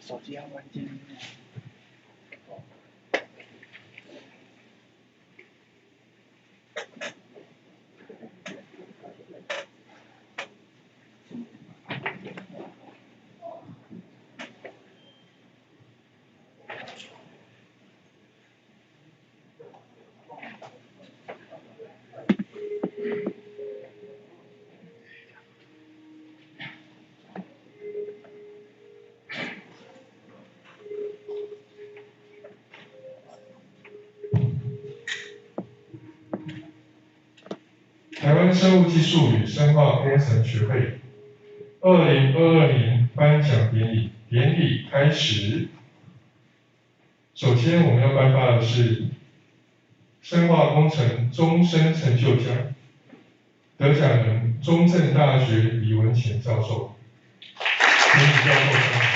手机要关静音。台湾生物技术与生化工程学会2022年颁奖典礼开始。首先，我们要颁发的是生化工程终身成就奖，得奖人中正大学李文乾教授。请李教授上台。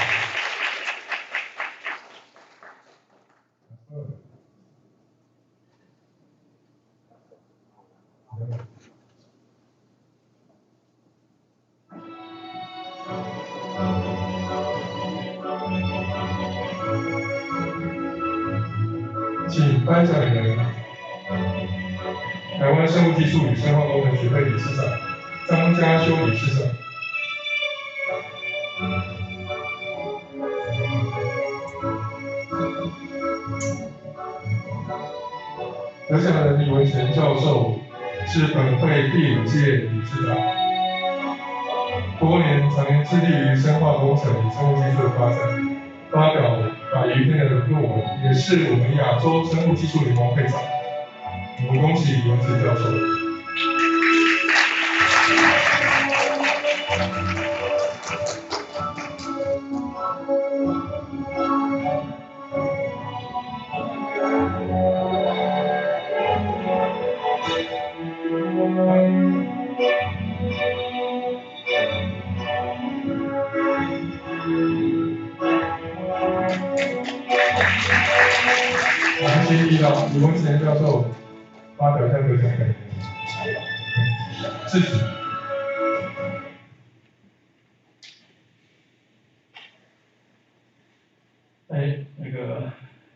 请颁奖人台湾生物技术与生化工程学会理事长张家修理事长。得奖人李文乾教授是本会第5届理事长，多年常年致力于生化工程与生物技术的发展，发表100余篇的论文，也是我们亚洲生物技术联盟会长。我们恭喜李文乾教授。我们请李文乾教授发表一下得奖感言。自己。那个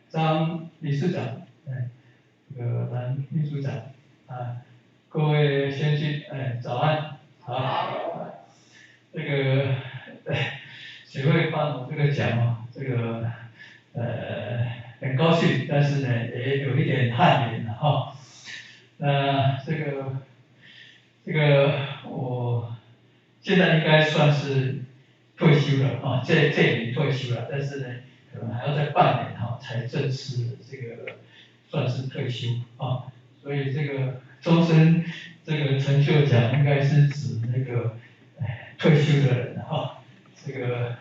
张理事长，这个蓝秘书长，各位先进，早安，好，这个，谁会颁我这个奖哦？这个，很高兴，但是呢，也有一点汗颜了哈。这个我现在应该算是退休了啊，这年退休了，但是呢，可能还要再半年哈才正式这个算是退休啊，所以这个终身这个成就奖应该是指那个退休的人哈，这个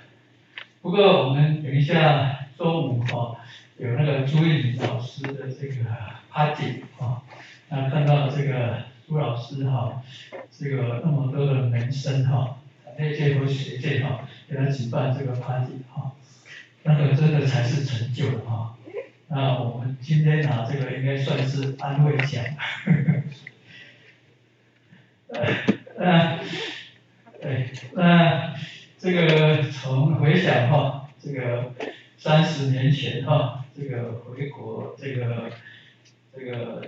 不过我们等一下中午哈有那个朱玉玲老师的这个 party 啊，那看到这个朱老师哈，这个那么多的门生哈，业界和学界哈，给他举办这个 party 哈，那个真的才是成就了哈。那我们今天拿这个应该算是安慰奖。那这个从回想哈，这个30年前哈，这个回国这个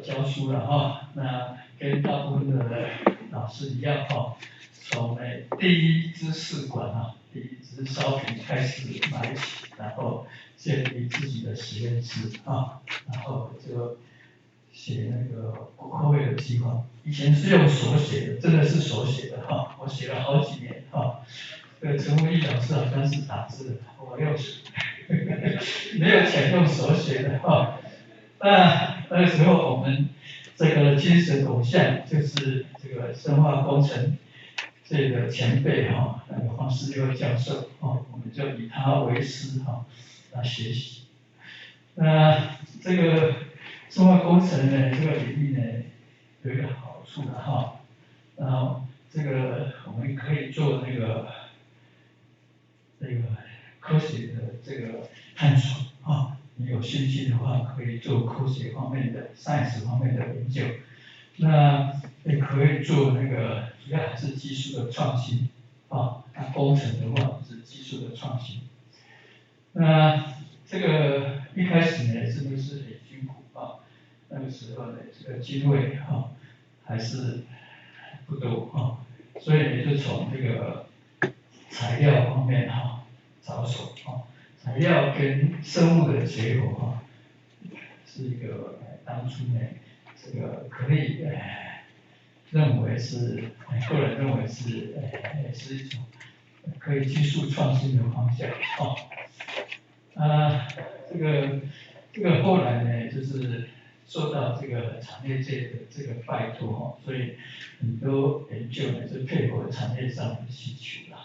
教书了哈，那跟大部分的老师一样哈，从第一支试管啊，第一支烧瓶开始买起，然后建立自己的实验室啊，然后就写那个国会的计划。以前是用手写的，真的是手写的哈，我写了好几年哈。陈文义老师好像是打字的，我用手，没有钱用手写的哈。那时候我们这个精神偶像就是这个生化工程这个前辈哈，那个黄世六教授哈，我们就以他为师哈，来学习。那这个生化工程呢，这个领域呢有一个好处的哈，然后这个我们可以做那个科学的这个探索啊，你有兴趣的话，可以做科学方面的、science 方面的研究。那也可以做那个，主要还是技术的创新啊。那工程的话是技术的创新。那这个一开始呢，真的是很辛苦啊。那个时候呢，这个机会还是不多所以呢，就从这个材料方面着手材料跟生物的结合是一个当初呢，这个可以认为是个人认为是是一种可以技术创新的方向啊，这个后来呢，就是受到这个产业界的这个拜托所以很多研究呢是配合产业上的需求的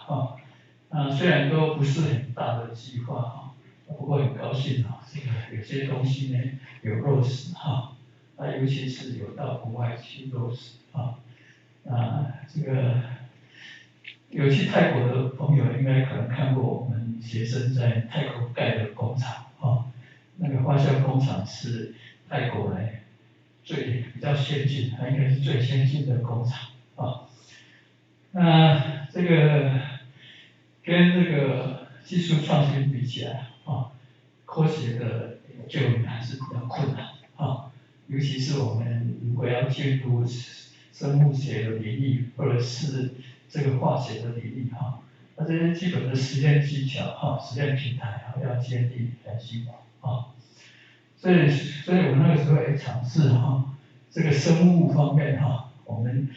虽然都不是很大的计划不过很高兴这个有些东西呢有落实尤其是有到国外去落实这个有去泰国的朋友应该可能看过我们学生在泰国盖的工厂那个发酵工厂是泰国呢比较先进，它应该是最先进的工厂那这个跟这个技术创新比起来科学的研究还是比较困难尤其是我们如果要进入生物学的领域，或者是这个化学的领域那这些基本的实验技巧实验平台要建立很辛苦所以我那个时候也尝试这个生物方面我们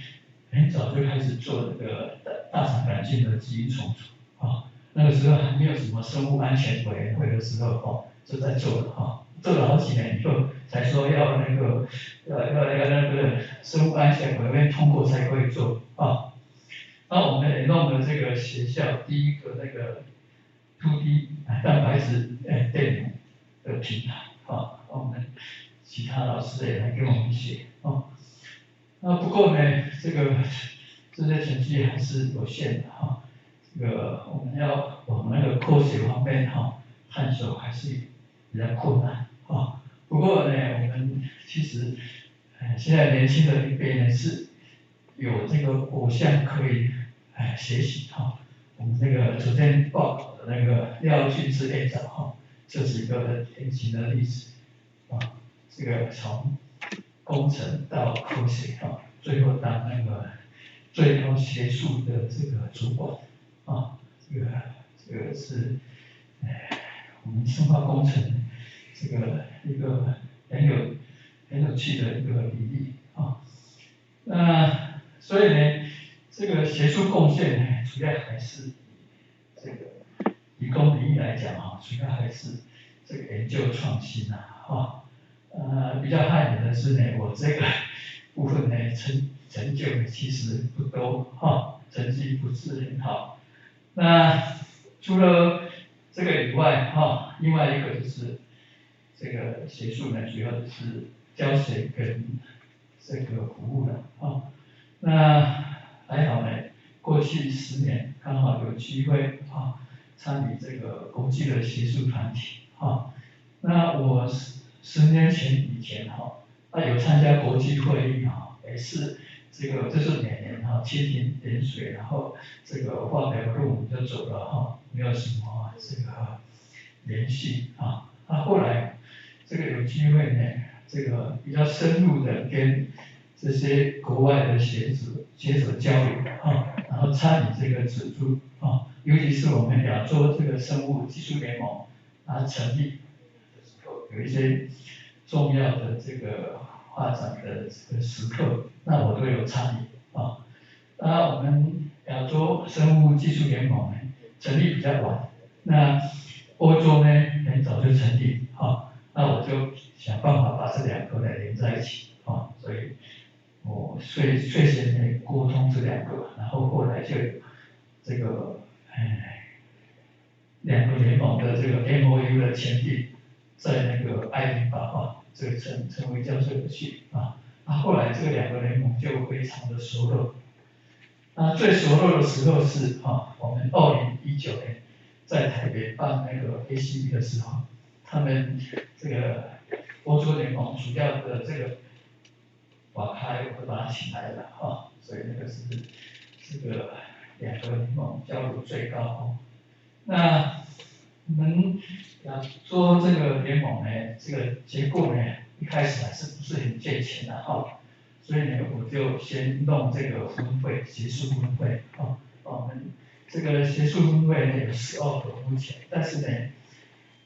很早就开始做这个大肠杆菌的基因重组那个时候还没有什么生物安全委员会的时候就在做了做了好几年以后才说要那个那个生物安全委员会通过才可以做那我们也弄了这个学校第一个那个 2D 蛋白质电路的平台我们其他老师也来给我们写那不过呢，这些成绩还是有限的这个我们要往那个科学方面探索还是比较困难不过呢，我们其实现在年轻的一辈呢是有这个偶像可以学习我们那个昨天报告的那个廖俊之院长就是一个典型的例子这个从工程到科学最后当那个最高学术的这个主管这个是我们生化工程这个一个很有趣的一个比例那所以呢，这个学术贡献呢，主要还是这个理工领域来讲主要还是这个研究创新比较害人的是呢，我这个部分呢成就呢其实不多成绩不是很好。那除了这个以外另外一个就是这个学术呢，主要就是教学跟这个服务的那还好呢，过去10年刚好有机会参与这个国际的学术团体那我10年以前有参加国际会议也是就是每年蜻蜓点水，然后这个发表论文就走了没有什么这个联系后来这个有机会呢，这个比较深入的跟这些国外的学者交流然后参与这个指出尤其是我们亚洲这个生物技术联盟成立的时候，有一些重要的这个发展的这个时刻，那我都有参与当然我们亚洲生物技术联盟呢成立比较晚，那欧洲呢很早就成立那我就想办法把这2个呢连在一起所以我率先呢沟通这2个，然后后来就有这个2个联盟的这个 MOU 的签订，在那个爱丁堡这个成为教授的去后来这个2个联盟就非常的熟络。那最熟络的时候是我们2019年在台北办那个 ACB 的时候，他们这个欧洲联盟主要的这个瓦开会把他请来了所以那个是这个2个联盟交流最高那我们做这个联盟呢，这个结构呢，一开始还是不是很健全的哈，所以呢，我就先弄这个分会，学术分会啊，我们这个学术分会呢有12个目前，但是呢，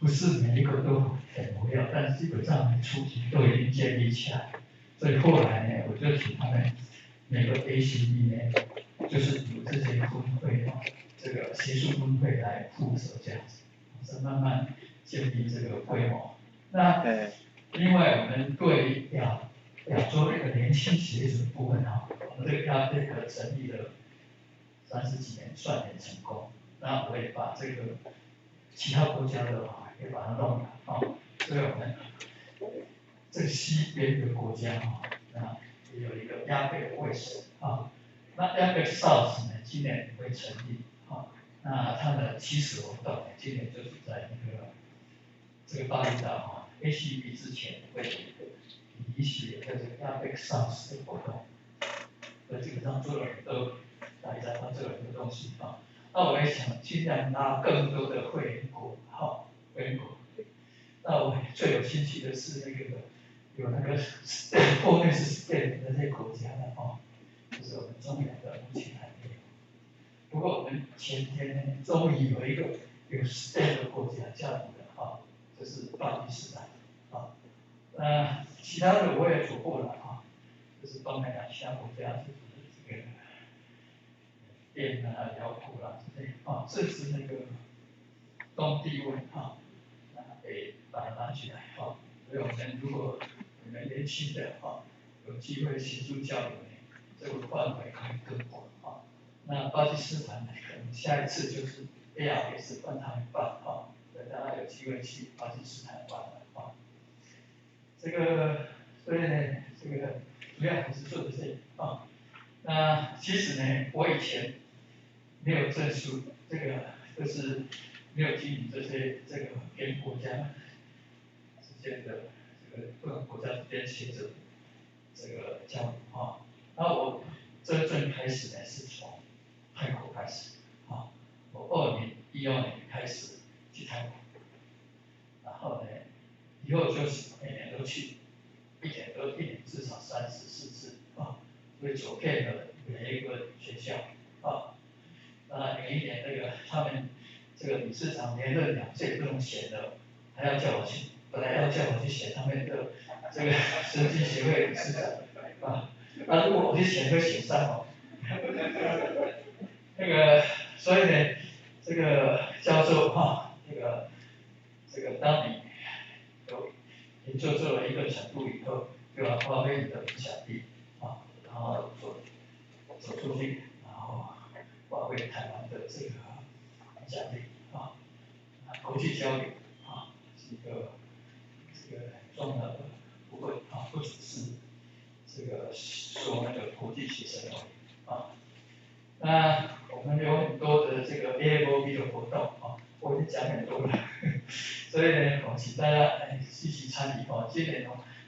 不是每一个都很活跃，但是基本上初级都已经建立起来，所以后来呢，我就请他们每个 ACB 呢，就是由这些分会啊，这个学术分会来负责这样子。是慢慢建立这个规模。那另外我们对亚洲这个年轻学子的部分啊，我们这个成立了30几年，算很成功。那我也把这个其他国家的也把它弄了啊，所以我们这个西边的国家啊，那也有一个亚北 West 啊，那亚北 South 呢，今年也会成立啊。那它的起始活动呢，今年就是在这个巴厘岛啊 ，ACB 之前会以一系列的这个亚北 South 的活动，基本上所有人都来参加这个东西啊。那我也想尽量拉更多的会员国，会员国。那我最有兴趣的是有那个后面是 STEM 的那些国家的就是我们中亚的目前还没有。不过我们前天呢，终于有一个有 STEM 的国家加入了就是巴基斯坦其他的我也做过了就是东南亚其他国家就是这个缅甸辽国之类这是那个东帝汶得把它拿起来所以我们如果你们年轻的有机会协助交流呢，这个范围可以更广那巴基斯坦呢，可能下一次就是 ARS 帮他们办等大家有机会去巴基斯坦玩这个所以呢，这个主要还是做这些那其实呢，我以前没有证书，这个就是没有经营这个跟国家之间的这个不同国家之间协助这个交流那我真正开始呢是从泰国开始我2012年开始去泰国，然后呢，以后就是每年都去，一年至少3次4次所以走遍了每一个学校每一年他们这个理事长连任2届不能选的，还要叫我去，本来要叫我去选他们的这个设计协会理事长那如果我去选会选上所以呢，这个教授这个当你研究做了一个程度以后，就要发挥你的影响力然后走出去，然后发挥台湾的这个影响力国际交流是一个这个很重要的部分不只是这个说那个国际学生而已那我们有很多的这个 AFOB 的活动我已经讲很多了，所以呢，我请大家积极参与今年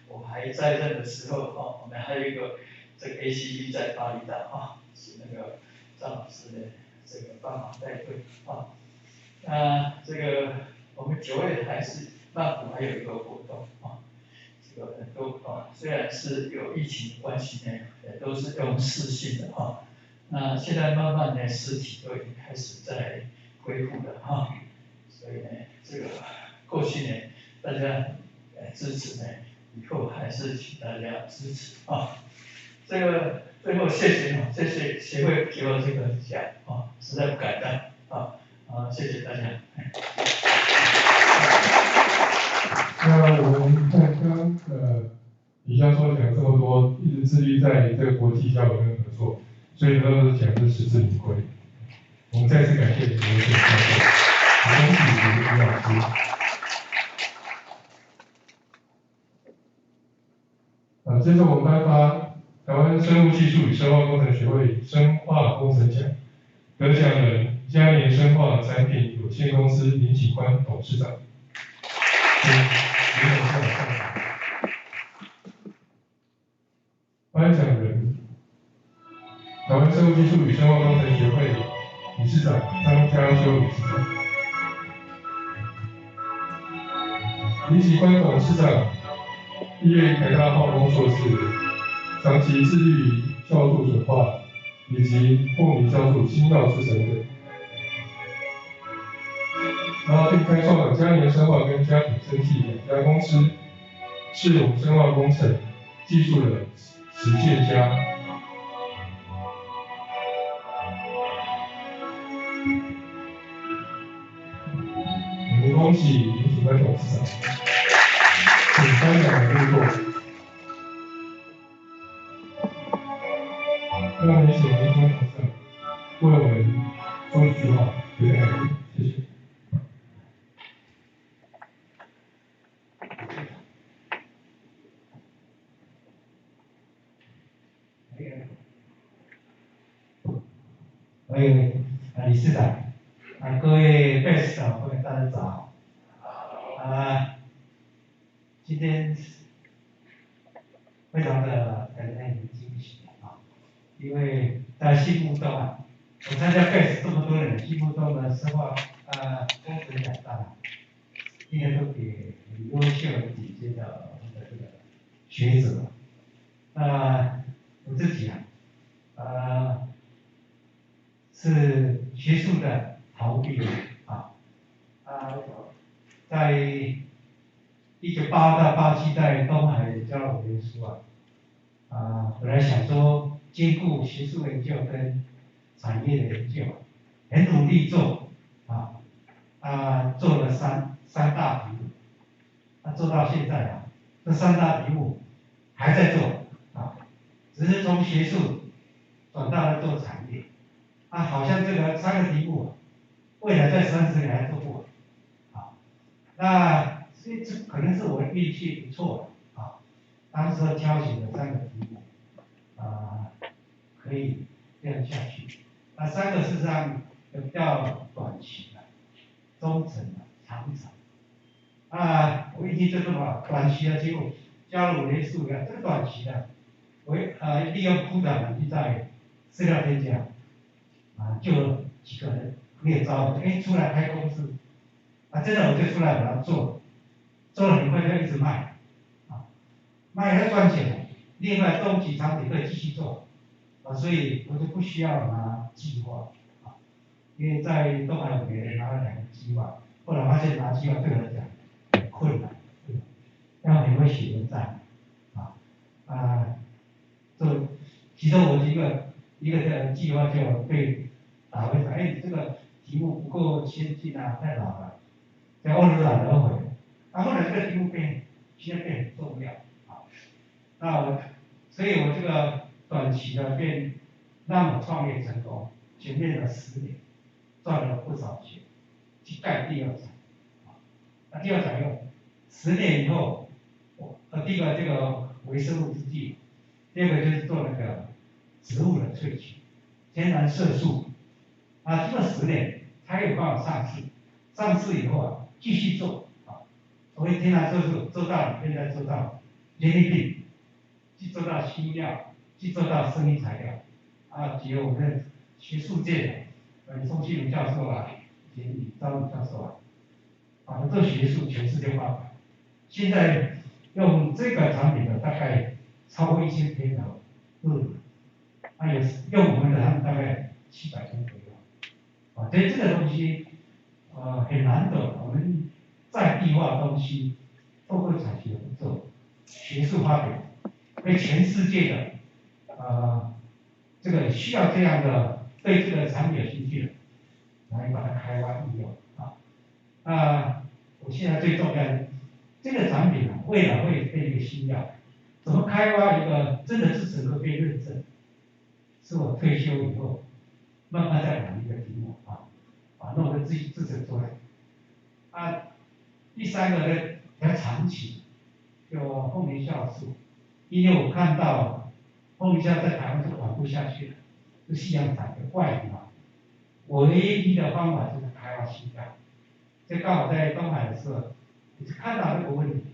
我还在任的时候我们还有一个这个 ACB 在巴厘岛请那个张老师呢这个帮忙带队这个我们9月还是曼谷还有一个活动这个很多虽然是有疫情关系呢，都是用视讯的那现在慢慢的实体都已经开始在恢复了所以呢，这个过去呢大家支持呢，以后还是请大家支持这个最后谢谢协会给我这个奖实在不敢当谢谢大家。那我们看刚李教授讲这么多，一直致力在这个国际交流跟合作，所以都是讲是实至名归。我们再次感谢李教授，恭喜李老师。接着我们颁发台湾生物技术与生化工程学会生化工程奖，得奖人嘉联生化产品有限公司林启宽董事长。颁奖人台湾生物技术与生化工程学会理事长张家修理事长。李启宽董事长毕业于台大化工硕士，长期致力于酵素转化以及破米酵素新药制成等。然后并开创了嘉年生化跟嘉品生技两家公司，是我们生化工程技术的实践家。我们恭喜林启宽董事长，请颁奖的工作。那我们也请林启宽董事长为我们说几句话，非常感谢，谢谢。理事长，各位 BEST 各位大家早，今天非常的感到很惊喜因为在心目中我参加 BEST 这么多年，心目中的生化工程两大，应该都给很优秀顶尖的我们的这个学者。我自己是学术的逃避在1988到87在东海教了5年书本来想说兼顾学术研究跟产业的研究，很努力做做了三大题目，做到现在这3大题目还在做只是从学术转到了做产业好像这个3个题目未来在30年还做不完这可能是我的运气不错当时挑选的3个题目可以这样下去。3个事实上比较短期的、中程的、长程我已经就这么短期的，结果加了5年数这个短期的，我利用部长呢就在饲料添加就几个人猎招出来开公司真的我就出来把它做了很快就一直卖卖了赚钱，另外中级产品可以继续做所以我就不需要拿计划因为在东海5年拿了2个计划，后来发现拿计划对我来讲很困难，要很会写文章其中我一个的计划就被打回来，这个题目不够先进太老了，在欧洲懒得回。后来这个题目现在变很重要所以我这个短期的让我创业成功，前面的10年赚了不少钱，去盖第2厂第2厂用10年以后，第一个这个微生物制剂，第2个就是做那个植物的萃取，天然色素做了10年才有办法上市，上市以后继续做所谓天然色素做到现在做到人力病，去做到新药，去做到生医材料只有我们学术界的宋庆龄教授李昭宇教授做学术全世界发展，现在用这个产品的大概超过1000篇的论文用我们的他们大概700篇左右所以这个东西很难得，我们在地化的东西透过产学合作学术发表被全世界的这个需要这样的对这个产品有兴趣的来把它开发应用我现在最重要的这个产品未来会变一个新药，怎么开发一个真的制成会被认证，是我退休以后慢慢再玩一个题目弄个自己制成出来第3个呢比较长期，就后面酵素，因为我看到后面酵在台湾是管不下去了，是西洋产的怪物我唯一的方法就是开发新药，这刚好在东海的时候，我就看到这个问题，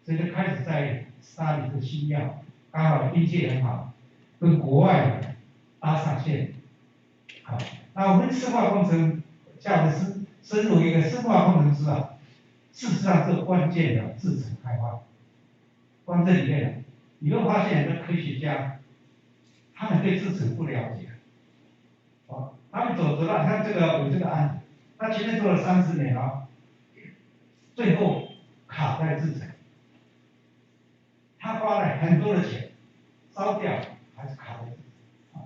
所以就开始在study这个新药，刚好运气很好，跟国外搭上线。我们生化工程，像我们深入一个生化工程师事实上是关键的制程开发。光这里面，你会发现很多科学家，他们对制程不了解，他们走到像我这个案子，他前面做了30年最后卡在制程，他花了很多的钱，烧掉还是卡在制程，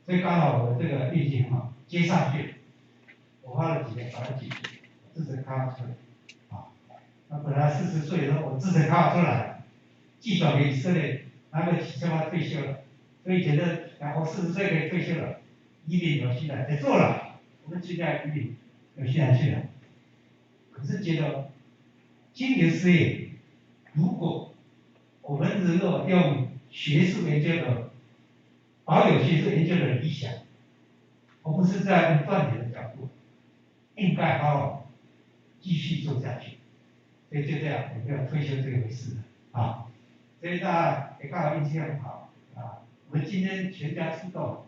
所以刚好我这个运气很好，接上去，我花了几年把它解决，制程开发出来，那本来40岁的时候我制程开发出来了，寄转给以色列，拿个汽车他退休了，所以觉得我40岁可以退休了，移民纽西兰也做了，我们现在移民纽西兰去了，可是觉得经营事业，如果我们能够用学术研究的保有学术研究的理想，而不是在用赚钱的角度，应该好好继续做下去。所以就这样，我没有退休这回事啊。所以大家也刚好运气很好啊。我们今天全家出动，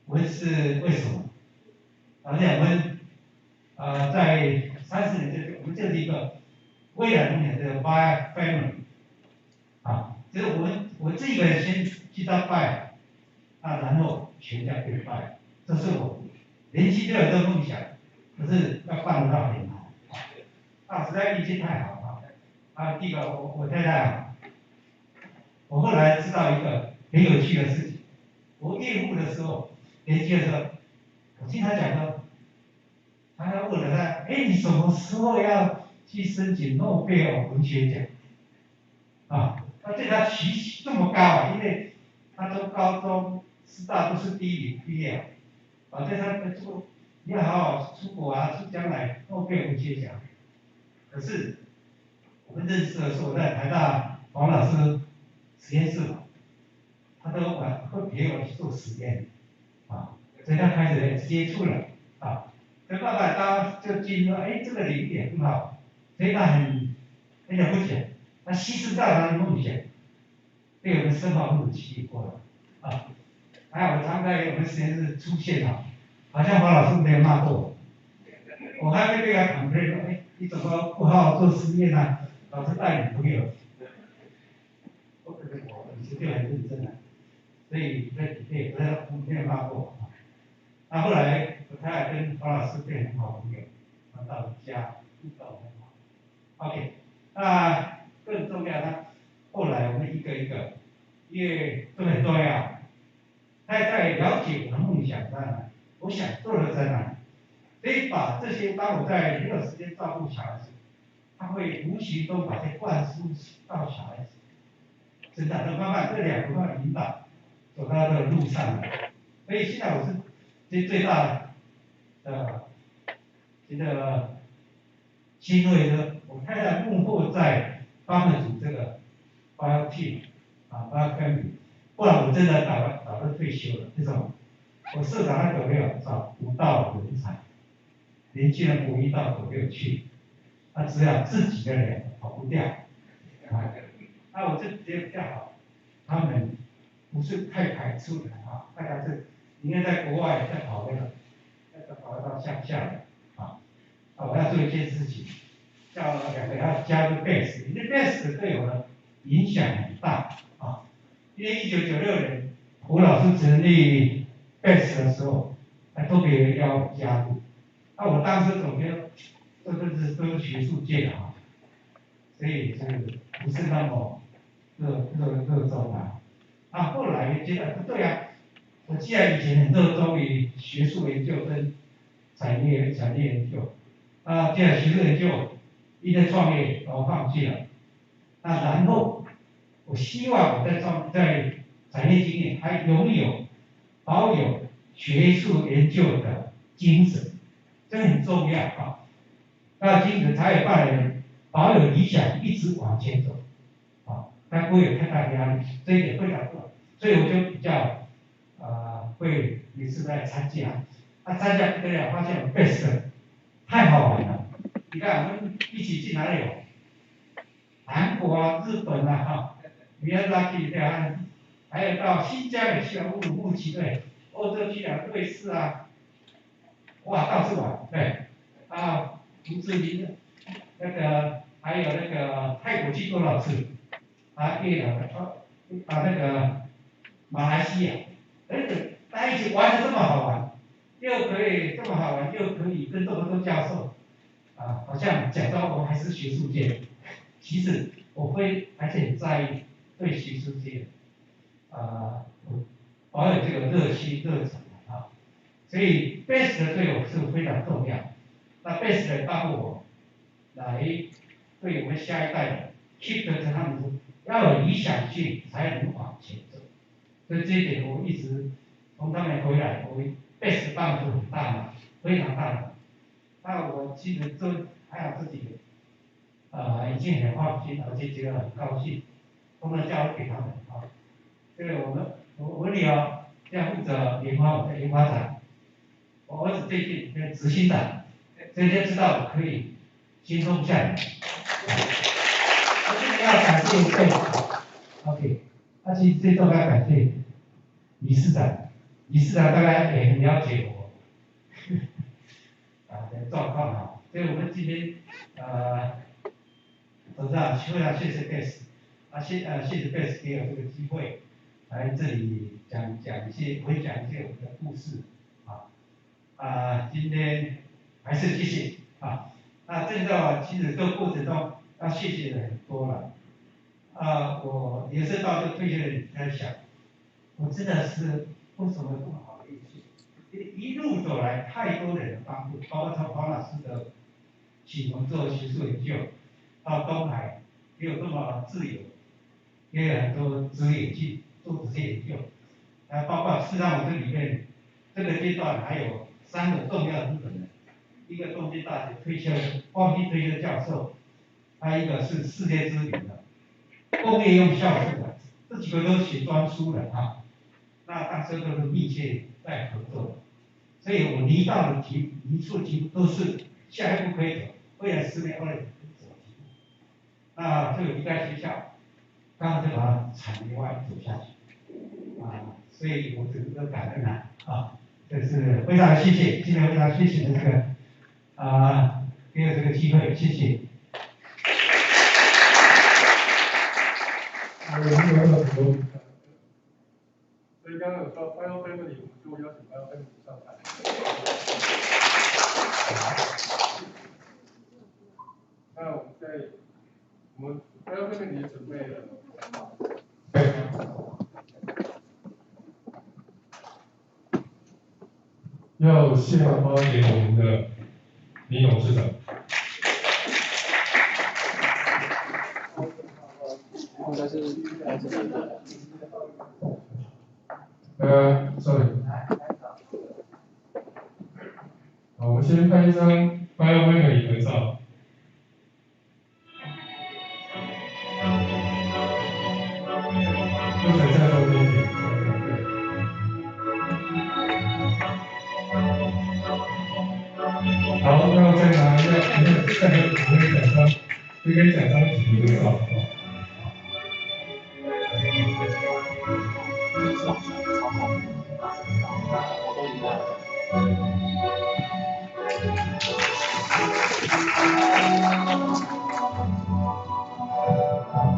我们是为什么？而且我们在30年前，我们就是一个未来5年的 buy family 就是我这个人先去到 buy，然后全家变 buy，这是我年轻就有这个梦想，可是要办得到很难。实在运气太好了。第一个我太太我后来知道一个很有趣的事情，我业务的时候，年轻的时候，我听他讲说，他问了他，你什么时候要去申请诺贝尔文学奖？他对他期许这么高因为他从高中师大都是第1名毕业对他说你要好好出国出将来诺贝尔文学奖。可是我们认识的时候，在台大黄老师实验室他都会陪我去做实验所以他开始接触了所以爸爸他就进入这个领域也很好，所以他很了不起，他牺牲掉他的梦想，被我们生化物吸引过来还有我常在我们实验室出现好像黄老师没有骂过我，我还会对他complain说，你怎么不好好做实验老是带女朋友？我以前就很认真所以在底下没有骂过我。后来我太太跟黄老师变成好朋友，到家互动很好。OK， 更重要后来我们一个一个，因为这很重要，他在了解我的梦想在哪里，我想做的在哪里，所以把这些当我在没有时间照顾小孩子，他会无形中把这灌输到小孩子身上，慢慢这2个引导走到这个路上来。所以现在我是最大的这个欣慰呢，我太太幕后在帮着组这个 bio team bio family， 不然我真的早就退休了。为什么？我社长那个没有找不到人才，年轻人不一到9六去，只要自己的人跑不掉我就觉得比较好，他们不是太排斥的大概是应该在国外在跑跑到乡下的我要做一件事情，叫2个要加入 BEST， 因为 BEST 对我的影响很大因为1996年胡老师成立 BEST 的时候，特别要加入，我当时总觉得都是学术界的所以不是那么热衷后来觉得不对我既然以前很热衷于学术研究跟产业研究，既然学术研究一在创业我放弃了，然后我希望我在产业经验还保有学术研究的精神，这很重要精神才有办法保有理想一直往前走但不会有太大的压力，这一点非常重要，所以我就比较会也是在参加，参加不得了，发现我 BEST 太好玩了。你看我们一起去哪里玩？韩国日本米亚扎基对还有到新疆也去了，乌鲁木齐对，欧洲去了，瑞士到处玩对，胡志明还有那个泰国去多少次？越南那个马来西亚，大家一起玩的这么好玩，又可以这么好玩，又可以跟这么多教授，好像假装我还是学术界，其实我还是很在意对学术界，保有这个热情啊，所以 BEST 的对我是非常重要。那 BEST 的帮我来对我们下一代的 keep 着他们要有理想性才能往前走。所以这一点我一直从他们回来，我 BEST 帮助很大嘛，非常大的。那我其实还有自己已经很放心，而且觉得很高兴，都能交给他们啊。这个我女儿这样负责我的研发长，我儿子最近跟执行长，这些知道我可以轻松下来。我这里要感谢OK， 其实最重要感谢理事长，理事长大概也很了解我的状况啊，所以我们今天董事长非常谢谢 BEST， 谢谢 BEST 给我这个机会来这里分享一些我们的故事今天还是谢谢那这个其实这个过程中要谢谢的很多了我也是到这个退休的在想，我真的是为什么这么好的运气？一路走来太多的人帮助，包括从黄老师的启蒙做学术研究，到东海也有这么自由，也有很多资源去做这些研究，包括事实上我这里面这个阶段还有3个重要的日本人，一个东京大学忘记退休教授，还有一个是世界知名的工业用校士的，这几个都写专书的那当时都是密切在合作的，所以我提出的题目都是下一步可以走，未来10年、20年可以走的题目。那这个离开学校，刚好就把产业外走下去所以我只能感恩这是非常谢谢，今天非常谢谢这个给我这个机会，谢谢。所以刚刚有说 BioFamily， 我们就邀请 BioFamily 上台。那我们 BioFamily 也准备了。要献花给我们的李董事长。应该是sorry。好，我们先拍一张 BioFamily 合照。就想再多一点。好，那我再拿一下，再和我们奖章，这跟奖章一起合照。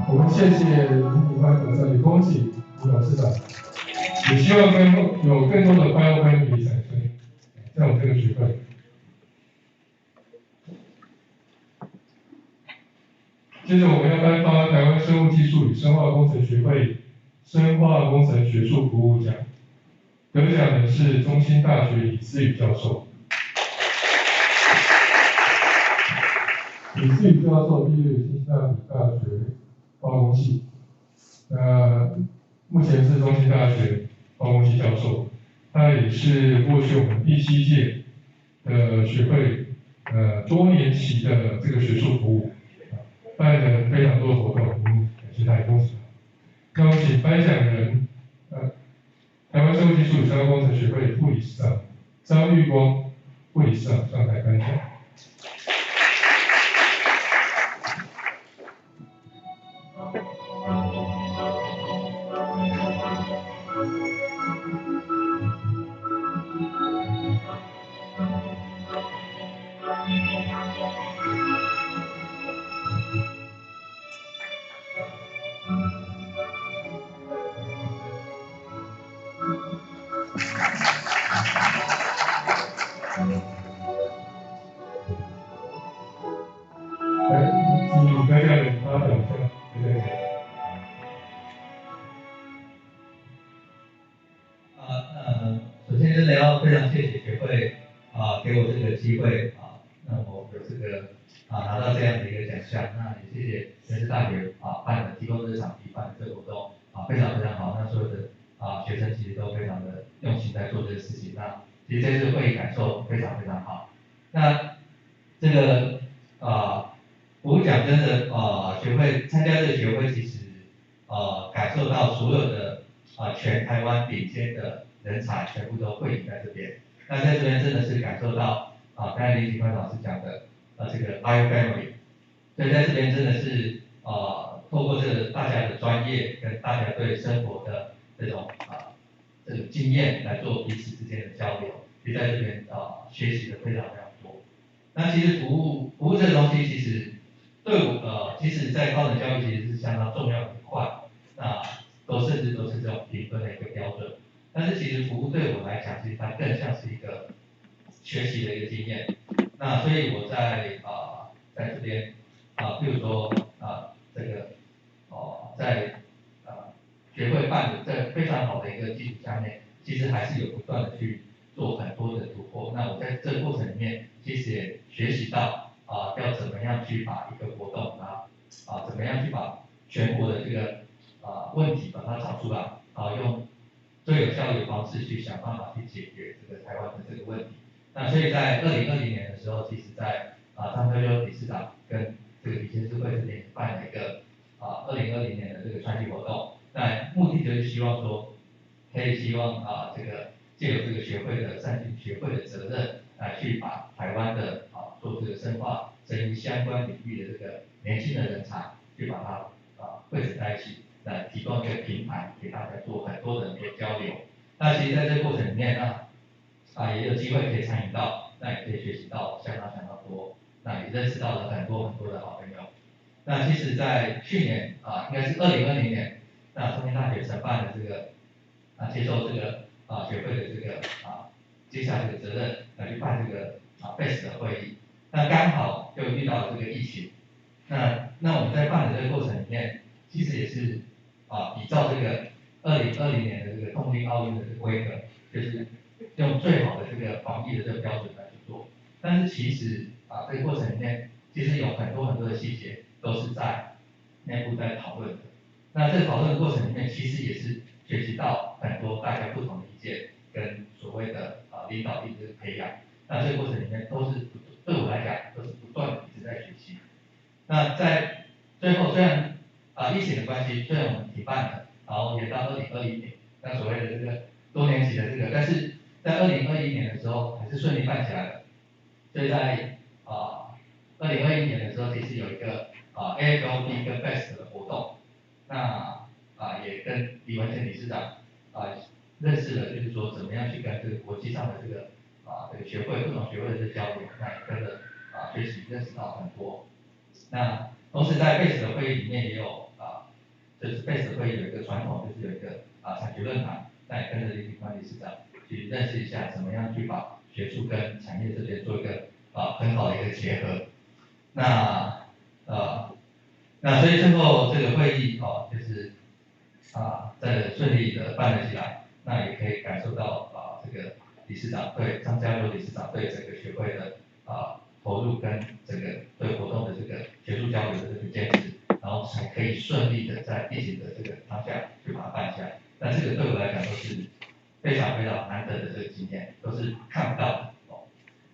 我们谢谢林主办合照，也恭喜李董事长，也希望有更多的BioFamily产生在我们这个学会。接着我们要颁发台湾生物技术与生化工程学会生化工程学术服务奖，得奖的是中兴大学李思宇教授。李思宇教授毕业于新加坡大学化工系，目前是中兴大学化工系教授，他也是过去我们第7届的学会多年期的这个学术服务。办了非常多的活动，我们感谢他，也恭喜他。那我请颁奖人，台湾生物技术与生化工程学会副理事长张玉光副理事长上台颁奖。给我这个机会让我有这个拿到这样的一个奖项。那也谢谢人事大学提供这个场地办的这个活动非常非常好。那所有的学生其实都非常的用心在做这个事情。那其实这次会议感受非常非常好。那这个我讲真的学会参加这个学会，其实感受到所有的全台湾顶尖的人才全部都汇集在这边。那在这边真的是感受到刚才林警官老师讲的这个 bio family， 所以在这边真的是透过这个大家的专业跟大家对生活的这种这个经验来做彼此之间的交流，也在这边学习的非常非常多。那其实服务这个东西，其实对我其实在高等教育其实是相当重要的一块，那甚至都是这种评分的一个标准。但是其实服务对我来讲，其实它更像是一个学习的一个经验。那所以我在在这边比如说这个在学会办的这非常好的一个基础下面，其实还是有不断的去做很多的突破。那我在这个过程里面，其实也学习到要怎么样去把一个活动怎么样去把全国的这个问题把它找出来，用最有效率的方式去想办法去解决这个台湾的这个问题。那所以在2020年的时候，其实在张科修理事长跟这个理监事会这边办了一个2020年的这个传奇活动。那目的就是希望说，希望这个借由这个学会的善尽学会的责任，去把台湾的做这个深化生育相关领域的这个年轻的人才，去把它汇集在一起，来提供一个平台给大家做很多交流。那其实在这个过程里面也有机会可以参与到，那也可以学习到相当多，那也认识到了很多的好朋友。那其实，在去年应该是2020年，那中兴大学承办的这个接受这个学会的这个接下这个责任来去办这个BEST 的会议。那刚好就遇到了这个疫情。那我们在办的这个过程里面，其实也是比照这个2020年的这个东京奥运的这个规格，就是用最好的这个防疫的这个标准来去做。但是其实这个过程里面，其实有很多的细节都是在内部在讨论的。那这讨论的过程里面，其实也是学习到很多大家不同的意见，跟所谓的领导力的培养。那这个过程里面都是对我来讲都是不断的一直在学习。那在最后虽然疫情的关系，虽然我们停办了，然后也到2020年，那所谓的这个多年级的这个，但是在2021年的时候还是顺利办起来了。所以在2021年的时候，其实有一个AFLP 跟 BEST 的活动，那也跟李文健理事长认识了，就是说怎么样去跟这个国际上的这个这个学会不同学会的这个交流，那也跟着学习认识到很多。那同时在 BEST 的会议里面也有就是 BEST 会议有一个传统，就是有一个产学论坛，那也跟着李景宽理事长去认识一下怎么样去把学术跟产业这边做一个很好的一个结合。那所以最后这个会议就是在顺利的办了起来，那也可以感受到这个理事长对张家柔理事长对这个学会的投入跟这个对活动的这个学术交流的这个坚持，然后才可以顺利的在疫情的这个当下去把它办下来。那这个对我来讲都是非常难得的这个经验，都是看不到的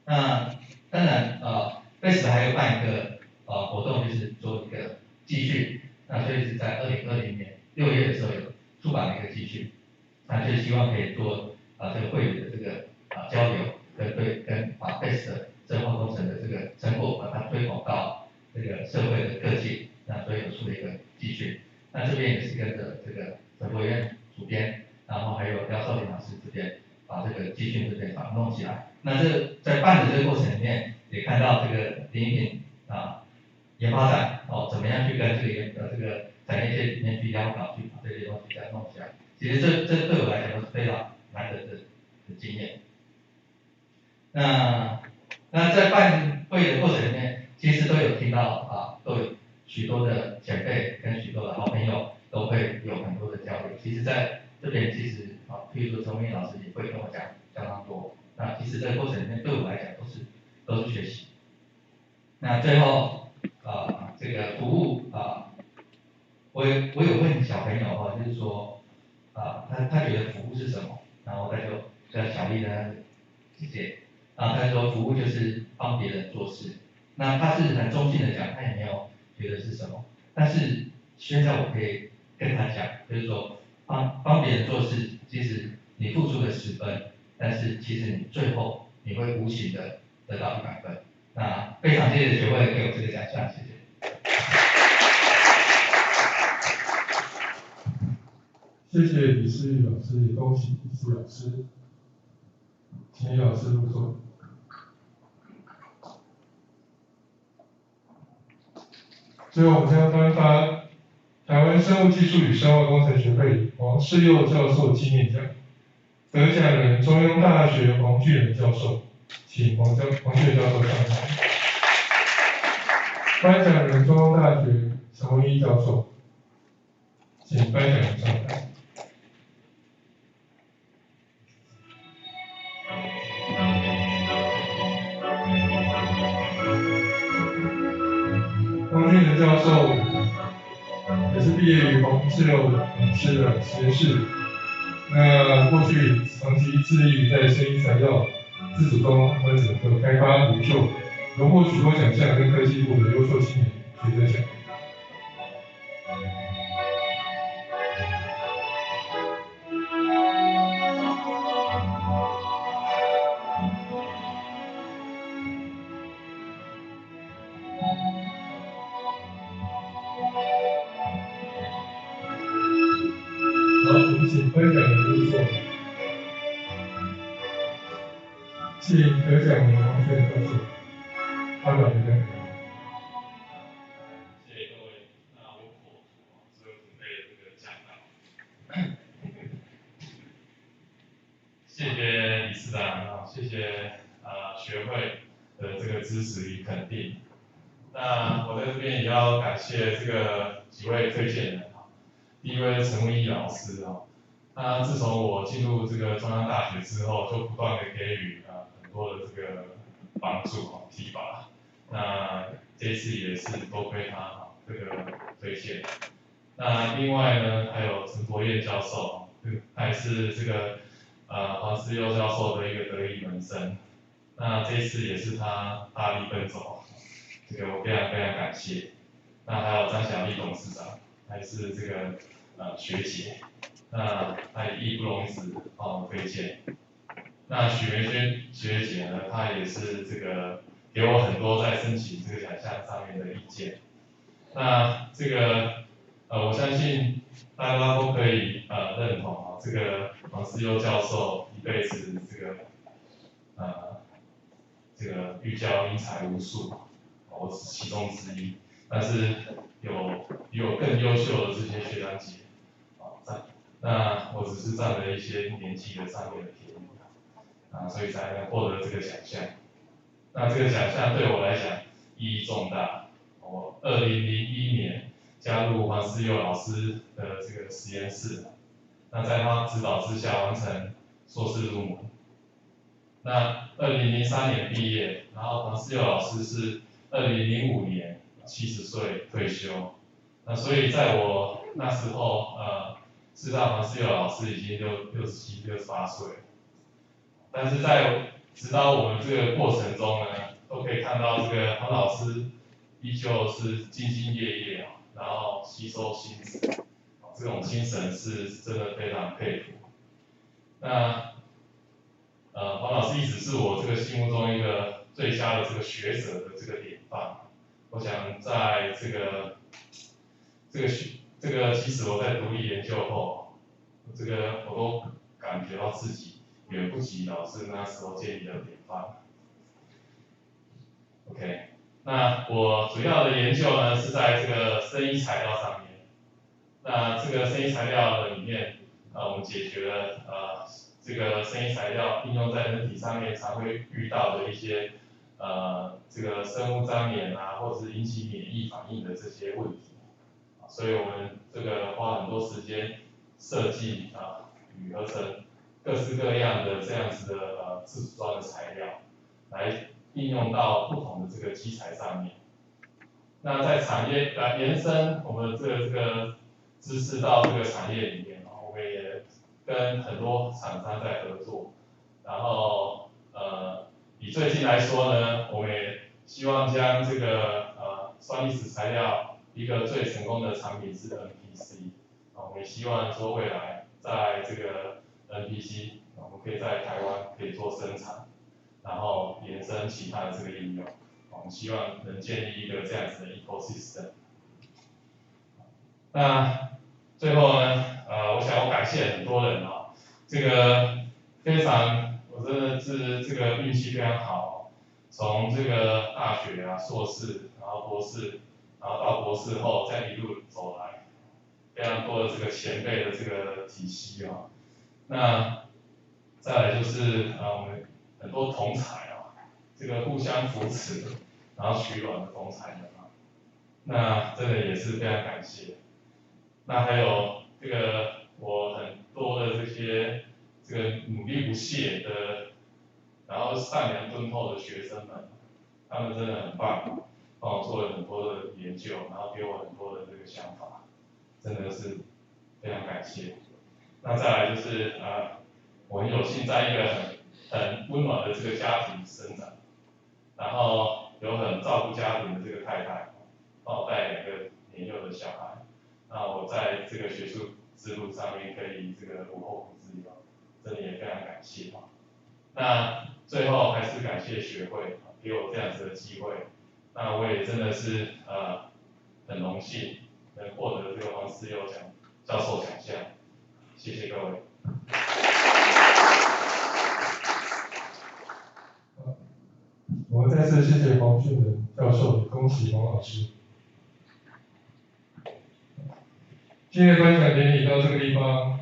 那当然BEST 还有办一个活动，就是做一个继续。那所以是在2020年6月的时候有出版了一个继续，那就希望可以做这个会员的这个交流，跟把 BEST 深化工程的这个成果把它推广到这个社会的各界。那所以有出了一个继续。那这边也是跟着这个陈国元主编，然后还有廖少林老师这边把这个继续这边把它弄起来。那这在办的这个过程里面，也看到这个林品研发展怎么样去跟这个产业界里面去邀稿，去把这些东西再弄起来。其实这对我来讲都是非常难得的经验。那在办会的过程里面，其实都有听到都有许多的前辈跟许多的好朋友都会有很多的交流。其实在这边其实譬如说陈文老师也会跟我讲相当多。那其实这个过程里里面对我来讲都是学习。那最后这个服务我有问小朋友就是说他觉得服务是什么，然后他就叫小丽呢姐姐，他说服务就是帮别人做事。那他是很中性的讲，他也没有觉得是什么，但是现在我可以跟他讲，就是说帮别人做事，其实你付出了10分，但是其实你最后你会无形的得到100分。那非常谢谢学会给我这个奖项，谢谢。谢谢李思雨老师，也恭喜李思雨老师，请李老师入座。最后，我们将颁发台湾生物技术与生化工程学会王世佑教授纪念奖，得奖人中央大学黄俊仁教授，请黄俊仁教授上台。颁奖人中央大学陈文一教授，请颁奖人上台。黄俊仁教授也是毕业于黄世佑老师的实验室，那过去长期致力于在生医材料自主中和整个开发研究，荣获许多奖项跟科技部的优秀青年学者奖。好，我们请颁奖人入座。请得奖人王俊仁教授发表演讲。谢谢各位，那我口述所有准备的这个讲稿。谢谢理事长谢谢学会的这个支持与肯定。那我在这边也要感谢这个几位推荐人第一位是陈文义老师那自从我进入这个中央大学之后，就不断的给予很多的这个帮助提拔。那这一次也是多亏他这个推荐。那另外呢，还有陈柏彦教授，他也是这个黄世佑教授的一个得意门生。那这一次也是他大力奔走，这个我非常非常感谢。那还有张小丽董事长，还是这个学姐，那她也义不容辞帮我推荐。那许元轩学姐呢，她也是这个给我很多在申请这个奖项上面的意见。那这个我相信大家都可以认同这个黄世佑教授一辈子这个寓教因才无数，我是其中之一。但是比我更优秀的这些学长姐那我只是占了一些年纪的上面的便宜所以才能获得这个奖项。那这个奖项对我来讲意义重大。我2001年加入黄世佑老师的这个实验室，那在他指导之下完成硕士入门。那2003年毕业，然后黄世佑老师是2005年70岁退休。那所以在我那时候事实上黄世佑老师已经67、68岁了。但是在指导我们这个过程中呢，都可以看到这个黄老师依旧是兢兢业业然后吸收新知，这种精神是真的非常佩服。那黄老师一直是我这个心目中一个最佳的这个学者的这个典范。我想在这个即使我在独立研究后，我都感觉到自己远不及老师那时候建立的典范。OK， 那我主要的研究呢是在这个生医材料上面。那这个生医材料的里面，我们解决了这个生医材料应用在人体上面常会遇到的一些这个生物粘连或者是引起免疫反应的这些问题。所以我们这个花很多时间设计与合成各式各样的这样子的自主装的材料，来应用到不同的这个基材上面。那在产业延伸我们的这个知识到这个产业里面，我们也跟很多厂商在合作。然后以最近来说呢，我们也希望将这个酸离子材料一个最成功的产品是 NPC， 我们也希望说未来在这个 NPC， 我们可以在台湾可以做生产，然后延伸其他的这个应用，我们希望能建立一个这样子的 ecosystem。那最后呢，我想要感谢很多人这个我真的是这个运气非常好，从这个大学硕士，然后博士，然后到博士后，再一路走来，非常多的这个前辈的这个体系那再来就是我们很多同才这个互相扶持，然后取暖的同才们那真的也是非常感谢。那还有这个我很多的这个努力不懈的，然后善良敦厚的学生们，他们真的很棒，帮我做了很多的研究，然后给我很多的这个想法，真的是非常感谢。那再来就是我很有幸在一个很温暖的这个家庭生长，然后有很照顾家庭的这个太太，帮我带2个年幼的小孩。那我在这个学术之路上面可以这个无后顾之忧，真的也非常感谢那最后还是感谢学会给我这样子的机会，那我也真的是很荣幸能获得这个黄世佑教授奖项，谢谢各位。我们再次谢谢黄俊仁教授，也恭喜黄老师。今天的颁奖典礼到这个地方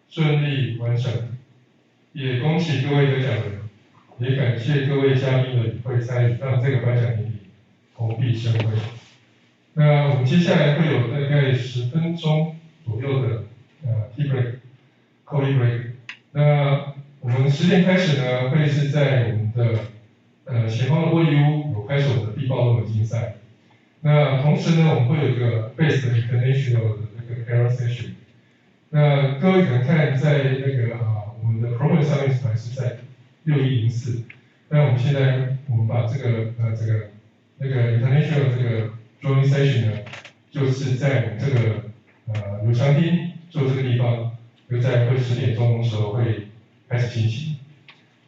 顺利完成，也恭喜各位得奖人，也感谢各位嘉宾的与会参与，让这个颁奖典礼蓬荜生辉。那我们接下来会有大概10分钟左右的tea break、coffee break。那我们10点开始呢，会是在我们的前方的玻璃屋有开始我们的地爆论文竞赛。那同时呢，我们会有一个 BEST2022的这个 Panel Session。那各位可能看在我们的 program 上面还是在6104，那我们现在把这个international 这个 joint session 呢，就是在我们这个有墙厅就这个地方，就在10点钟的时候会开始进行。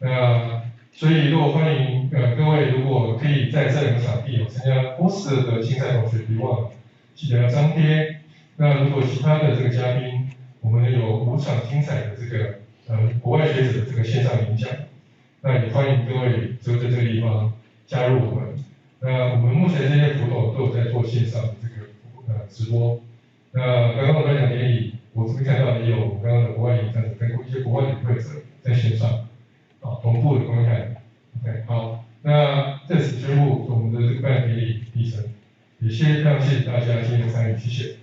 那所以如果欢迎各位如果可以在这2个场地参加 poster 的竞赛同学，别忘了记得要张贴。那如果其他的这个嘉宾，我们有5场精彩的这个国外学者的这个线上演讲，那也欢迎各位就在这个地方加入我们。那我们目前这些活动都有在做线上的这个直播。那刚刚的颁奖典礼，我这边看到也有我们刚刚的国外演讲者跟一些国外的与会者在线上同步的观看。OK， 好，那在此宣布我们的这个颁奖典礼议程，也非常谢谢大家今天的参与，谢谢。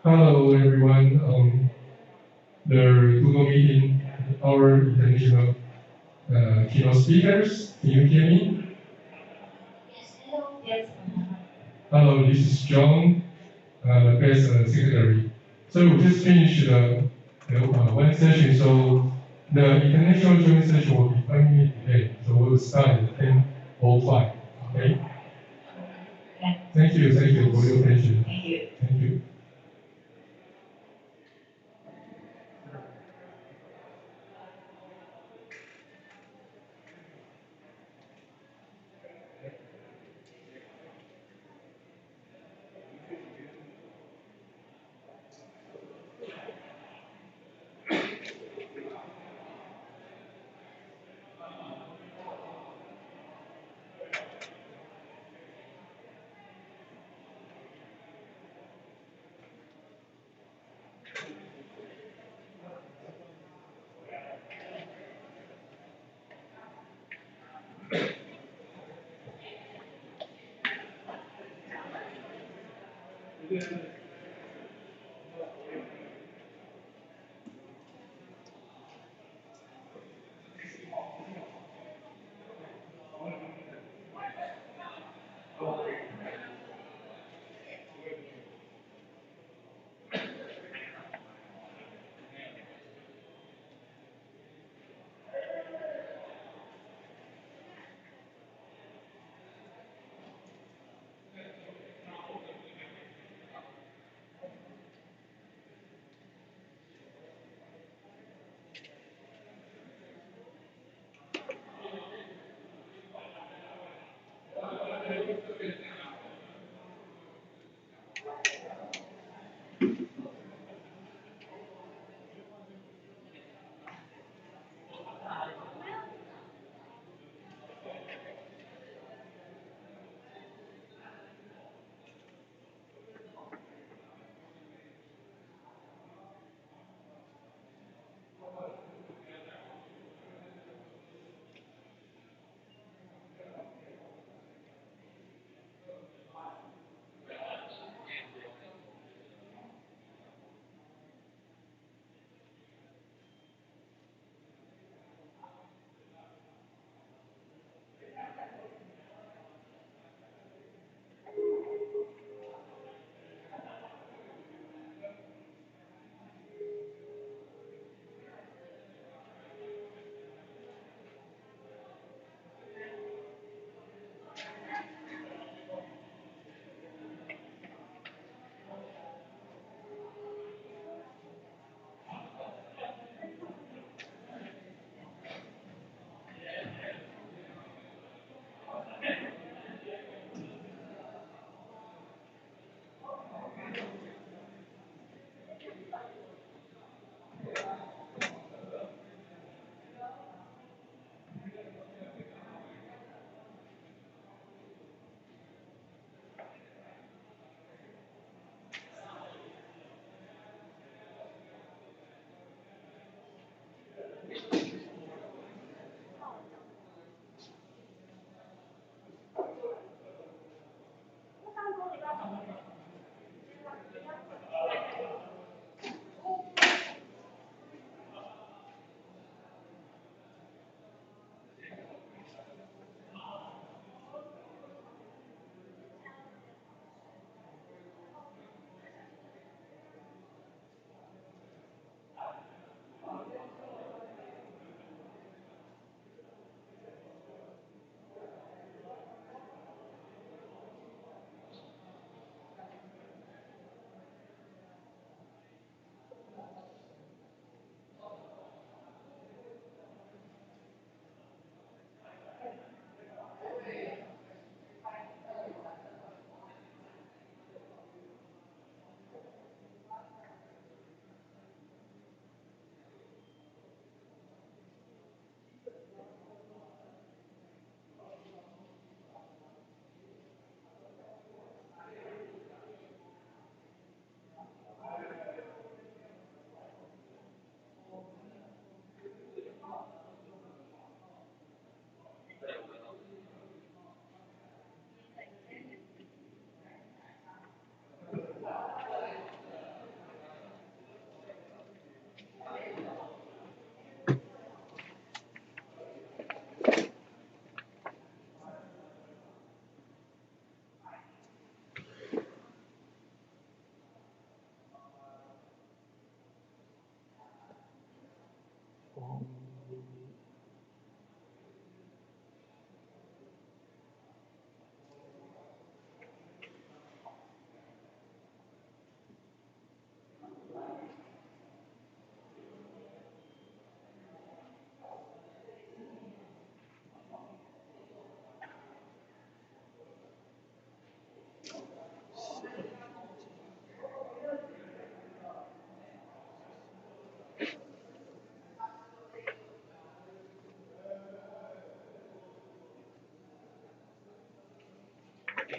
Hello everyone. The Google meeting, our international keynote speakers. Can you hear me? Yes, hello. Yes. Hello, this is John, the BEST secretary. So we just finished the one session, so the international joint session will be 1 minute delayed. So we'll start at 10:05. Okay? Thank you for your attention. Thank you. Thank you.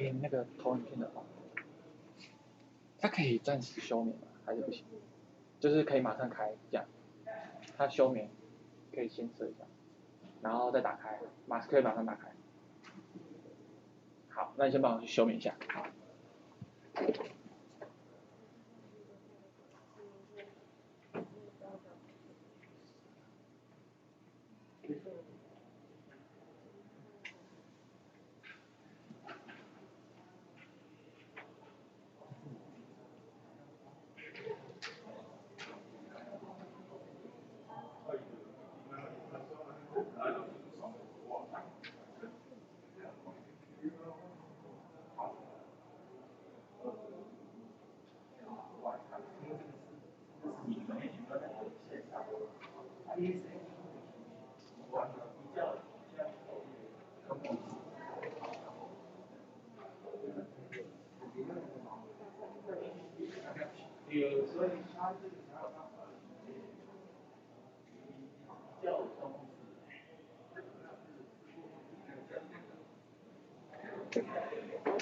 停那个投影片的话，它可以暂时休眠吗？还是不行？就是可以马上开这样，它休眠可以先设一下，然后再打开，可以马上打开。好，那你先帮我去休眠一下。好。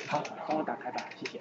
好，帮我打开吧，谢谢。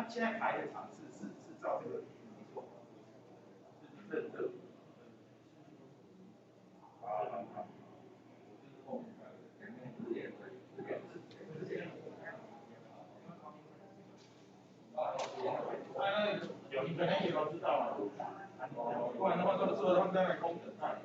现在排的场次是照这个没错，是认证。有一个那也都知道了，不然的话到时候他们在那空等待。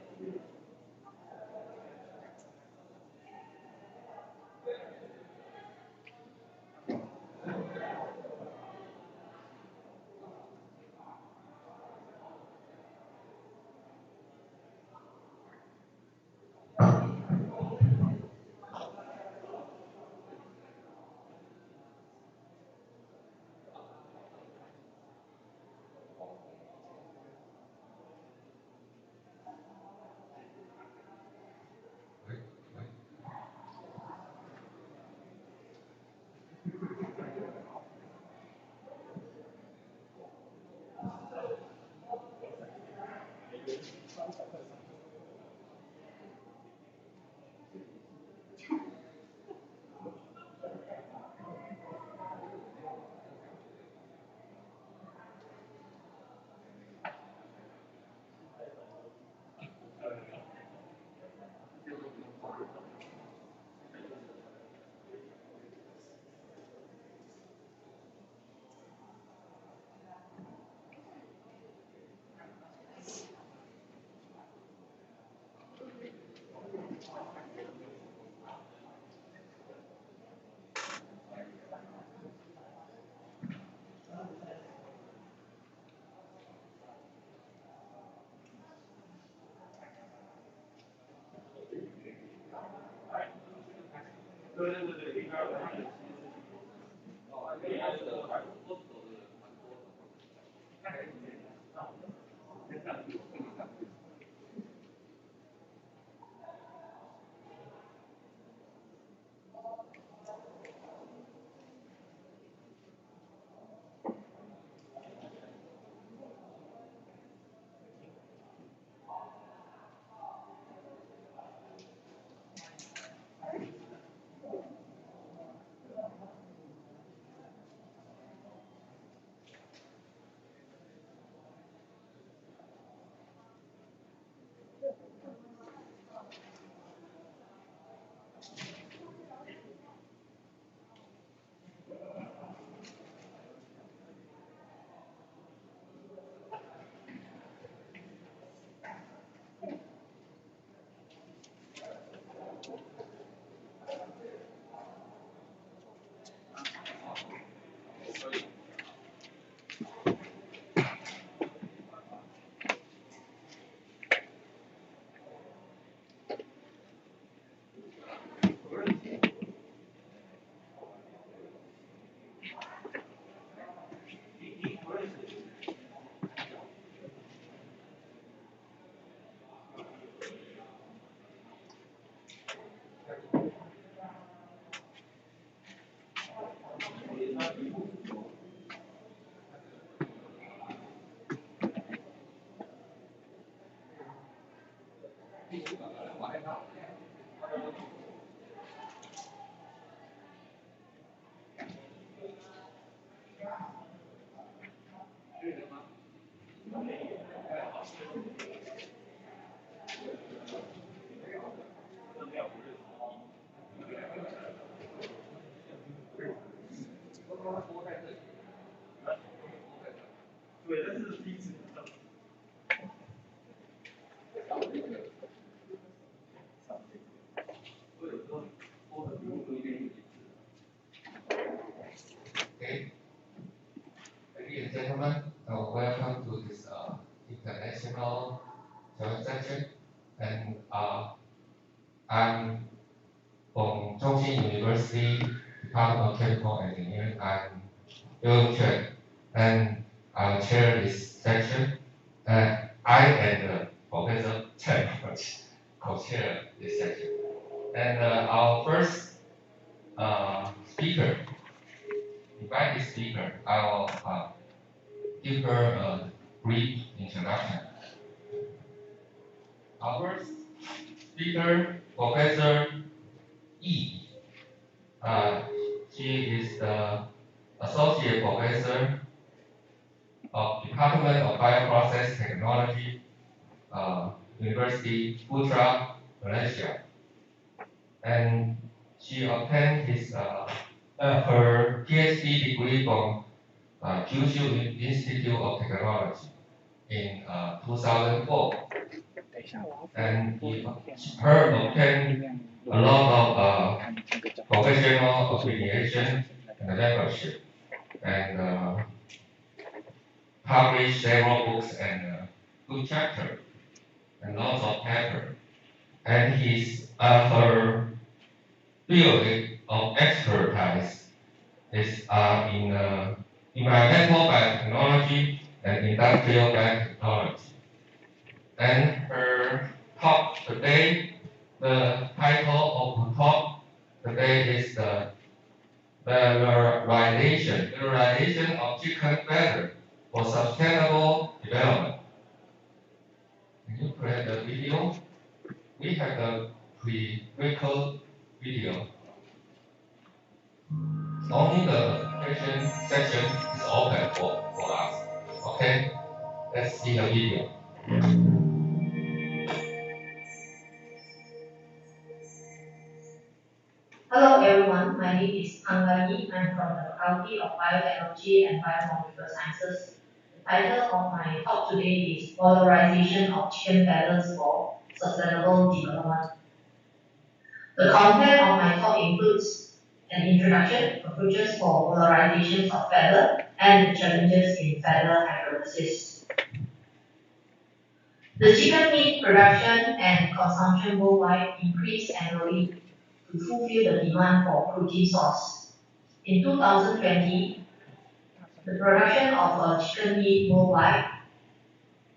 对对对对，应该有。from Chongqing University, Department of Chemical Engineering. I'm Bill Chen, and I'll chair this section. I and Professor Chen co-chair this section. And our first speaker, invited speaker, I will give her a brief introduction. Our first speaker, Professor Yi. She is the Associate Professor of Department of Bioprocess Technology, University Putra, Malaysia. And she obtained her PhD degree from Kyushu Institute of Technology in 2004. And her obtained a lot of professional affiliation and membership, and published several books and good chapters and lots of papers. And her field of expertise is in environmental biotechnology and industrial biotechnology. And her talk today, the title of her talk today is the valorization of chicken feather for sustainable development. Can you play the video? We have the pre-record video. Only the question section is open for us. Okay? Let's see the video. Hello everyone, my name is Angani. I'm from the Faculty of Biotechnology and Biomolecular Sciences. The title of my talk today is Valorization of Chicken Feathers for Sustainable Development. The content of my talk includes an introduction, approaches for valorizations of feather, and the challenges in feather hydrolysis. The chicken meat production and consumption worldwide increased annually to fulfill the demand for protein source. In 2020, the production of chicken meat worldwide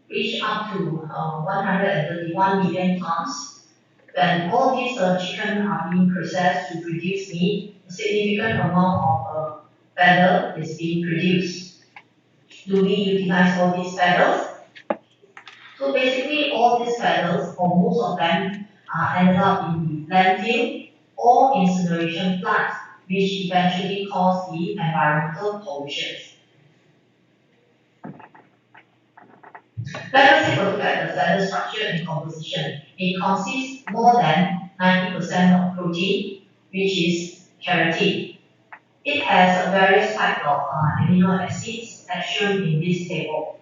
reached up to 131 million tons. When all these chicken are being processed to produce meat, a significant amount of feather is being produced. Do we utilize all these feathers? So basically, all these feathers, or most of them, ended up in the landfill or incineration plants, which eventually cause the environmental pollution. Let us take a look at the feather structure and composition. It consists more than 90% of protein, which is keratin. It has various types of amino acids as shown in this table.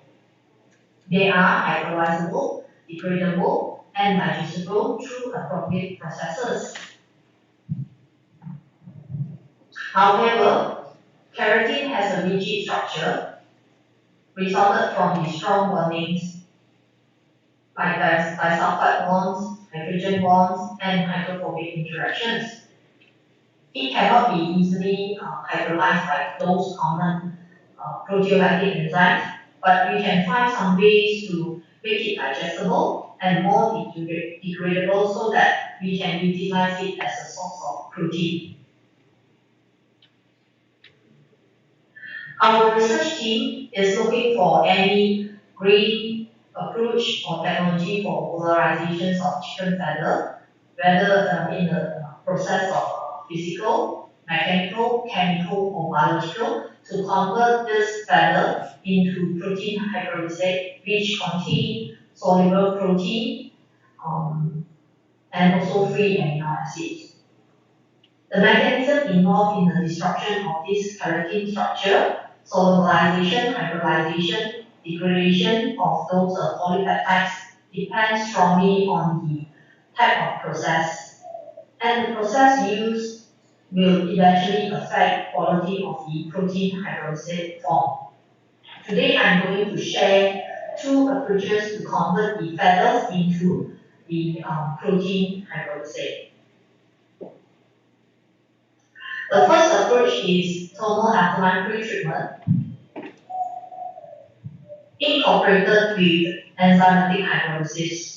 They are hydrolyzable, degradable, and digestible through appropriate processes. However, keratin has a rigid structure resulted from the strong bondings like disulfide bonds, hydrogen bonds, and hydrophobic interactions. It cannot be easily hydrolyzed like those common proteolytic enzymes, but we can find some ways to make it digestible and more degradable so that we can utilize it as a source of protein. Our research team is looking for any green approach or technology for valorizations of chicken feather, whether in the process of physical, mechanical, chemical, or biological, to convert this feather into protein hydrolysate, which contain soluble protein and also free amino acids. The mechanism involved in the disruption of this keratin structure, solubilization, hydrolyzation, degradation of those polypeptides depends strongly on the type of process. And the process used will eventually affect quality of the protein hydrolysate form. Today I'm going to share two approaches to convert the feathers into the protein hydrolysate. approach is thermal alkaline pretreatment, incorporated with enzymatic hydrolysis.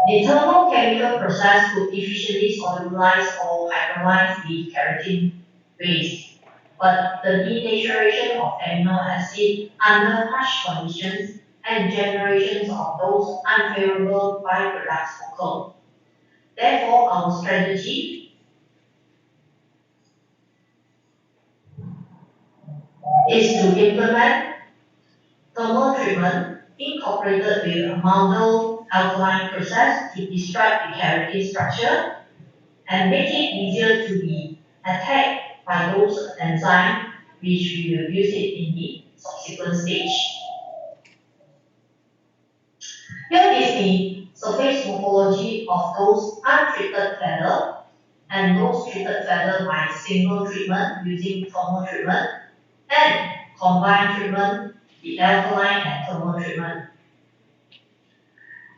The thermochemical process could efficiently solubilize or hydrolyze the keratin base, but the denaturation of amino acid under harsh conditions and generations of those unfavorable byproducts occur. Therefore, our strategy is to implement thermal treatment incorporated with a milder alkaline process to disrupt the keratin structure and make it easier to be attacked by those enzymes which we will use it in the subsequent stage. Here is the surface morphology of those untreated feather and those treated feather by single treatment using thermal treatment and combined treatment, the alkaline and thermal treatment.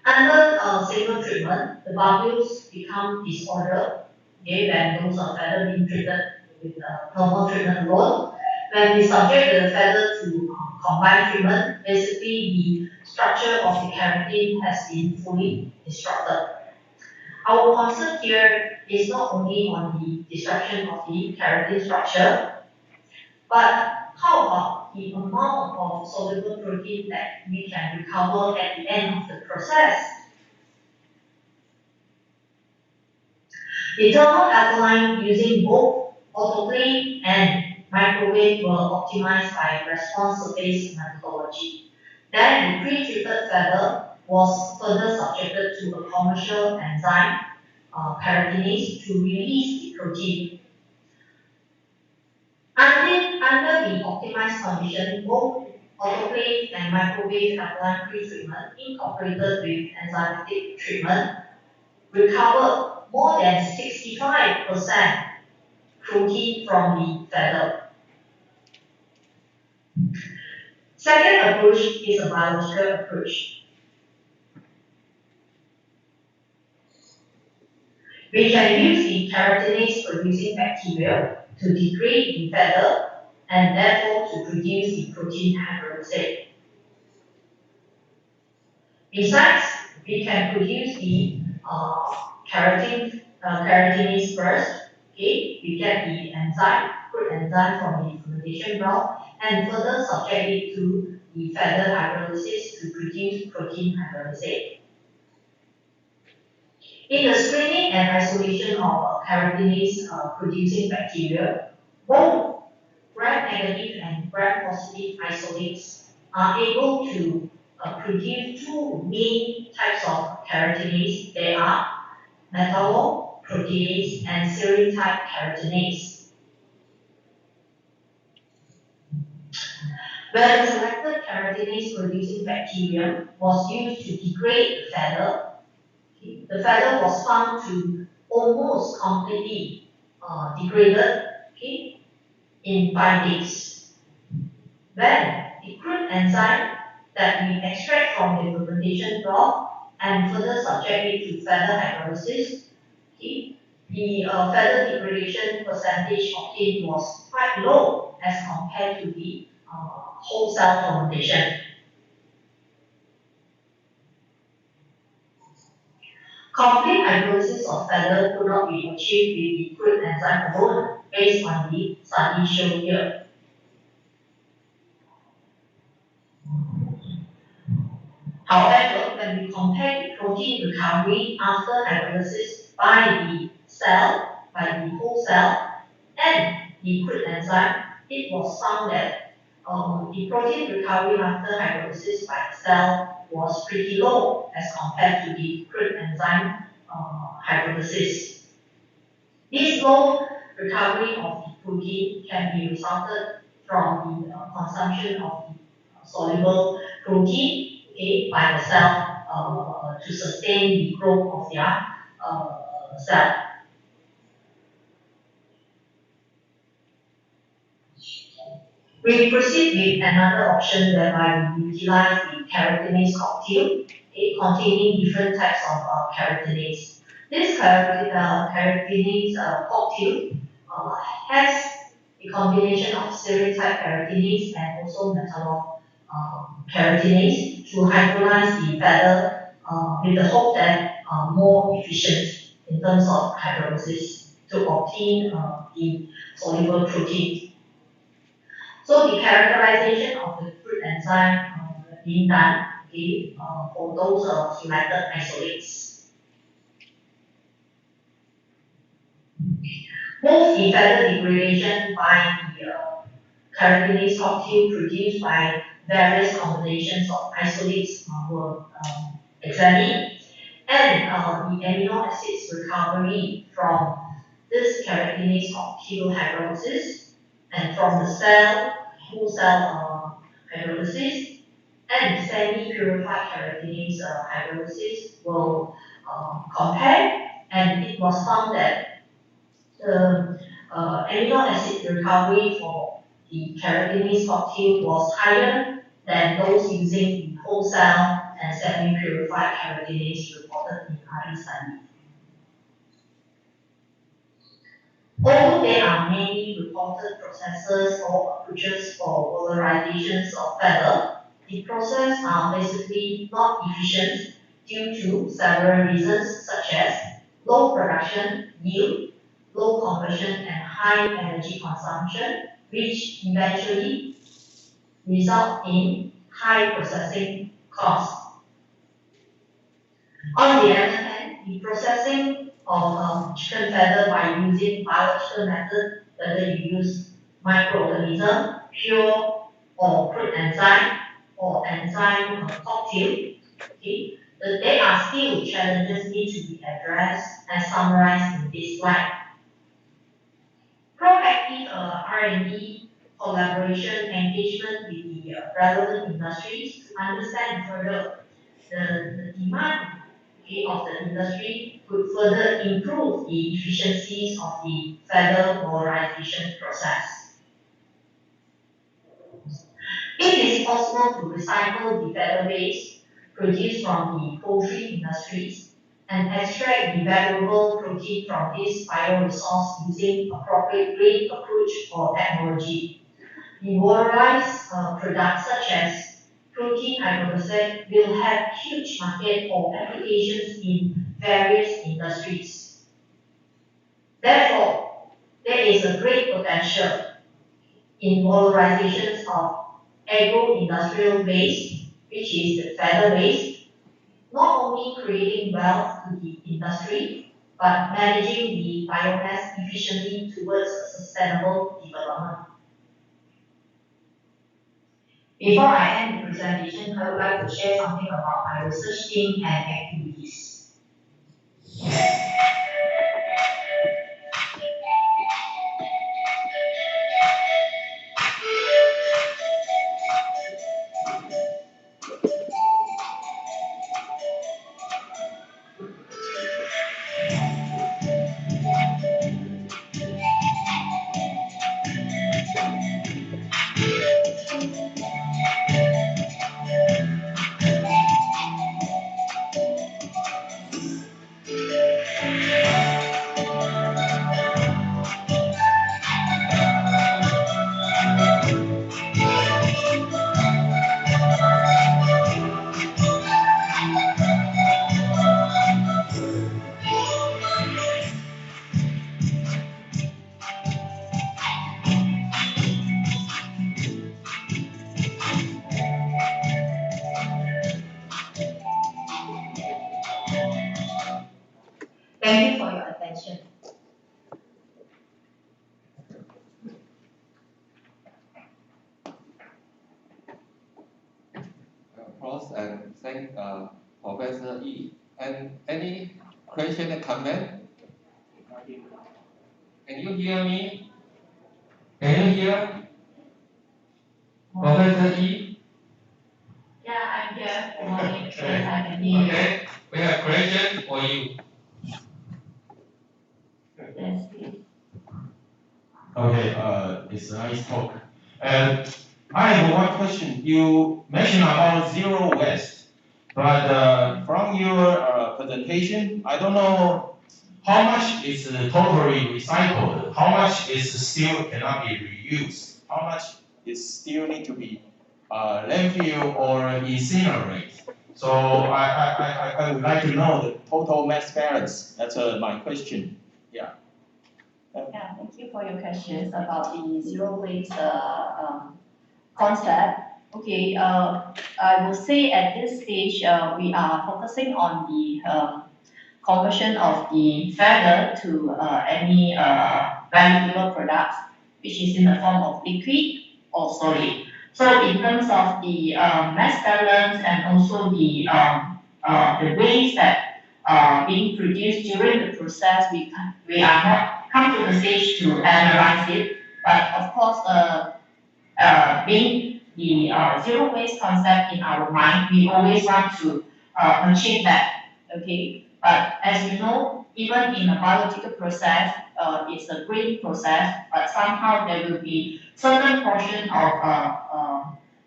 Under single treatment, the bubbles become disordered, okay, when those feather being treated with thermal treatment alone. When we subject the feather to combined treatment, basically the structure of the keratin has been fully disrupted. Our concern here is not only on the disruption of the keratin structure, but how about the amount of soluble protein that we can recover at the end of the process? The thermal alkaline using both autoclave and microwave were optimized by response-based methodology. Then the pre-treated feather was further subjected to a commercial enzyme, keratinase, to release the protein. Under the optimized condition, both autoclave and microwave alkaline pre-treatment incorporated with enzymatic treatment recovered more than 65% protein from the feather. Second approach is a biological approach. We can use the keratinase producing bacteria to degrade the feather and therefore to produce the protein hydrolysate. Besides, we can produce the keratinase first. Okay, we get the enzyme, crude enzyme from the fermentation broth, and further subject it to the feather hydrolysis to produce protein hydrolysate. In the screening and isolation of keratinase producing bacteria, both gram-negative and gram-positive isolates are able to produce two main types of keratinase. They are metalloprotease and serine type keratinase. When the selected keratinase producing bacterium was used to degrade the feather, the feather was found to almost completely degraded in 5 days. Then the crude enzyme that we extract from the fermentation broth and further subject it to feather hydrolysis, the feather degradation percentage obtained was quite low as compared to the whole cell fermentation. Complete hydrolysis of feather could not be achieved with the crude enzyme alone, based on the study shown here. However, when we compare the protein recovery after hydrolysis by the cell, by the whole cell, and the crude enzyme, it was found that the protein recovery after hydrolysis by the cell was pretty low as compared to the crude enzyme hydrolysis. This low recovery of the protein can be resulted from the consumption of the soluble protein by the cell to sustain the growth of their cell. We proceed with another option whereby we utilize the keratinase cocktail okay, containing different types of keratinase. This keratinase cocktail has a combination of serine type keratinase and also metallo keratinase to hydrolyze the feather with the hope that more efficient in terms of hydrolysis to obtain the soluble protein. So the characterization of the fruit enzyme being done, okay, for those selected isolates. Both the feather degradation by the keratinase cocktail produced by various combinations of isolates were examined, and the amino acids recovery from this keratinase cocktail hydrolysis and from the whole cell hydrolysis and semi-purified keratinase hydrolysis will compare, and it was found that the amino acid recovery for the keratinase cocktail was higher than those using the whole cell and semi-purified keratinase reported in other studies. Although there are many reported processes or approaches for polarizations of feather, the processes are basically not efficient due to several reasons such as low production yield, low conversion, and high energy consumption, which eventually result in high processing costs. On the other hand, the processing of chicken feather by using biological method, whether you use microorganism, pure or crude enzyme, or enzyme cocktail, okay, there are still challenges need to be addressed as summarized in this slide. Proactive R&D collaboration engagement with the relevant industries to understand further the demand of the industry could further improve the efficiencies of the feather polarization process. It is possible to recycle the feather waste produced from the poultry industries and extract the valuable protein from this bioresource using appropriate grade approach or technology. The valorized products such as protein hydrolysis will have huge market or applications in various industries. Therefore, there is a great potential in valorizations of agro-industrial waste, which is the feather waste, not only creating wealth to the industry, but managing the biomass efficiently towards a sustainable development. Before I end the presentation, I would like to share something about my research team and activities. Thank you for your attention. Applause and thank Professor Yi. And any question and comment? Can you hear me? Can you hear? Professor Yi? Yeah, I'm here. Good morning. Yes, I can hear you. Okay, we have question for you. Yes, please. Okay, it's a nice talk. And I have one question. You mentioned about zero waste. But from your presentation, I don't know how much is totally recycled, how much is still cannot be reused, how much is still need to be landfill or incinerate. So I would like to know the total mass balance. That's my question. Yeah. Yeah, thank you for your questions about the zero waste concept. Okay, I will say at this stage we are focusing on the conversion of the feather to any valuable products, which is in the form of liquid or solid. So in terms of the mass balance and also the waste that being produced during the process, we are not come to the stage to analyze it. But of course, being the zero waste concept in our mind, we always want to achieve that. Okay, but as you know, even in a biological process, it's a green process, but somehow there will be certain portion of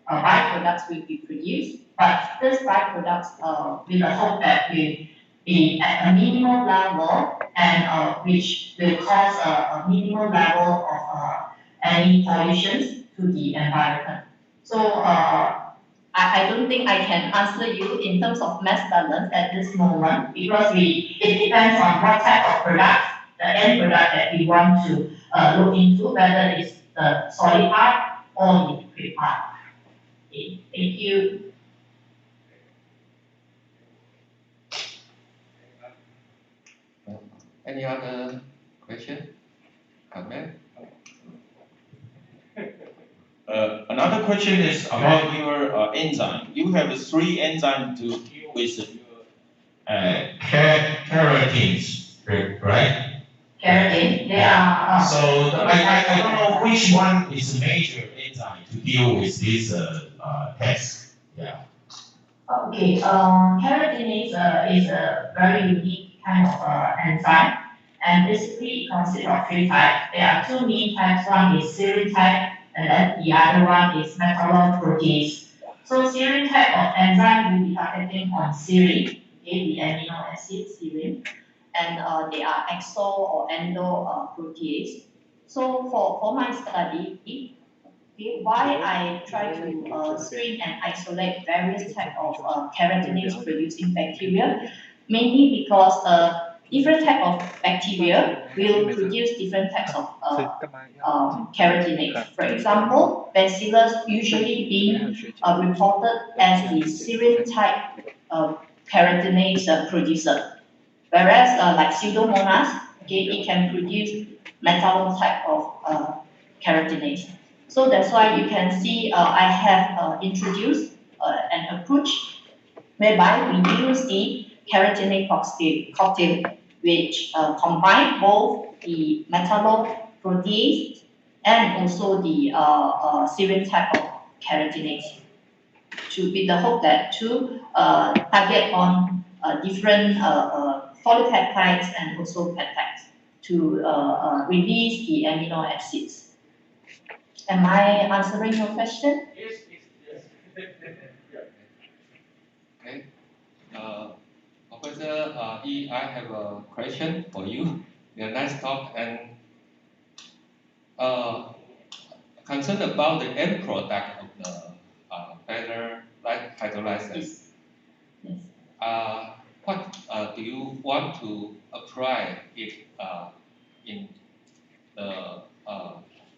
byproducts will be produced. But these byproducts, with the hope that will be at a minimal level and which will cause a minimal level of any pollution to the environment. So I don't think I can answer you in terms of mass balance at this moment because it depends on what type of product, the end product that we want to look into, whether it's the solid part or the liquid part. Okay, thank you. Any other question? Comment? Another question is about your enzyme. You have 3 enzymes to deal with keratins, right? Keratin, they are. So I don't know which one is the major enzyme to deal with this task. Yeah. Okay, keratin is a very unique kind of enzyme, and basically it consists of 3 types. There are 2 main types. One is serine type, and then the other one is metalloprotease. So serine type of enzyme will be targeting on serine, okay, the amino acid serine, and they are exo or endo protease. So for my study, okay, why I try to screen and isolate various type of keratinase producing bacteria, mainly because different type of bacteria will produce different types of keratinase. For example, bacillus usually being reported as the serine type keratinase producer, whereas like pseudomonas, okay, it can produce metallo type of keratinase. So that's why you can see I have introduced an approach whereby we use the keratinase cocktail, which combine both the metalloprotease and also the serine type of keratinase, with the hope that to target on different polypeptides and also peptides to release the amino acids. Am I answering your question? Yes, yes. Okay. Professor E, I have a question for you. A nice talk and concerned about the end product of the feather like hydrolysis. Yes. What do you want to apply it in the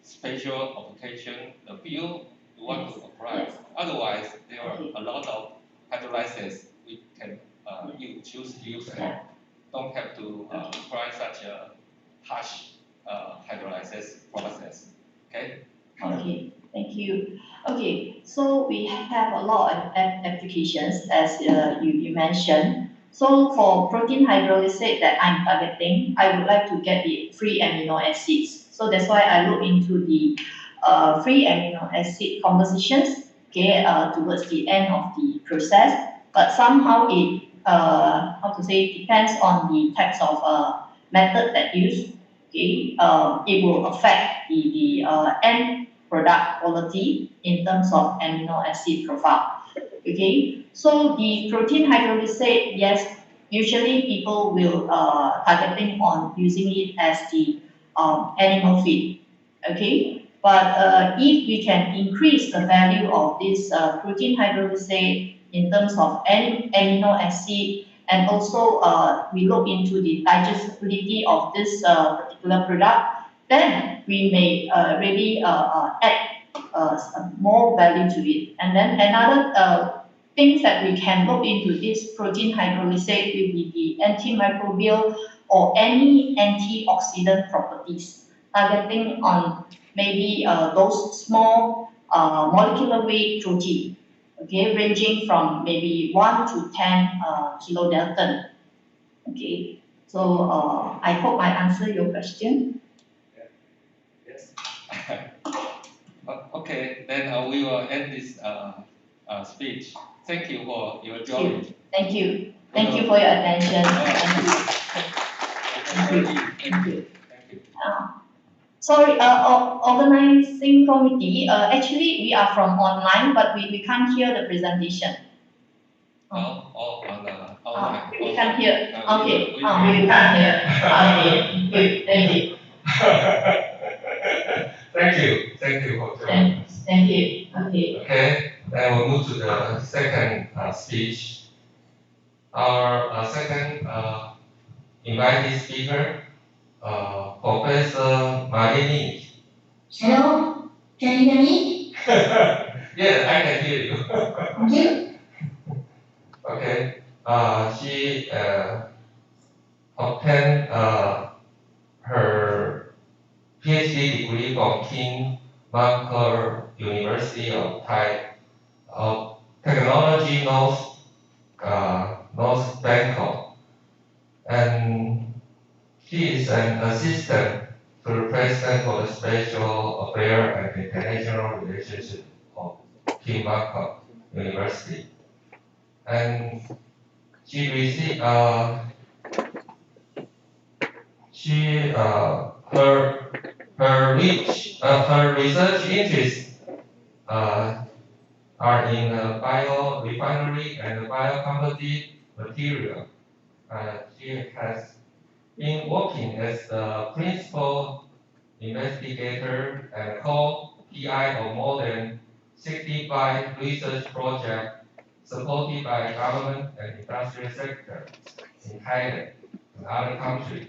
special application, the field you want to apply? Yes. Otherwise, there are a lot of hydrolysis we can you choose to use and don't have to apply such a harsh hydrolysis process. Okay? Okay, thank you. Okay, so we have a lot of applications as you mentioned. So for protein hydrolysis that I'm targeting, I would like to get the free amino acids. So that's why I look into the free amino acid compositions, okay, towards the end of the process. But somehow it, how to say, depends on the types of method that used. Okay, it will affect the end product quality in terms of amino acid profile. Okay, so the protein hydrolysate, yes, usually people will targeting on using it as the animal feed. Okay, but if we can increase the value of this protein hydrolysate in terms of amino acid, and also we look into the digestibility of this particular product, then we may really add more value to it. And then another things that we can look into this protein hydrolysate will be the antimicrobial or any antioxidant properties, targeting on maybe those small molecular weight protein, okay, ranging from maybe 1 to 10 kilodalton. Okay, so I hope I answered your question. Yes. Okay, then we will end this speech. Thank you for your joining. Thank you. Thank you for your attention. Thank you. Thank you. Thank you. Sorry, organizing committee, actually we are from online, but we can't hear the presentation. Online. We can't hear. Okay, we can't hear. Okay, good, thank you. Thank you for joining us. Thank you, okay. Okay, then we'll move to the second speech. Our second invited speaker, Professor Marini. Hello, can you hear me? Yes, I can hear you. Thank you. Okay, she obtained her PhD degree from King Makar University of Technology, North Bangkok, and she is an assistant to the president for the Special Affairs and International Relations of King Makar University, and she received her research interests are in biorefinery and biocomposite material. She has been working as the principal investigator and co-PI of more than 65 research projects supported by government and industrial sector in Thailand and other countries.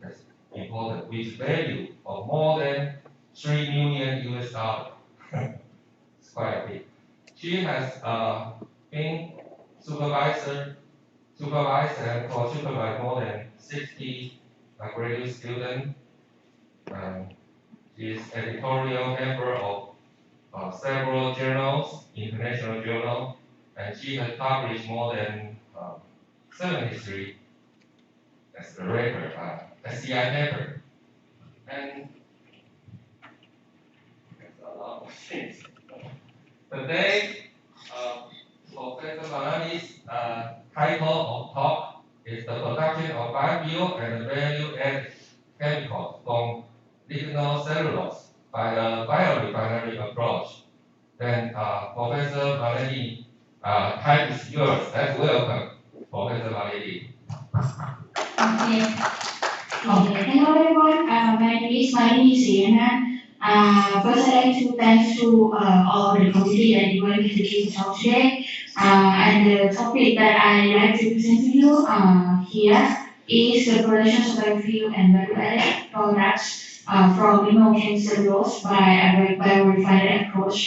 That's important, with value of more than $3 million US. It's quite big. She has been supervised and co-supervised more than 60 graduate students. She is editorial member of several journals, international journals, and she has published more than 73 as the record, SCI paper. And that's a lot of things. Today, Professor Malani's title of talk is the production of biofuel and value-added chemicals from lignocellulose by a biorefinery approach. Then Professor Malani, time is yours. Let's welcome Professor Malani. Okay. Hello everyone. My name is Marini Siena. First, I'd like to thank to all the committee that invited me to give talk today. And the topic that I like to present to you here is the production of biofuel and value-added products from lignocellulose cellulose by a biorefinery approach.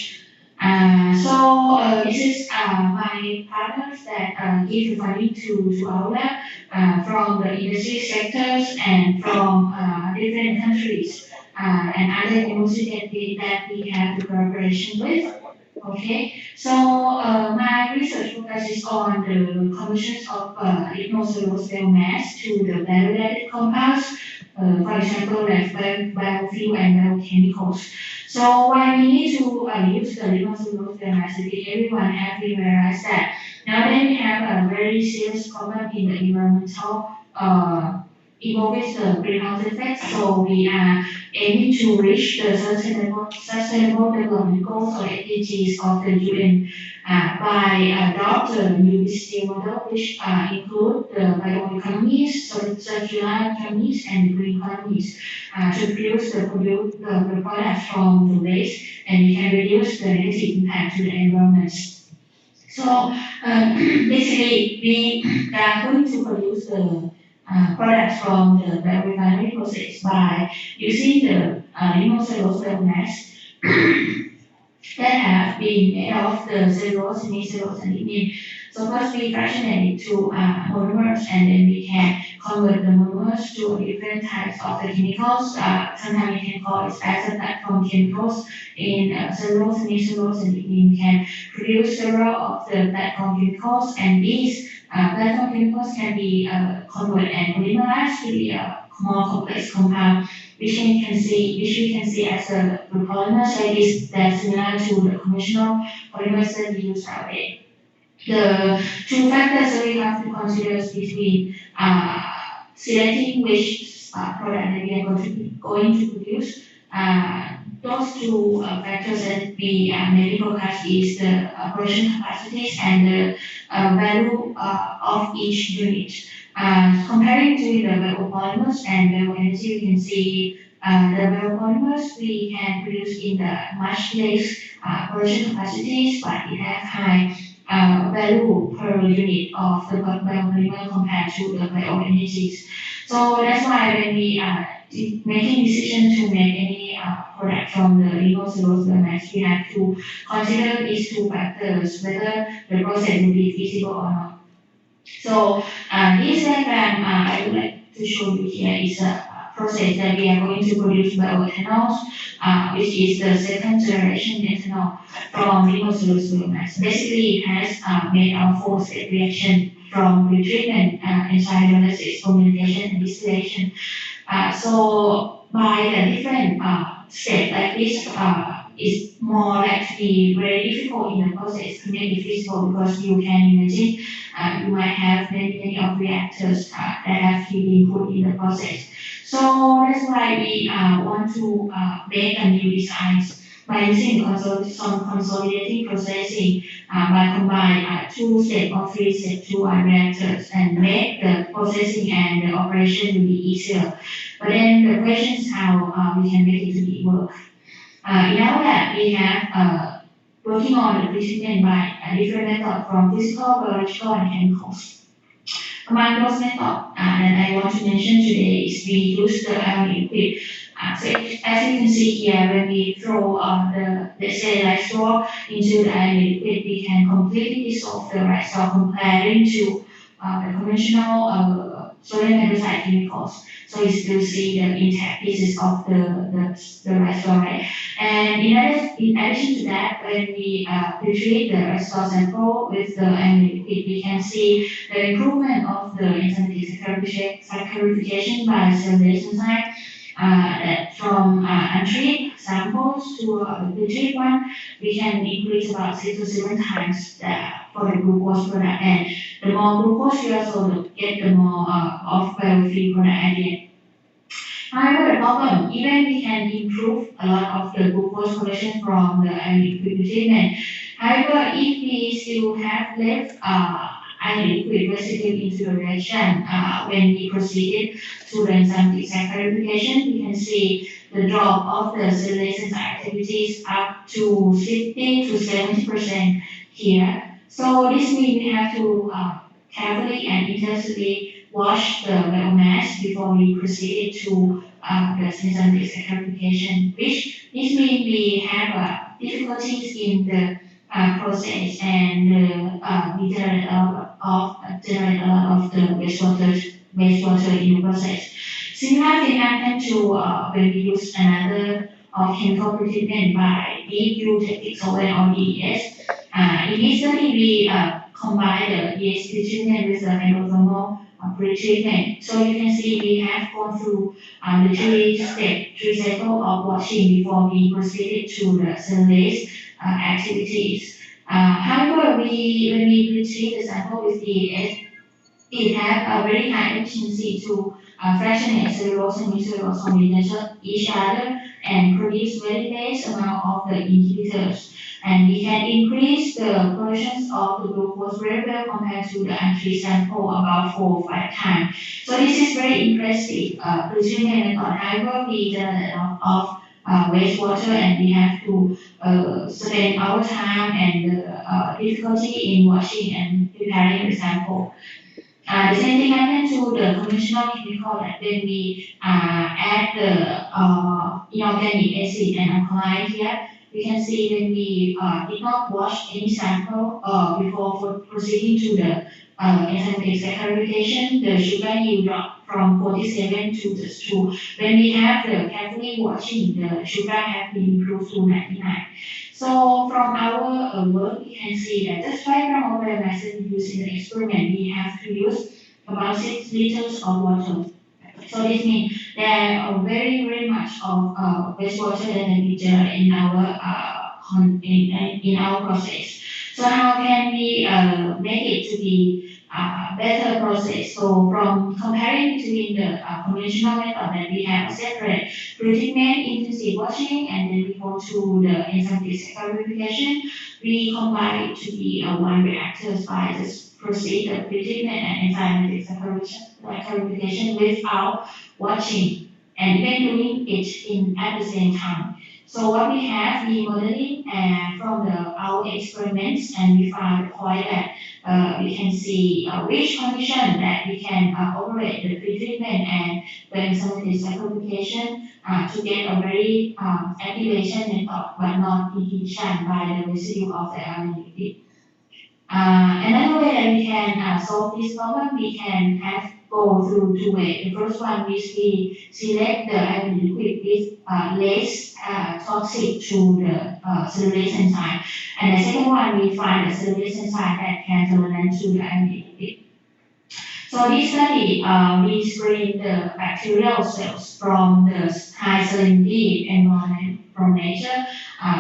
This is my partners that give the funding to our lab from the industry sectors and from different countries and other universities that we have the collaboration with. Okay, so my research focuses on the conversions of lignocellulose biomass to the value-added compounds, for example, like biofuel and biochemicals. So why we need to use the lignocellulose biomass? Everyone have realized that nowadays we have a very serious problem in the environmental involving the greenhouse effect. So we are aiming to reach the sustainable development goals or SDGs of the UN by adopt the new BEST model, which include the bioeconomies, circular economies, and green economies to produce the products from the waste, and we can reduce the negative impact to the environment. So basically, we are going to produce the products from the biorefinery process by using the lignocellulose biomass that have been made of the cellulose, semicellulose, and lignin. So first we fractionate it to monomers, and then we can convert the monomers to different types of the chemicals. Sometimes we can call it as a platform chemicals. In cellulose, semicellulose, and lignin, we can produce several of the platform chemicals, and these platform chemicals can be converted and polymerized to be a more complex compound, which we can see as a polymers like this that's similar to the conventional polymers that we use nowadays. The two factors that we have to consider is between selecting which product that we are going to produce. Those two factors that we mainly focus is the production capacities and the value of each unit. Comparing to the biopolymers and bioenergy, we can see the biopolymers we can produce in the much less production capacities, but it has high value per unit of the biopolymer compared to the bioenergies. So that's why when we are making decision to make any product from the lignocellulose biomass, we have to consider these two factors, whether the process will be feasible or not. So this diagram I would like to show you here is a process that we are going to produce bioethanol, which is the second generation ethanol from lignocellulose biomass. Basically, it has made a four-step reaction from pretreatment, enzyme analysis, fermentation, and distillation. So by the different steps like this, it's more likely very difficult in the process to make it feasible, because you can imagine you might have many of reactors that have to be put in the process. So that's why we want to make a new designs by using some consolidating processing by combining two step or three step to reactors, and make the processing and the operation will be easier. But then the question is how we can make it to be work. In our lab, we have working on the pretreatment by a different method from physical, biological, and chemicals. Among those methods that I want to mention today is we use the ionic liquid. So as you can see here, when we throw let's say rice straw into the ionic liquid, we can completely dissolve the rice straw comparing to the conventional sodium hydroxide chemicals. So you still see the intact pieces of the rice straw, right? And in addition to that, when we pretreat the rice straw sample with the ionic liquid, we can see the improvement of the enzymatic saccharification by cell-based enzyme. That from untreated samples to the pretreated one, we can increase about 6 to 7 times for the glucose product. And the more glucose you also get, the more of bio-free product at the end. However, the problem, even we can improve a lot of the glucose conversion from the ionic liquid treatment. However, if we still have left ionic liquid residue into the reaction when we proceeded to the enzymatic saccharification, we can see the drop of the cellulase activities up to 60 to 70% here. So this means we have to carefully and intensively wash the biomass before we proceed to the enzymatic saccharification, which this means we have difficulties in the process, and we generate a lot of the wastewater in the process. Similar thing happened to when we use another chemical pretreatment by deep eutectic solvent or DES. In this study, we combine the DES pretreatment with the hydrothermal pretreatment. So you can see we have gone through the three cycle of washing before we proceeded to the cellulase activities. However, when we pretreat the sample with DES, it has a very high efficiency to fractionate cellulose and semicellulose from each other, and produce very less amount of the inhibitors. And we can increase the portions of the glucose very well compared to the untreated sample about 4 or 5 times. So this is very impressive treatment method. However, we generate a lot of wastewater and we have to spend our time and difficulty in washing and preparing the sample. The same thing happened to the conventional chemical that when we add the inorganic acid and alkaline here, we can see when we did not wash any sample before proceeding to the enzymatic saccharification, the sugar yield dropped from 47 to just 2. When we have the carefully washing, the sugar have been improved to 99. So from our work, we can see that just 5 grams of biomethane used in the experiment, we have to use about 6 liters of water. So this means there are very much of wastewater that we generate in our process. So how can we make it to be better process? So from comparing between the conventional method that we have a separate pre-treatment, intensive washing, and then we go to the enzymatic saccharification, we combine it to be one reactor by just proceed the pre-treatment and enzymatic saccharification without washing and even doing it at the same time. So what we have, we modeling from our experiments, and we found the point that we can see which condition that we can operate the pre-treatment and the enzymatic saccharification to get a very activation method, but not inhibition by the residue of the RNA. Another way that we can solve this problem, we can go through 2 ways. The first one is we select the iron liquid with less toxic to the cellulase enzyme. And the second one, we find the cellulase enzyme that can tolerate to the iron liquid. So this study, we screen the bacterial cells from the high salinity environment from nature,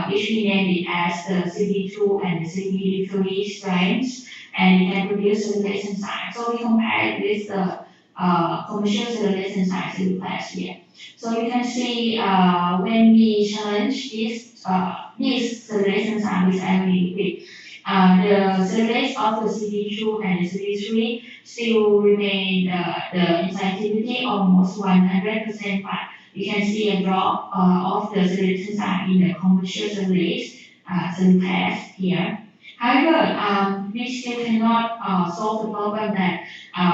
which we named it as the CD2 and the CD3 strains, and it can produce cellulase enzyme. So we compare it with the commercial cellulase enzyme last year. So you can see when we challenge this cellulase enzyme with iron liquid, the cellulase of the CD2 and the CD3 still remain the enzymaticity almost 100%, but you can see a drop of the cellulase enzyme in the commercial cellulase here. However, we still cannot solve the problem that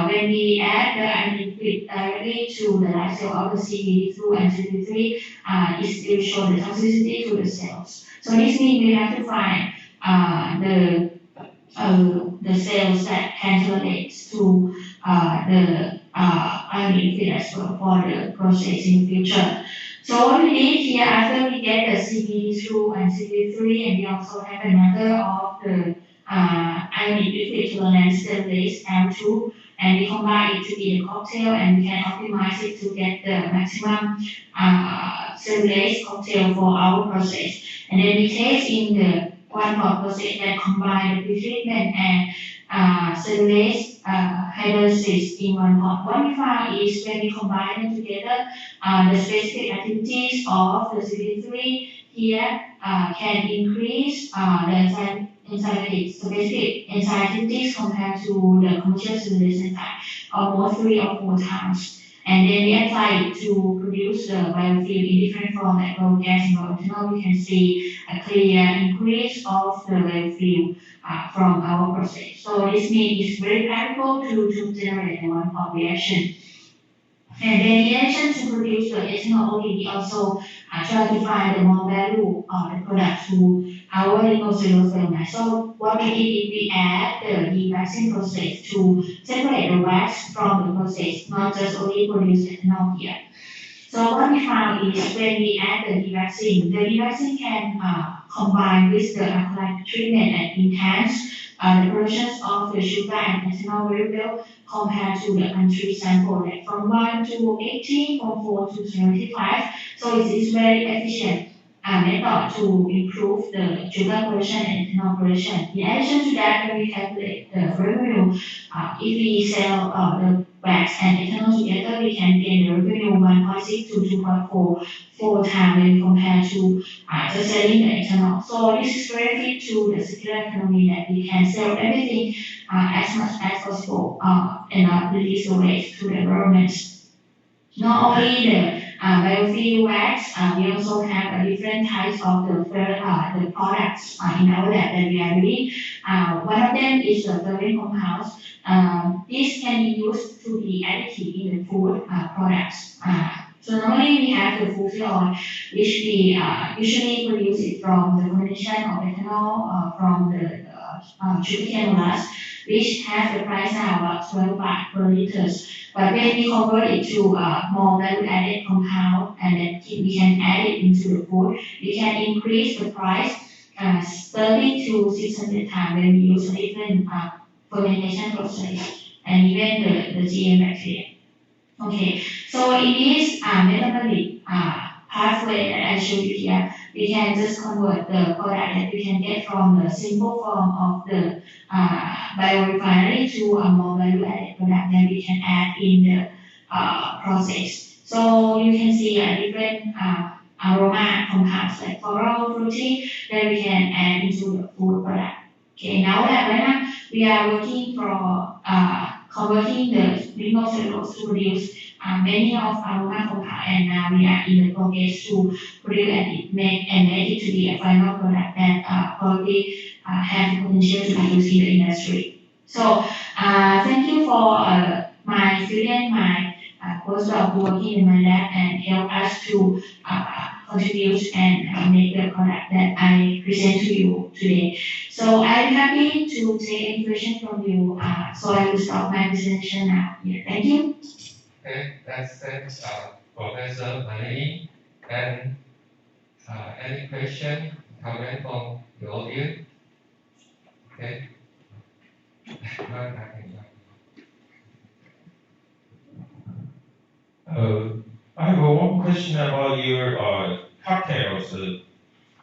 when we add the iron liquid directly to the live cell of the CD2 and CD3, it still shows the toxicity to the cells. So this means we have to find the cells that can tolerate to the iron liquid as well for the process in the future. So what we did here, after we get the CD2 and CD3, and we also have another of the iron liquid tolerance cellulase L2, and we combine it to be a cocktail, and we can optimize it to get the maximum cellulase cocktail for our process. And then we test in the one part process that combine the pre-treatment and cellulase hydrolysis in one pot. What we found is when we combine them together, the specific activities of the CD3 here can increase the specific enzyme activities compared to the commercial cellulase enzyme almost 3 or 4 times. And then we apply it to produce the biofuel in different form like biogas and bioethanol. We can see a clear increase of the biofuel from our process. So this means it's very practical to generate a one-pot reaction. And then in addition to produce the ethanol, we also try to find the more value of the product to our lignocellulose polymer. So what we did is we add the dewaxing process to separate the wax from the process, not just only produce ethanol here. So what we found is when we add the dewaxing can combine with the alkaline treatment and enhance the productions of the sugar and ethanol very well compared to the untreated sample, like from 1 to 80, from 4 to 75. So it is very efficient. method to improve the sugar production and ethanol production. In addition to that, when we calculate the revenue, if we sell the wax and ethanol together, we can gain the revenue 1.6 to 2.4 times when compared to just selling the ethanol. So this is very fit to the circular economy that we can sell everything as much as possible and not release the waste to the environment. Not only the biofuel wax, we also have different types of the products in our lab that we are doing. One of them is the fluorine compounds. This can be used to be additive in the food products. So normally we have the food oil, which we usually produce it from the combination of ethanol from the sugarcane molasses, which has the price now about 12 baht per liter. But when we convert it to more value-added compound and then we can add it into the food, we can increase the price 30 to 600 times when we use a different fermentation process and even the GM bacteria. Okay, so in this metabolic pathway that I showed you here, we can just convert the product that we can get from the simple form of the biorefinery to a more value-added product that we can add in the process. So you can see different aroma compounds like floral, fruity that we can add into the food product. Okay, now that right now we are working for converting the lignocellulose to produce many of aroma compounds, and now we are in the progress to produce and make it to be a final product that probably have potential to be used in the industry. So thank you for my student, my postdoc working in my lab and help us to contribute and make the product that I present to you today. So I'm happy to take any question from you. So I will stop my presentation now. Yeah, thank you. Okay, that's it, Professor Malini. And any question, comment from the audience? Okay. I have one question about your cocktails.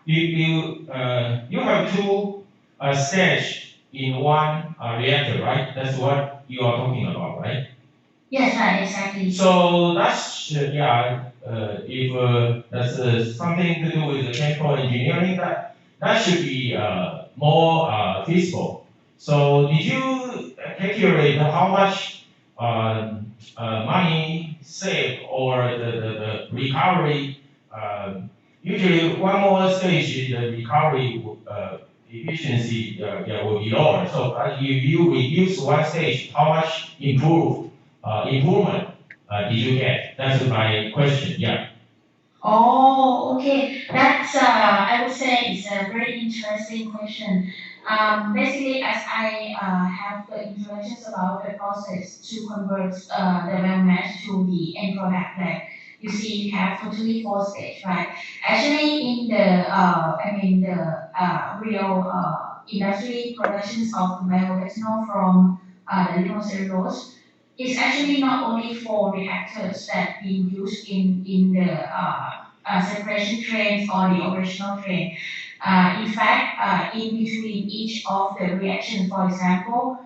You have two stage in one reactor, right? That's what you are talking about, right? Yes, right, exactly. So that's if that's something to do with the chemical engineering, that should be more feasible. So did you calculate how much money saved or the recovery? Usually one more stage, the recovery efficiency will be lower. So if you reduce one stage, how much improvement did you get? That's my question. Yeah. Oh, okay. That's I would say it's a very interesting question. Basically, as I have the introductions about the process to convert the biomass to the end product, like you see, you have totally four stages, right? Actually, in the real industry productions of bioethanol from the lignocellulose, it's actually not only for reactors that being used in the separation trains or the operational train. In fact, in between each of the reactions, for example,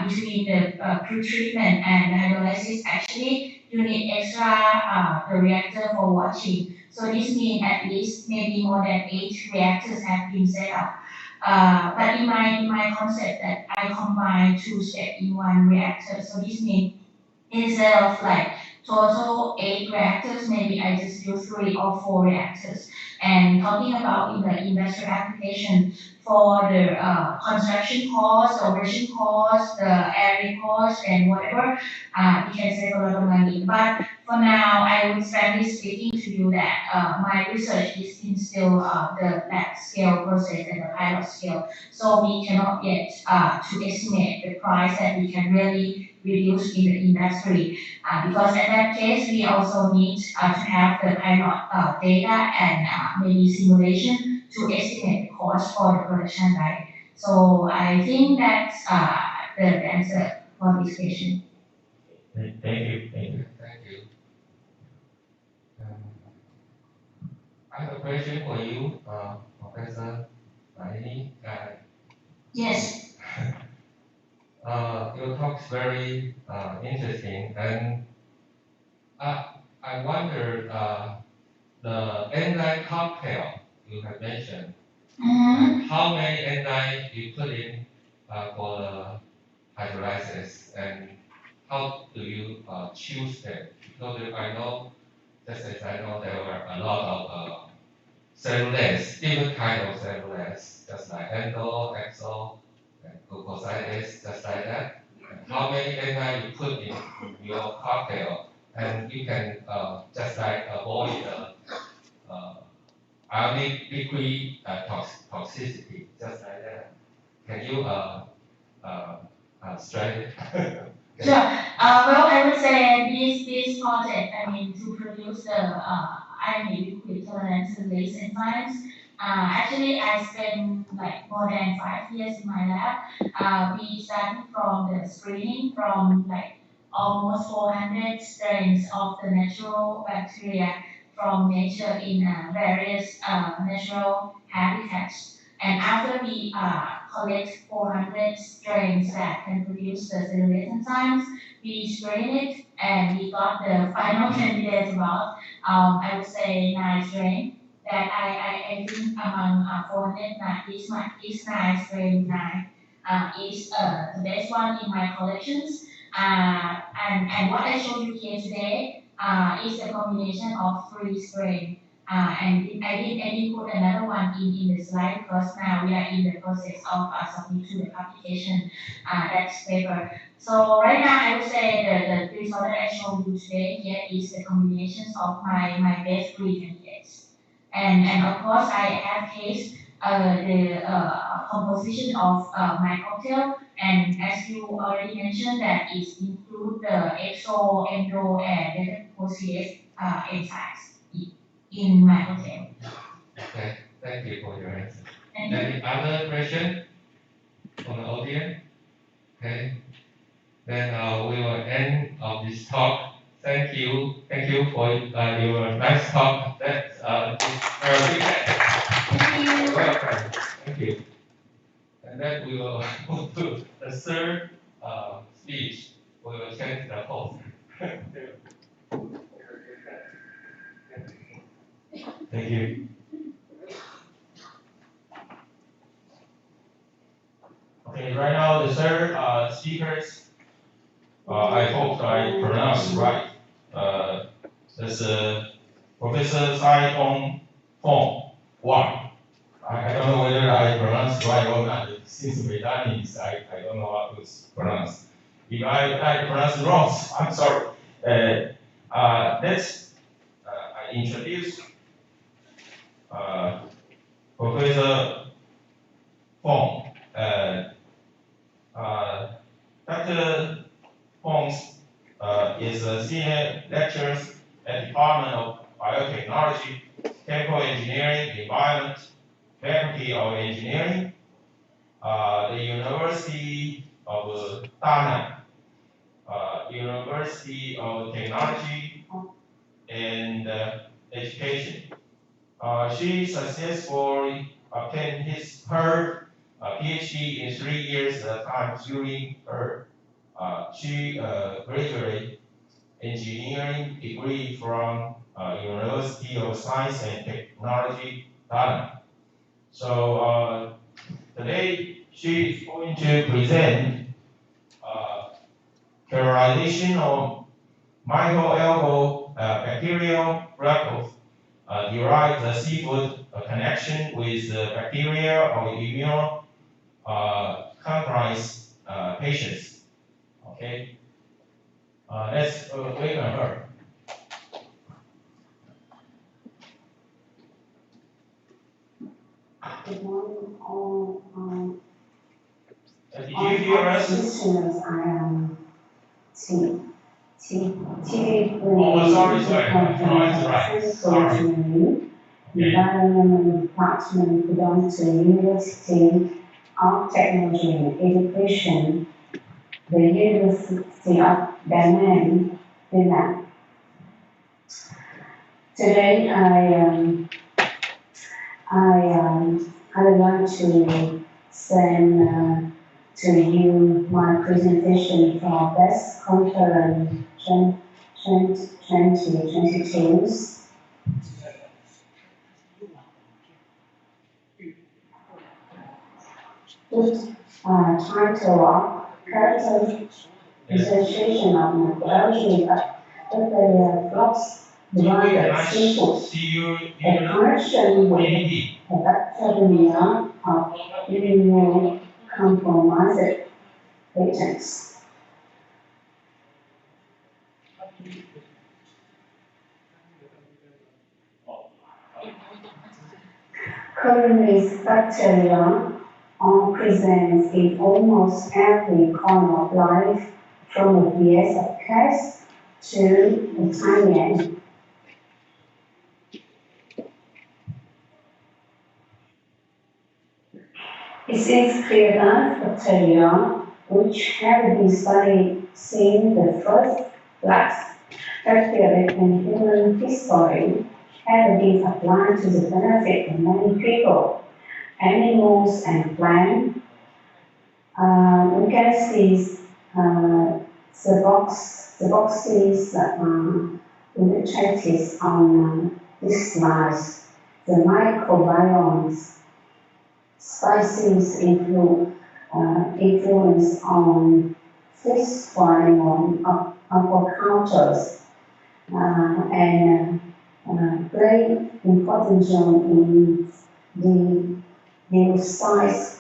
between the pre-treatment and the hydrolysis, actually you need extra the reactor for washing. So this means at least maybe more than 8 reactors have been set up. But in my concept that I combine 2 steps in one reactor, so this means instead of like total 8 reactors, maybe I just use 3 or 4 reactors. And talking about in the industrial application for the construction cost, operation cost, the area cost, and whatever, we can save a lot of money. But for now, I would frankly speaking to you that my research is in still the lab scale process and the pilot scale. So we cannot yet to estimate the price that we can really reduce in the industry. Because in that case, we also need to have the pilot data and maybe simulation to estimate the cost for the production, right? So I think that's the answer for this question. Thank you. Thank you. Thank you. have a question for you, Professor Naini. Yes. Your talk is very interesting, and I wonder the enzyme cocktail you have mentioned. And how many enzymes you put in for the hydrolysis, and how do you choose them? Because I know, just as I know, there were a lot of cellulase, different kind of cellulase, just like endo, exo, and glucosidase, just like that. And how many enzymes you put in your cocktail, and you can just like avoid ionic liquid toxicity, just like that. Can you straight it? Sure. Well, I would say this project, I mean, to produce the ionic liquid tolerance release enzymes, actually I spent like more than 5 years in my lab. We started from the screening from like almost 400 strains of the natural bacteria from nature in various natural habitats. And after we collect 400 strains that can produce the cellulase enzymes, we screen it and we got the final candidate about, I would say, 9 strains. That I think among 400, this 9 strain 9 is the best one in my collections. And what I showed you here today is a combination of 3 strains. And I didn't put another one in the slide because now we are in the process of submitting to the publication next paper. So right now I would say the result that I showed you today here is the combinations of my best 3 candidates. And of course I have tasted the composition of my cocktail, and as you already mentioned that it includes the exo, endo, and glucose enzymes in my hotel. Okay, thank you for your answer. Thank you. Any other question from the audience? Okay, then we will end of this talk. Thank you for your nice talk. That's big hand. Thank you. Welcome. Thank you. And then we will move to the third speech. We will change the host. Thank you. Okay, right now the third speakers, I hope I pronounced it right. Is Professor Tsai Tong Fong Wang. I don't know whether I pronounced it right or not. Since Vietnamese, I don't know how to pronounce. If I pronounce it wrong, I'm sorry. Let's I introduce Professor Fong. Dr. Fong is a senior lecturer at the Department of Biotechnology, Chemical Engineering, Environment, Faculty of Engineering, the University of Da Nang, University of Technology and Education. She successfully obtained her PhD in 3 years time during her. She graduated engineering degree from University of Science and Technology, Da Nang. So today she is going to present characterization of microalgal bacterial growth derived seafood connection with bacteria or immune compromised patients. Okay, let's welcome her. Good morning, all. Did you hear us? Listeners, I am TV Oh, sorry, right. Sorry. Environmental Department, Pedonto University of Technology and Education, the University of Da Nang, Vietnam. Today I I would like to send to you my presentation for BEST Conference 2022. With title of Characterization of Microbiology of the flux divided seafood. A connection with a bacteria of immunocompromised patients. Colonies bacteria are present in almost every corner of life, from the BS of cats to the tiny. It seems clear that bacteria, which have been studied since the first last bacteria in human history, have been applied to the benefit of many people, animals, and plants. We can see the boxes illustrated on this slide. The microbiomes, species influence on fish farming on aquacultures and play important role in the site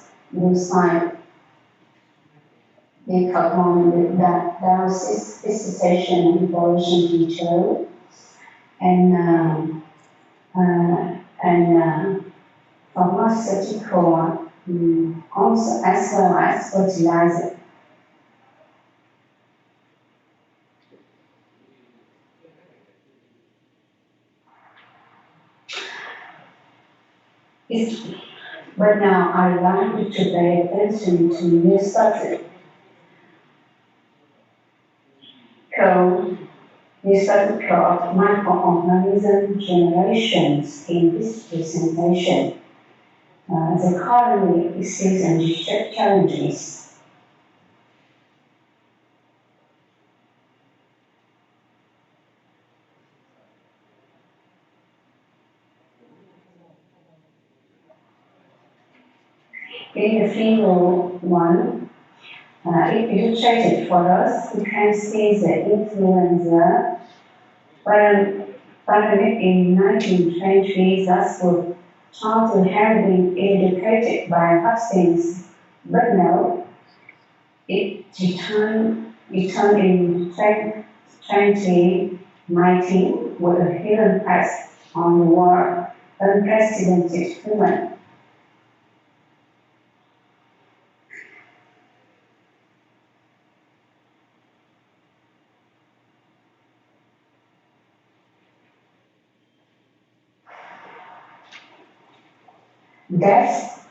the carbon dioxidization and evolution control and pharmaceutical also as well as fertilizer. But now I like you to pay attention to new subject. New subject called microorganism generations in this presentation. The current issues and challenges. In the figure 1, it illustrated for us, we can see the influenza pandemic in 1920 that would thought to have been eradicated by vaccines, but no, it returned in 2019 with a hidden pest on the world, unprecedented human. Deaths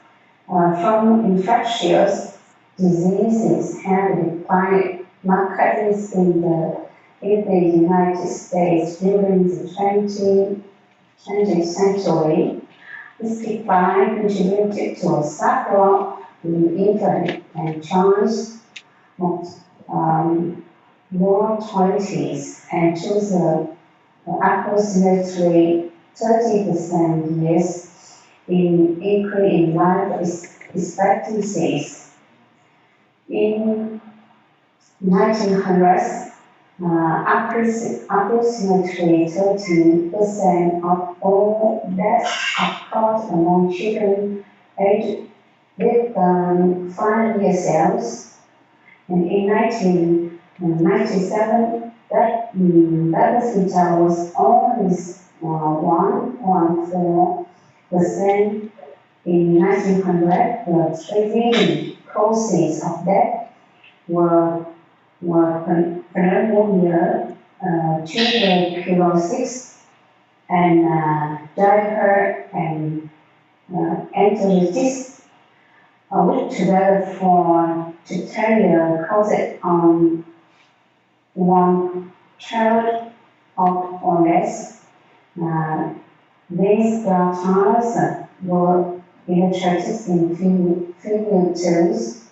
from infectious diseases have declined markedly in the United States during the 20th century. This decline contributed to a backlog in infant and child mortalities and to the approximately 30% years in increase in life expectancies. In 1900s, approximately 13% of all deaths occurred among children aged less than 5 years old. And in 1997, that percentage was only 1.4%. In 1900, the treating causes of death were pneumonia, tuberculosis, and diarrhea and enteritis, which together form total causes on 1/3 or less. These data were illustrated in female tools.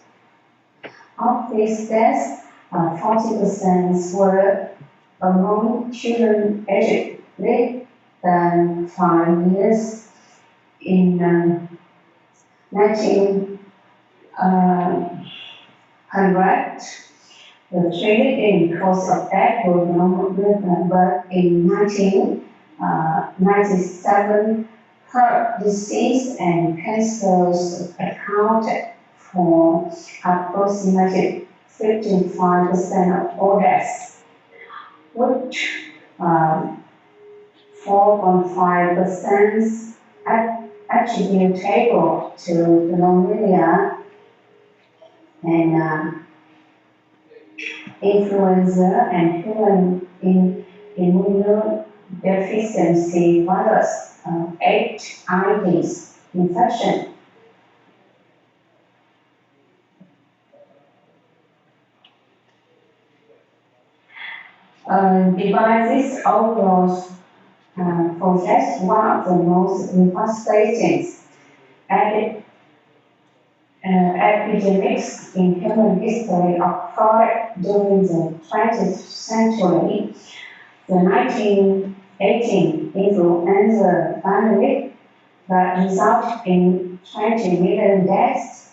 Of these deaths, 40% were among children aged less than 5 years. In 1900, the treated cause of death were normal, but in 1997, heart disease and cancers accounted for approximately 55% of all deaths, which 4.5% attributable to pneumonia and influenza and human immunodeficiency virus, HIV infection. Devices overall possess one of the most devastating epidemics in human history occurred during the 20th century. The 1918 influenza pandemic that resulted in 20 million deaths,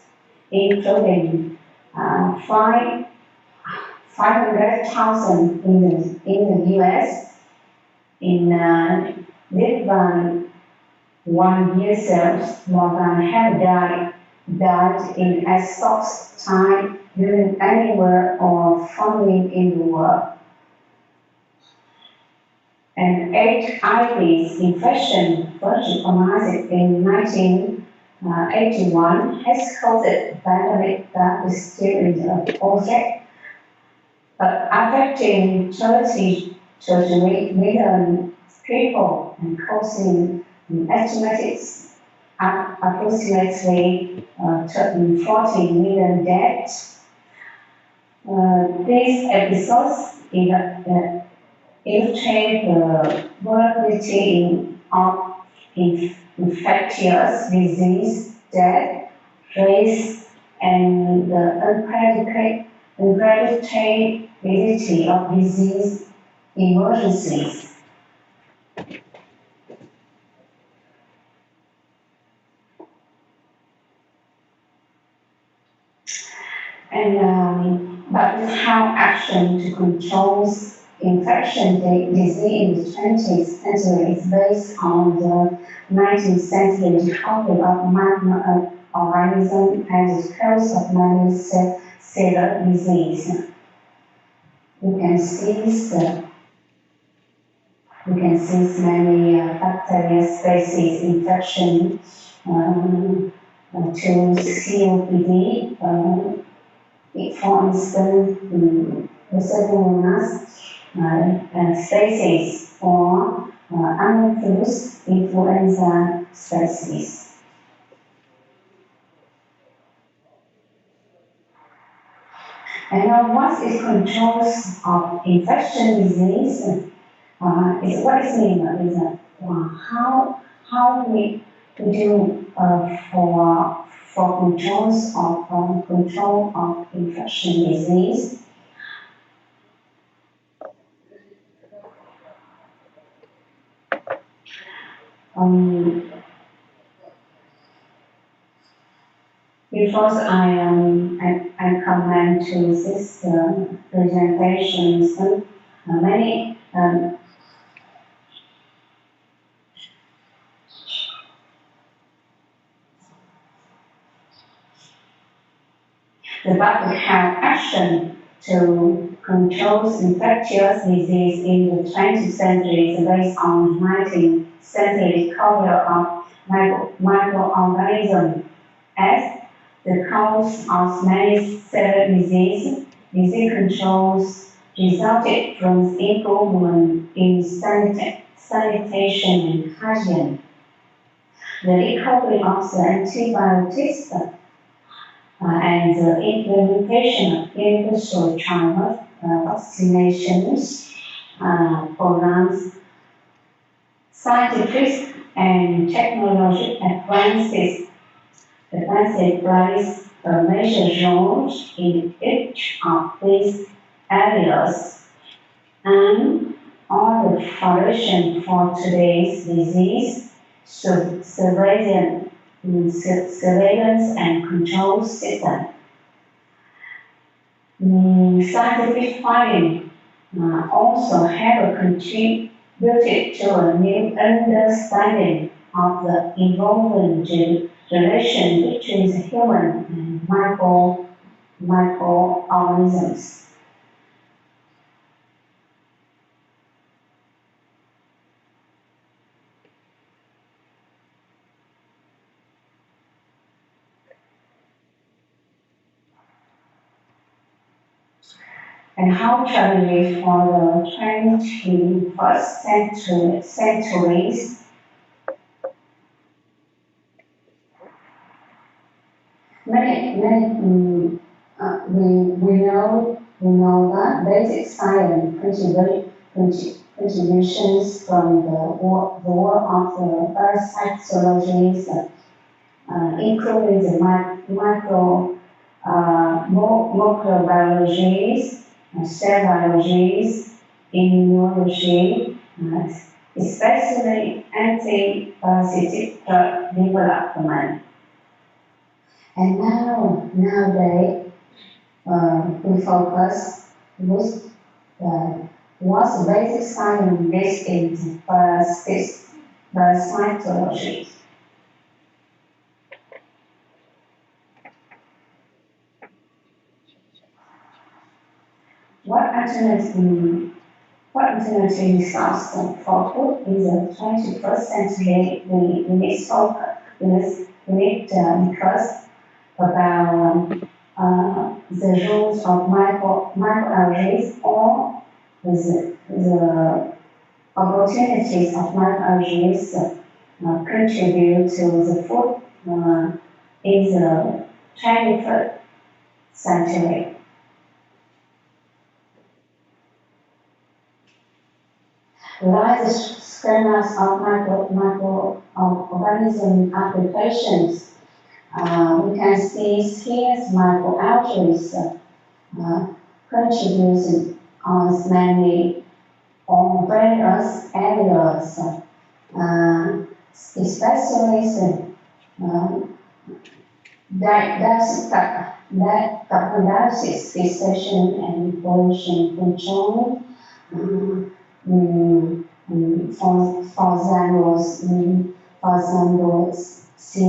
including 500,000 in the US, in less than 1 year cells, more than half died in as short time during anywhere or famine in the world. An HIV infection first recognized in 1981 has caused a pandemic that is still in the process, affecting 30 million people and causing approximately 40 million deaths. These episodes illustrate the vulnerability of infectious disease, death, race, and the unpredictability of disease emergencies. But how action to control infection disease in the 20th century is based on the 19th century discovery of microorganisms as the cause of many cellular disease. We can see many bacteria species infection to COPD. For instance, the Pseudomonas species or Anopheles influenza species. And what is control of infection disease? What is mean is how we do for control of infection disease. Before I comment to this presentation, many the public health action to control infectious disease in the 20th century is based on 19th century discovery of microorganisms as the cause of many cellular disease. Disease controls resulted from improvement in sanitation and hygiene. The recovery of the antibiotics and the implementation of universal child vaccinations programs, scientific and technology advances plays a major role in each of these areas, and all the foundation for today's disease surveillance and control system. Scientific findings also have contributed to a new understanding of the evolving relation between the human and microorganisms. And how challenging for the 21st centuries. We know that basic science contributions from the world of the parasitology, including the microbiology, cell biology, immunology, especially anti-parasitic drug development. And nowadays, we focus with what's the basic science based in parasitology. What alternative source for food in the 21st century we need because about the rules of microalgae or the opportunities of microalgae contribute to the food in the 21st century. Large schemas of microorganism applications. We can see here microalgae contributing on many or various areas, especially diagnosis, fixation, and pollution control. For example, COD,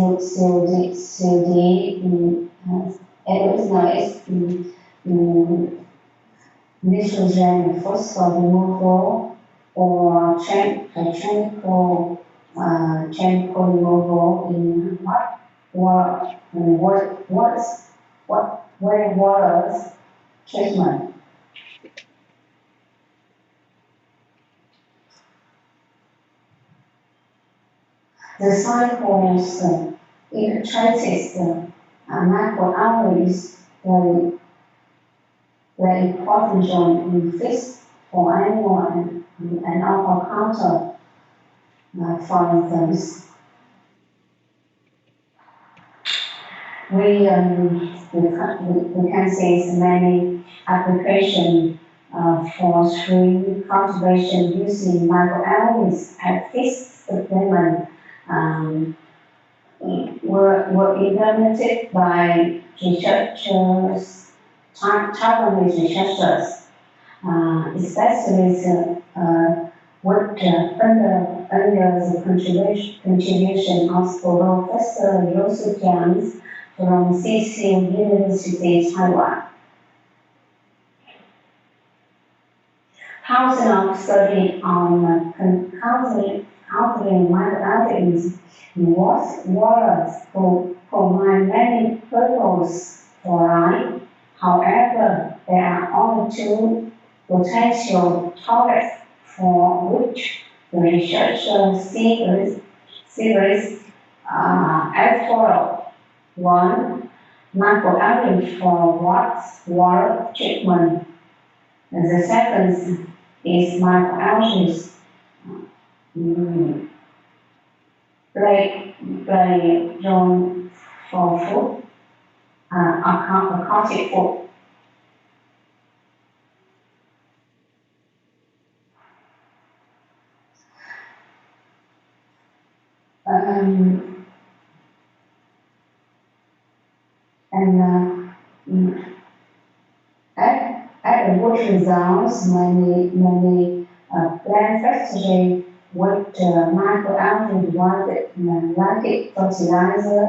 nitrogen phosphate removal or chemical removal in water treatment. The cycles traces microalgae very important role in fish for animal and aquaculture, for instance. We can see many applications for stream cultivation using microalgae as fish supplement. Were implemented by researchers, Taiwanese researchers, especially under the contribution of Professor Yosu Jiang from CCU University, Taiwan. Housing of study on countering microalgae was to provide many purposes for life. However, there are only two potential targets for which the researchers series as follows. One, microalgae for water treatment. And the second is microalgae play role for food, aquatic food. At the water zones, many plant factory with microalgae divided like fertilizer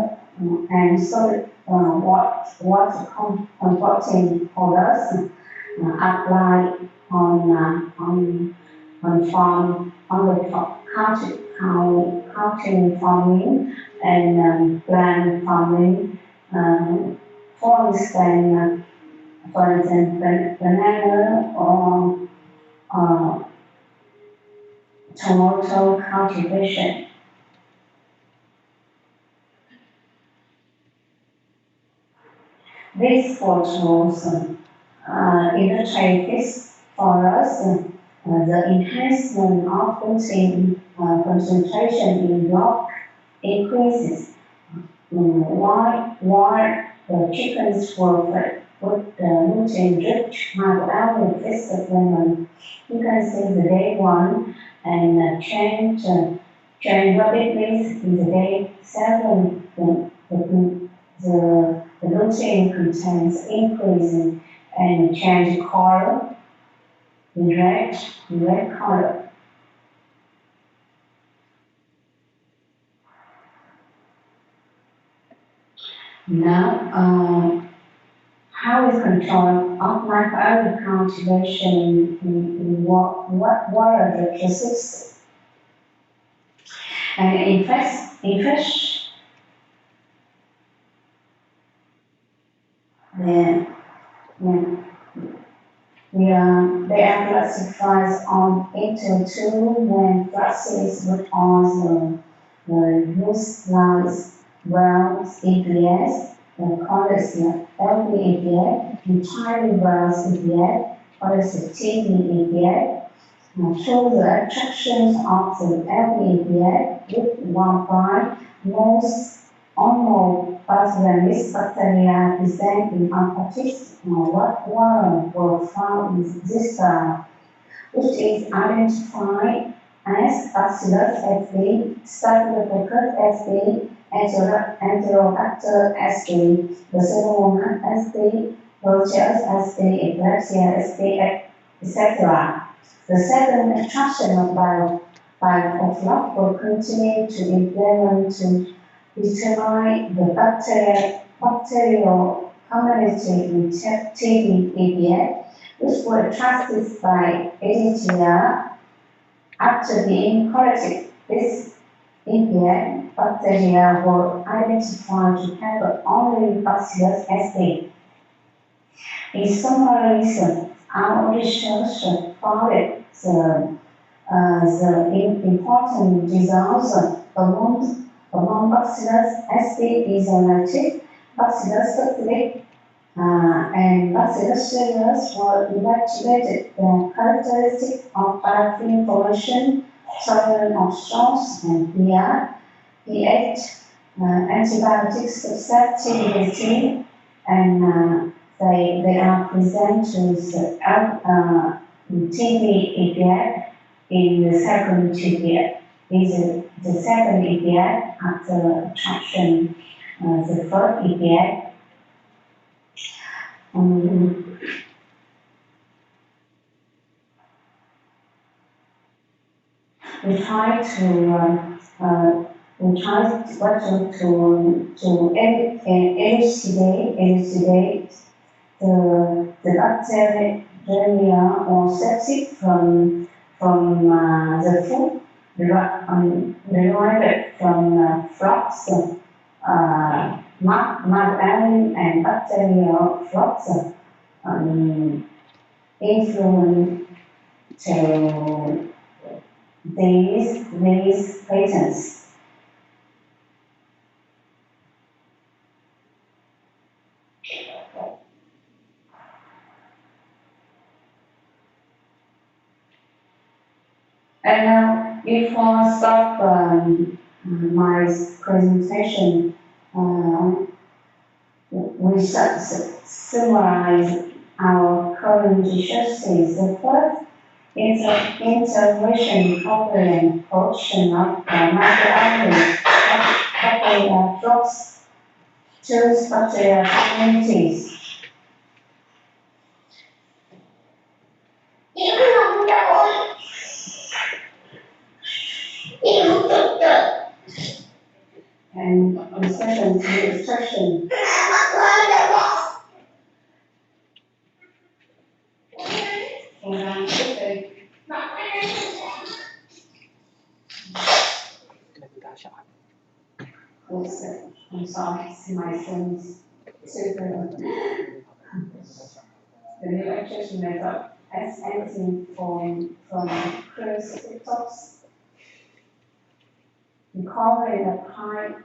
and solid water composting powders applied on farm on the counting farming and plant farming. For instance, banana or tomato cultivation. These photos illustrate this for us. The enhancement of protein concentration in block increases while the chickens were fed with nutrient-rich microalgae supplement. You can see the day one and change rapidly in the day seven. The nutrient contains increasing and change color in red color. Now, how is control of microalgae cultivation in what are the resources? And in fish, they are classified into two main classes, which are the loose lines, wells, EPS, called as LP EPS, entirely wells EPS, called as TV EPS. Through the attractions of the LP EPS, with one part, most almost pathogens bacteria present in aquatics water were found in this which is identified as Bacillus sp, Staphylococcus sp, Enterobacter sp, Bacillus sp, Proteus sp, Escherichia sp, etc. The second attraction of biofloc will continue to implement to determine the bacterial community in TB ABS, which were attracted by Escherichia after being corrected. This ABS bacteria were identified to have only Bacillus sp. In summary, our research found the important results among Bacillus sp isolated, Bacillus subtilis, and Bacillus cereus were evaluated the characteristics of biofilm formation, tolerance of stress and pH, antibiotic susceptibility, and they are present to the TB API in the second TB. Is the second API after attraction, the first API. We try to elucidate the bacteria or sepsis from the food derived from frogs, mud and bacterial frogs influence to these patents. And now, before stop my presentation, we summarize our current resources. The first is the integration covering production of microalgae, bacteria flocks, to bacteria communities. And the second is extraction. Also, I'm sorry, my son's super. The new extraction method as anything from crucibles, incorporate a pipe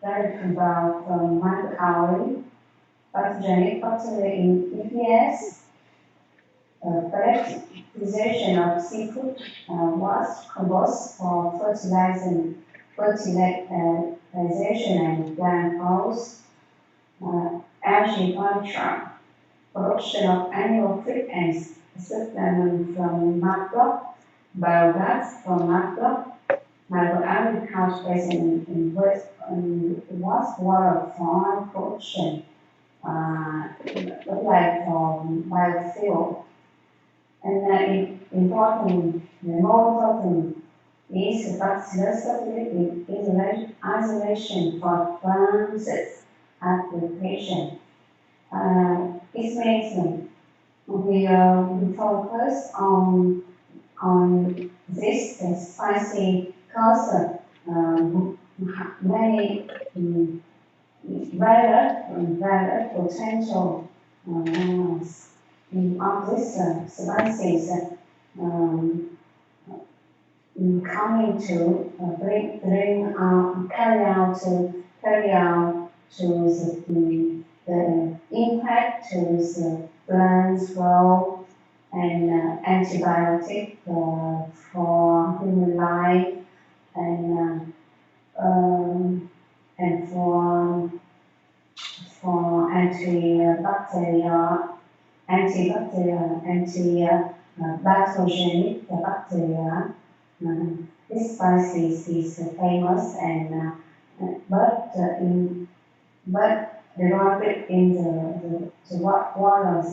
that convert from microalgae, pathogenic bacteria in EPS, fertilization of seafood was composed for fertilization and plant growth, algae culture, production of animal feed and supplement from mud block, biogas from mud block, microalgae culture in wastewater farm production, like from biofuel. And more important is bacillus isolation for plants application. It means we focus on this spicy cause many valid potential of this spices coming to carry out to the impact to the plant's growth and antibiotic for human life and for anti-pathogenic bacteria. This species is famous and but developed in the waters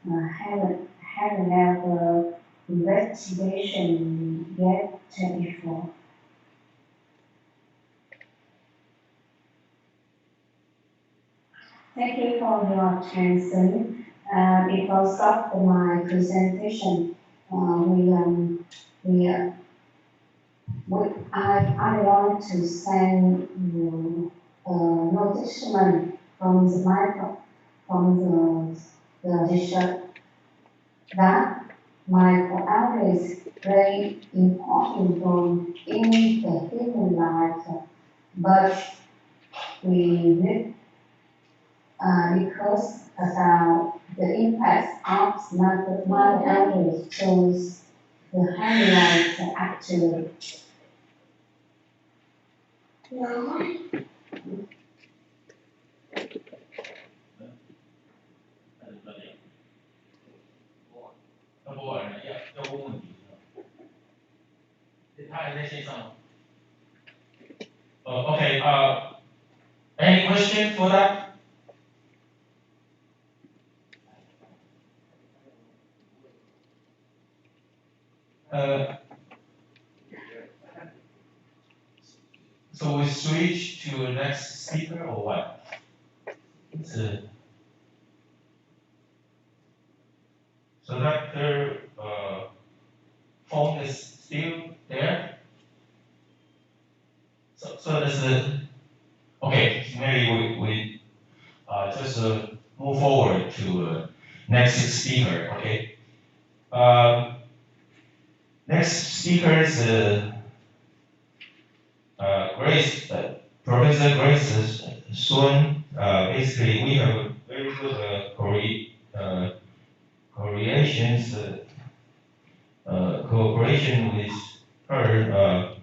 haven't never investigation yet before. Thank you for your attention. Because of my presentation, I want to send you a notification from the research that microalgae play important role in the human life, but we need because about the impact of microalgae shows the highlights actually. Okay, any question for that? So we switch to the next speaker or what? So Dr. Fong is still there? So this is, okay, maybe we just move forward to next speaker, okay? Next speaker is Grace, Professor Grace Sun. Basically, we have a very good cooperation with her.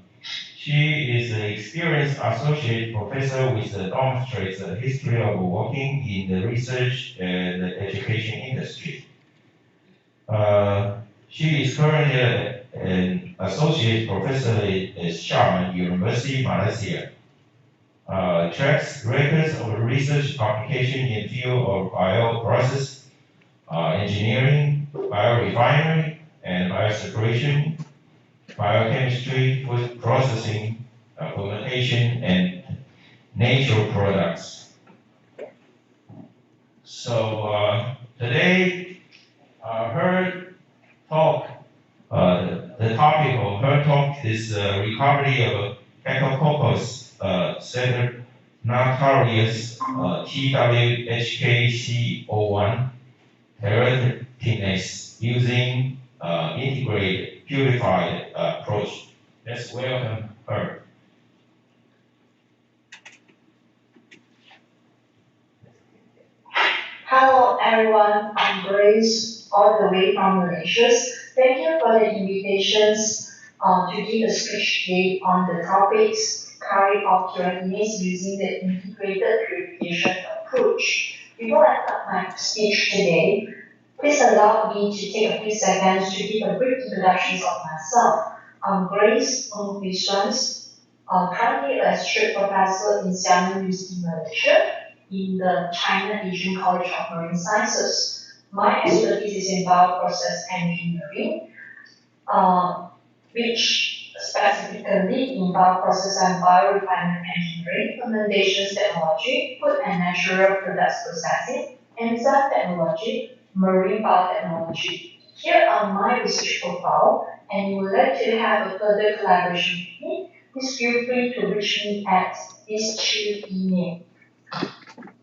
She is an experienced associate professor with demonstrates a history of working in the research and education industry. She is currently an associate professor at Xiamen University, Malaysia. Tracks records of research publication in field of bioprocess, engineering, biorefinery, and bioseparation, biochemistry, food processing, fermentation, and natural products. So today, her talk, the topic of her talk is recovery of Staphylococcus cerebrotarius TWHKC01 teratogenase using integrated purified approach. Let's welcome her. Hello everyone, I'm Grace, all the way from Malaysia. Thank you for the invitations to give a speech today on the topics carried of keratinase using the integrated purification approach. Before I start my speech today, please allow me to take a few seconds to give a brief introduction of myself. I'm Grace Ng currently a associate professor in Xiamen University, Malaysia, in the China Asian College of Marine Sciences. My expertise is in bioprocess engineering, which specifically in bioprocess and biorefinement engineering, fermentation technology, food and natural products processing, enzyme technology, marine biotechnology. Here are my research profile, and you would like to have a further collaboration with me, please feel free to reach me at these two emails.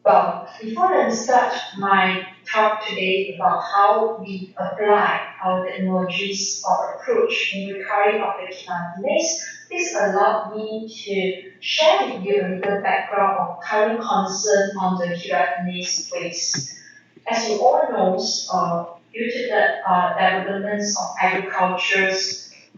Well, before I start my talk today about how we apply our technologies or approach in recovery of the keratinase, please allow me to share with you a little background of current concern on the keratinase waste. As you all know, due to the developments of agriculture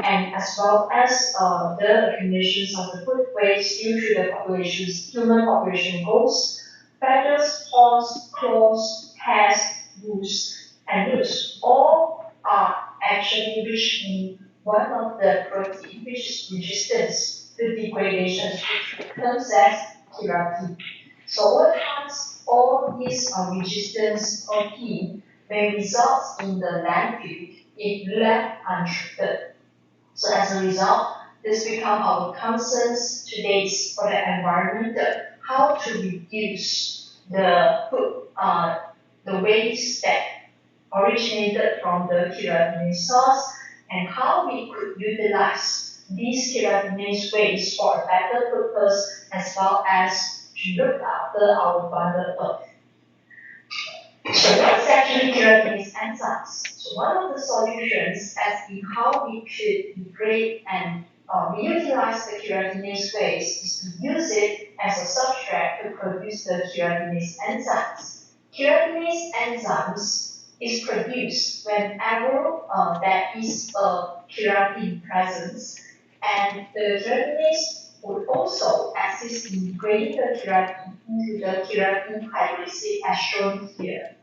and as well as the accumulations of the food waste due to the human population goals, feathers, horns, claws, hairs, wounds, and roots all are actually rich in one of the protein which is resistance to degradation, which terms as keratin. So over time, all these resistance protein may result in the landfill if left untreated. So as a result, this becomes our concerns today for the environment, how to reduce the food, the waste that originated from the keratinase source, and how we could utilize these keratinase waste for a better purpose as well as to look after our Mother Earth. So what's actually keratinase enzymes? So one of the solutions as in how we could degrade and reutilize the keratinase waste is to use it as a substrate to produce the keratinase enzymes. Keratinase enzymes is produced whenever there is a keratin presence, and the keratinase would also assist in degrading the keratin into the keratin hydroxide as shown here.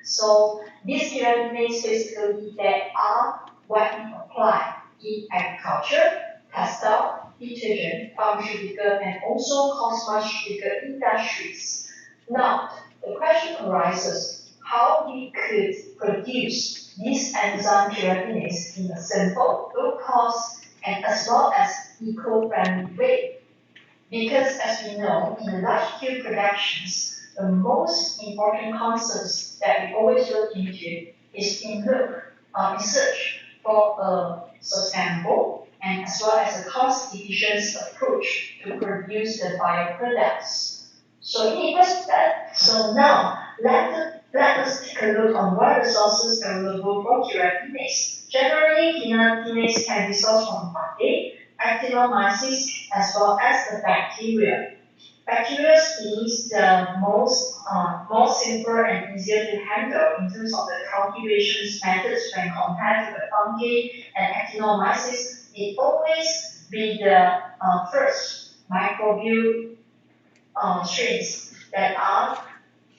So these keratinase basically they are widely applied in agriculture, textile, detergent, pharmaceutical, and also cosmeceutical industries. Now, the question arises how we could produce this enzyme keratinase in a simple, low cost, and as well as eco-friendly way. Because as we know, in large-scale productions, the most important concerns that we always look into is in search for a sustainable and as well as a cost-efficient approach to produce the bioproducts. So now let us take a look on what are the sources available for keratinase. Generally, keratinase can be sourced from fungi, actinomyces, as well as the bacteria. Bacteria is the more simple and easier to handle in terms of the cultivation methods when compared to the fungi and actinomyces. It always be the first microbial strains that are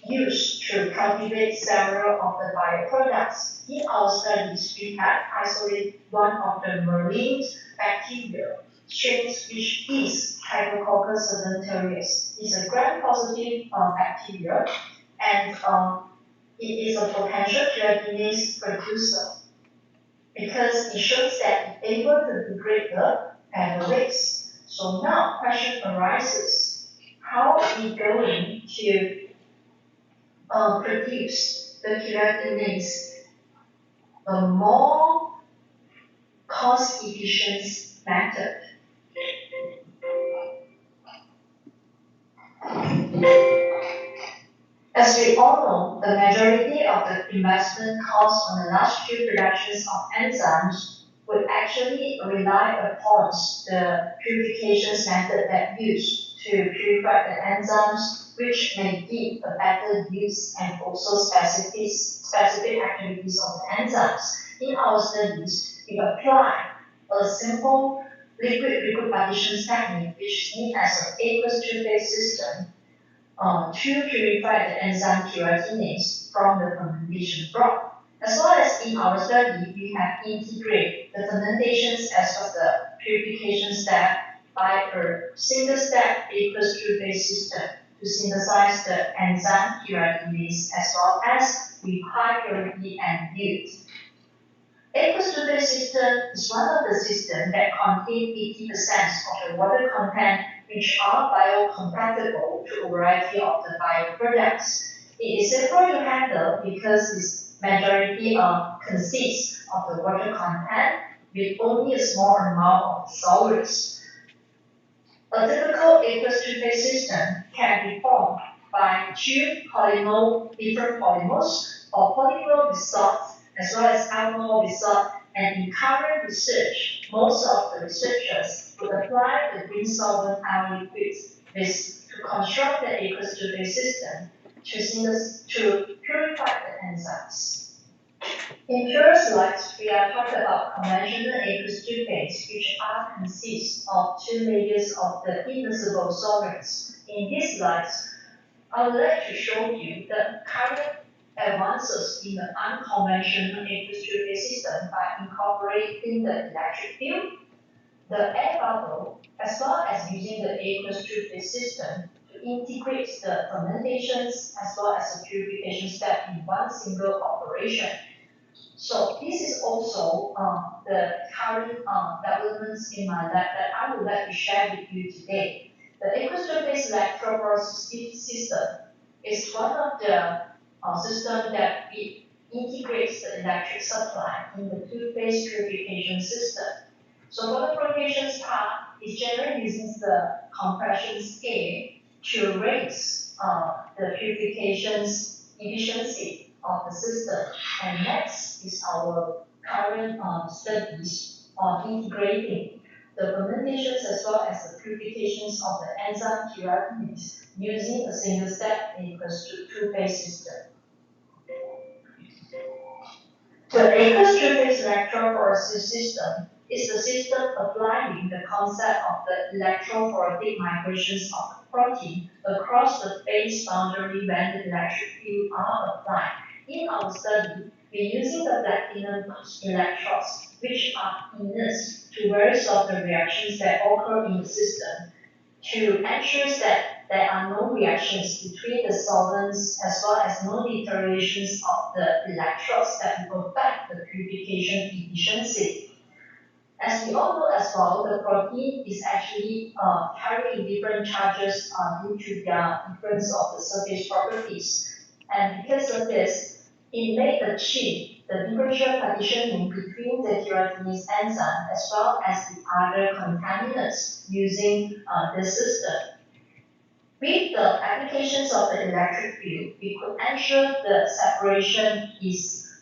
used to cultivate several of the bioproducts. In our studies, we have isolated one of the marine bacteria strains, which is Hypococcus sedentarius. It's a gram-positive bacteria, and it is a potential gelatinase producer because it shows that it's able to degrade the phenolates. So now, question arises: how are we going to produce the keratinase a more cost-efficient method? As we all know, the majority of the investment costs on the large-scale productions of enzymes would actually rely upon the purification method that used to purify the enzymes, which may give a better use and also specific activities of the enzymes. In our studies, we apply a simple liquid partition technique, which is seen as an aqueous two-phase system, to purify the enzyme keratinase from the fermentation broth. As well as in our study, we have integrated the fermentations as well as the purification step by a single-step aqueous two-phase system to synthesize the enzyme keratinase as well as with high purity and yield. Aqueous two-phase system is one of the systems that contain 80% of the water content, which are biocompatible to a variety of the bioproducts. It is simple to handle because its majority consists of the water content with only a small amount of solids. A typical aqueous two-phase system can be formed by two different polymers or polymer with salt as well as alcohol with salt, and in current research, most of the researchers would apply the green solvent ion liquids to construct the aqueous two-phase system to purify the enzymes. In pure slides, we are talking about conventional aqueous two-phase, which consist of two layers of the immiscible solvents. In these slides, I would like to show you the current advances in the unconventional aqueous two-phase system by incorporating the electric field, the air bubble, as well as using the aqueous two-phase system to integrate the fermentations as well as the purification step in one single operation. So this is also the current developments in my lab that I would like to share with you today. The aqueous two-phase electrophoresis system is one of the system that integrates the electric supply in the two-phase purification system. So for the purification part, is generally using the compression scale to raise the purification's efficiency of the system. And next is our current studies on integrating the fermentations as well as the purifications of the enzyme keratinase using a single-step aqueous two-phase system. The aqueous two-phase electrophoresis system is the system applying the concept of the electrophoretic migrations of the protein across the phase boundary when the electric field are applied. In our study, we're using the platinum electrodes, which are inert to various of the reactions that occur in the system, to ensure that there are no reactions between the solvents as well as no deteriorations of the electrodes that will affect the purification efficiency. As we all know as well, the protein is actually carrying different charges due to their difference of the surface properties. And because of this, it may achieve the differential partitioning between the keratinase enzyme as well as the other contaminants using this system. With the applications of the electric field, we could ensure the separation is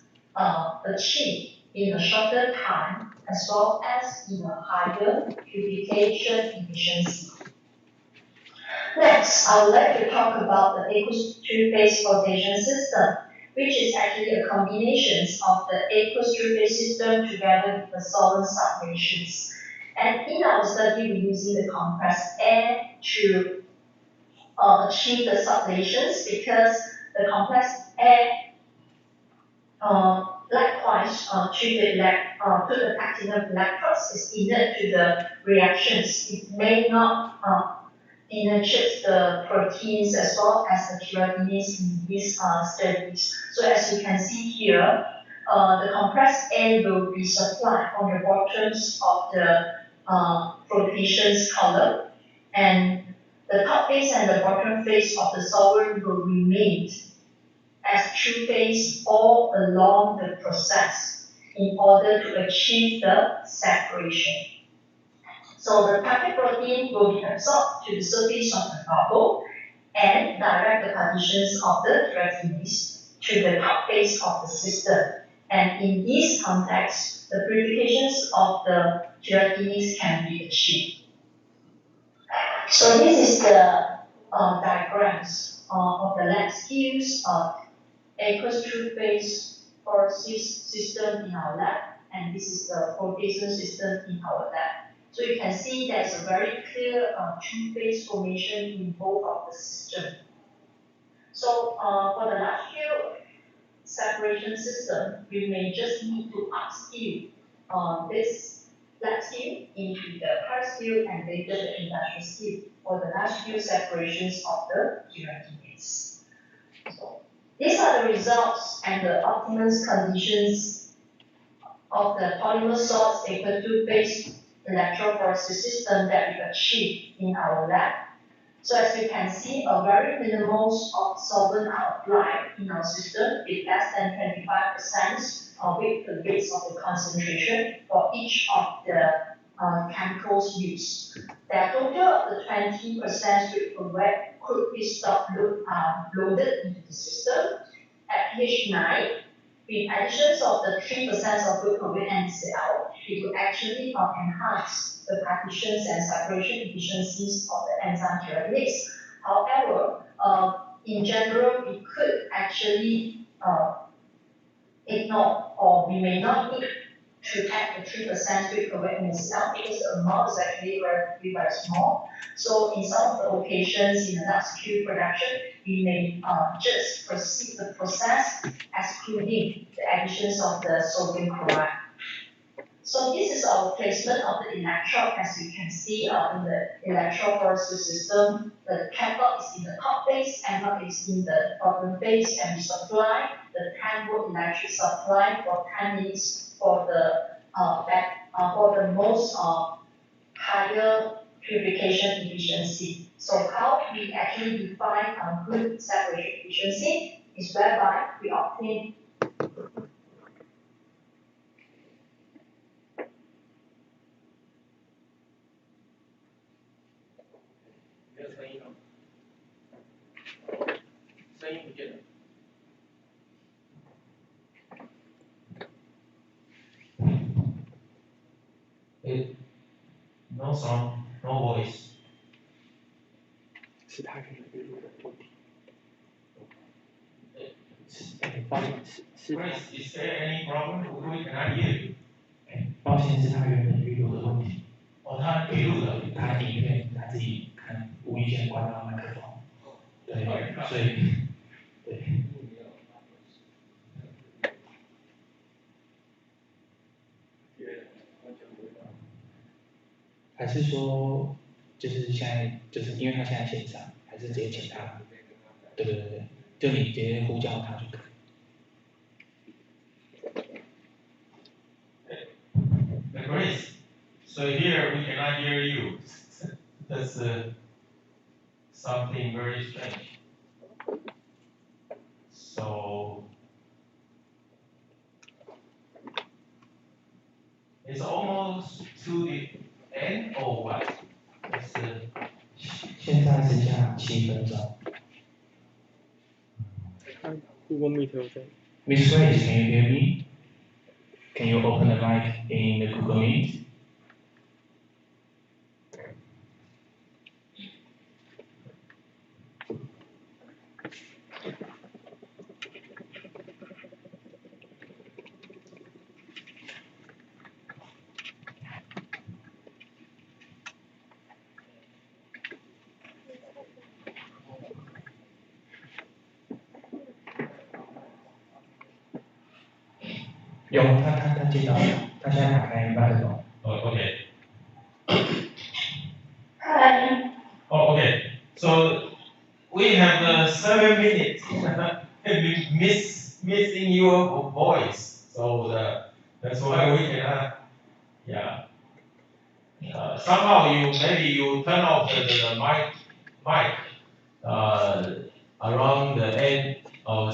achieved in a shorter time as well as in a higher purification efficiency. Next, I would like to talk about the aqueous two-phase flotation system, which is actually a combination of the aqueous two-phase system together with the solvent separations. And in our study, we're using the compressed air to achieve the sublations because the compressed air likewise put the platinum electrodes is inert to the reactions. It may not penetrate the proteins as well as the keratinase in these studies. So as you can see here, the compressed air will be supplied on the bottoms of the flotations column, and the top face and the bottom face of the solvent will remain as true phase all along the process in order to achieve the separation. So the target protein will be absorbed to the surface of the bubble and direct the partitions of the keratinase to the top face of the system. And in this context, the purifications of the keratinase can be achieved. So this is the diagrams of the lab skills of aqueous true phase process system in our lab, and this is the flotation system in our lab. So you can see there's a very clear true phase formation in both of the systems. So for the large scale separation system, you may just need to upscale this lab scale into the high scale and later the industrial scale for the large scale separations of the keratinase. So these are the results and the optimum conditions of the polymer salts aqueous two-phase electrophoresis system that we achieved in our lab. So as you can see, a very minimal of solvent are applied in our system with less than 25% weight per base of the concentration for each of the chemicals used. The total of the 20% weight per weight could be loaded into the system at pH 9. With additions of the 3% of weight per weight NaCl, it will actually enhance the partitions and separation efficiencies of the enzyme keratinase. However, in general, we could actually ignore, or we may not need to add the 3% weight per weight NaCl because the amount is actually relatively very small. So in some of the occasions in the large scale production, we may just proceed the process excluding the additions of the sodium chloride. So this is our placement of the electrode. As you can see in the electrophoresis system, the cathode is in the top face, anode is in the bottom face, and we supply the 10 volt electric supply for 10 minutes for the most higher purification efficiency. So how we actually define a good separation efficiency is whereby we obtain No sound, no voice. 是他可能语录的问题。抱歉，是。Grace, is there any problem? We cannot hear you. 抱歉，是他原本语录的问题。哦，他语录的。他影片他自己可能无意间关到麦克风。对，所以对。还是说，就是现在，就是因为他现在线上，还是直接请他？对对对对，就你直接呼叫他就可以。Grace, so here we cannot hear you. That's something very strange. So it's almost to the end or what? 现在剩下7分钟。Google Meet 有在。Miss Grace, can you hear me? Can you open the mic in the Google Meet? 有，他接到了，他现在打开麦克风。Okay. Hi. Oh, okay. So we have 7 minutes. Missing your voice. So that's why we cannot. Yeah. Somehow maybe you turn off the mic around the end of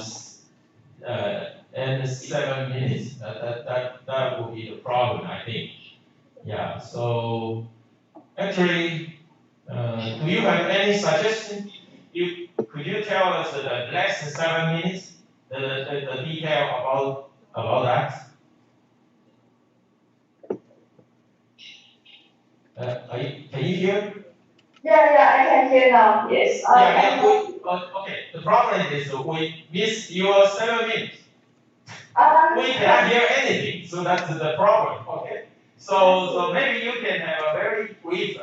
end 7 minutes. That will be the problem, I think. Yeah. So actually, do you have any suggestion? Could you tell us the last 7 minutes, the detail about that? Can you hear? Yeah, I can hear now. Yes. Okay. The problem is we miss your 7 minutes. We cannot hear anything, so that's the problem. Okay. So maybe you can have a very brief,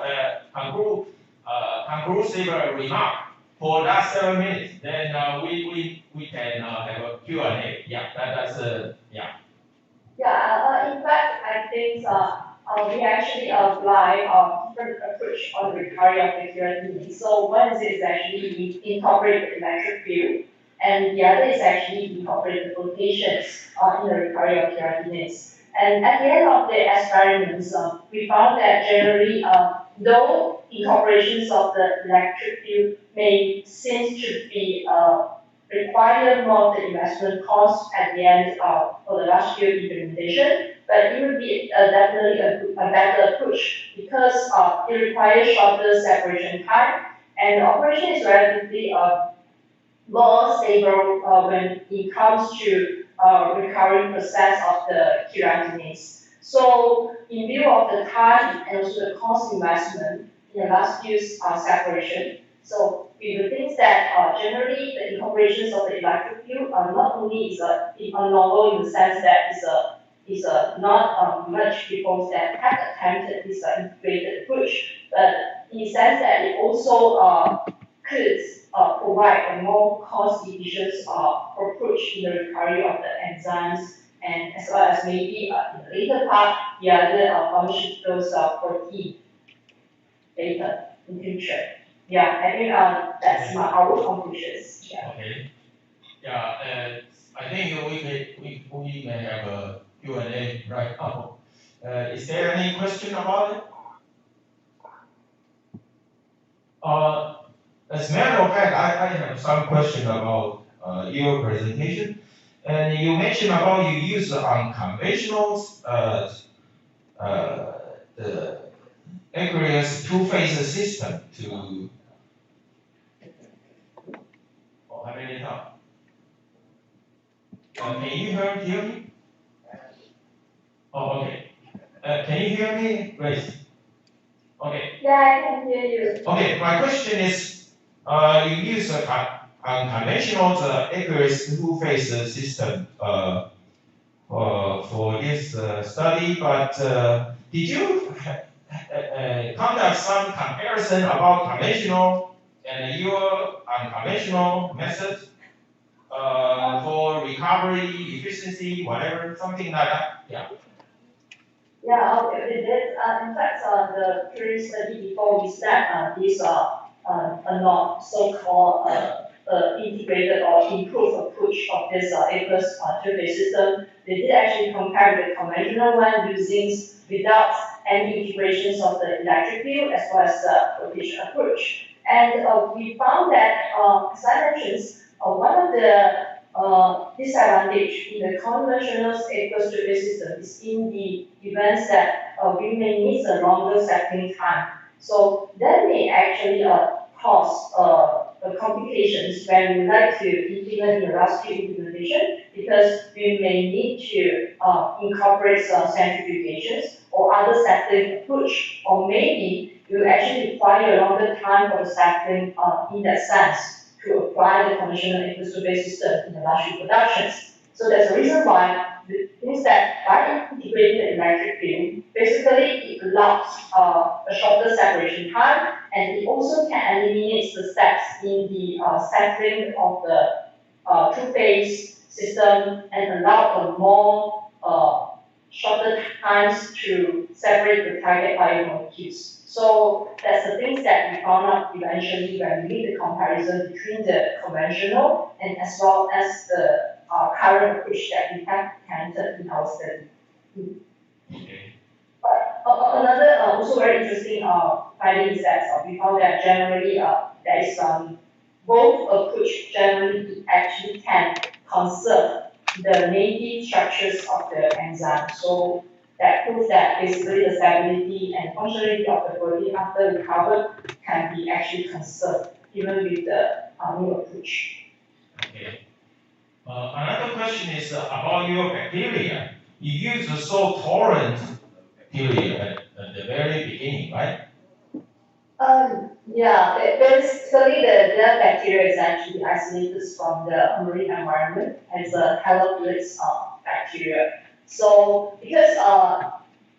conclusive remark for that 7 minutes. Then we can have a Q&A. Yeah, that's yeah. Yeah, in fact, I think we actually apply a different approach on the recovery of the keratin. So one is actually we incorporate the electric field, and the other is actually incorporate the flotations in the recovery of keratinoids. And at the end of the experiments, we found that generally, though incorporations of the electric field may seem to be require more of the investment cost at the end for the large scale implementation, but it would be definitely a better approach because it requires shorter separation time and the operation is relatively more stable when it comes to recurring process of the keratinoids. So in view of the time and also the cost investment in the last use separation, so we would think that generally the incorporations of the electric field not only is a novel in the sense that is not much people that have attempted this integrated approach, but in the sense that it also could provide a more cost-efficient approach in the recovery of the enzymes, and as well as maybe in the later part, the other pharmaceuticals protein later in future. Yeah, I think that's our conclusions. Yeah. Okay. Yeah, I think we may have a Q&A right now. Is there any question about it? As a matter of fact, I have some question about your presentation. And you mentioned about you use unconventional the aqueous two-phase system to. Oh, how many times? Can you hear me? Oh, okay. Can you hear me, Grace? Okay. Yeah, I can hear you. Okay, my question is, you use a unconventional aqueous two-phase system for this study, but did you conduct some comparison about conventional and your unconventional methods for recovery, efficiency, whatever, something like that? Yeah. Yeah, okay, we did. In fact, the previous study before we start this not so-called integrated or improved approach of this aqueous two-phase system, they did actually compare with the conventional one using without any integrations of the electric field as well as the flotation approach. And we found that, as I mentioned, one of the disadvantage in the conventional aqueous two-phase system is in the events that we may need a longer settling time. So that may actually cause complications when we like to implement in the last scale implementation because we may need to incorporate some centrifugations or other settling approach, or maybe you actually require a longer time for the settling in that sense to apply the conventional aqueous two-phase system in the large scale productions. So that's the reason why it means that by integrating the electric field, basically it allows a shorter separation time, and it also can eliminate the steps in the settling of the two-phase system and allow a more shorter times to separate the target biomolecules. So that's the things that we found out eventually when we did the comparison between the conventional and as well as the current approach that we have encountered in our study. Okay. Another also very interesting finding is that we found that generally there is both approach generally actually can conserve the native structures of the enzyme. So that proves that basically the stability and functionality of the protein after recovered can be actually conserved even with the new approach. Okay. Another question is about your bacteria. You use the salt-tolerant bacteria at the very beginning, right? Yeah, basically the bacteria is actually isolated from the marine environment as a halophilus bacteria. So because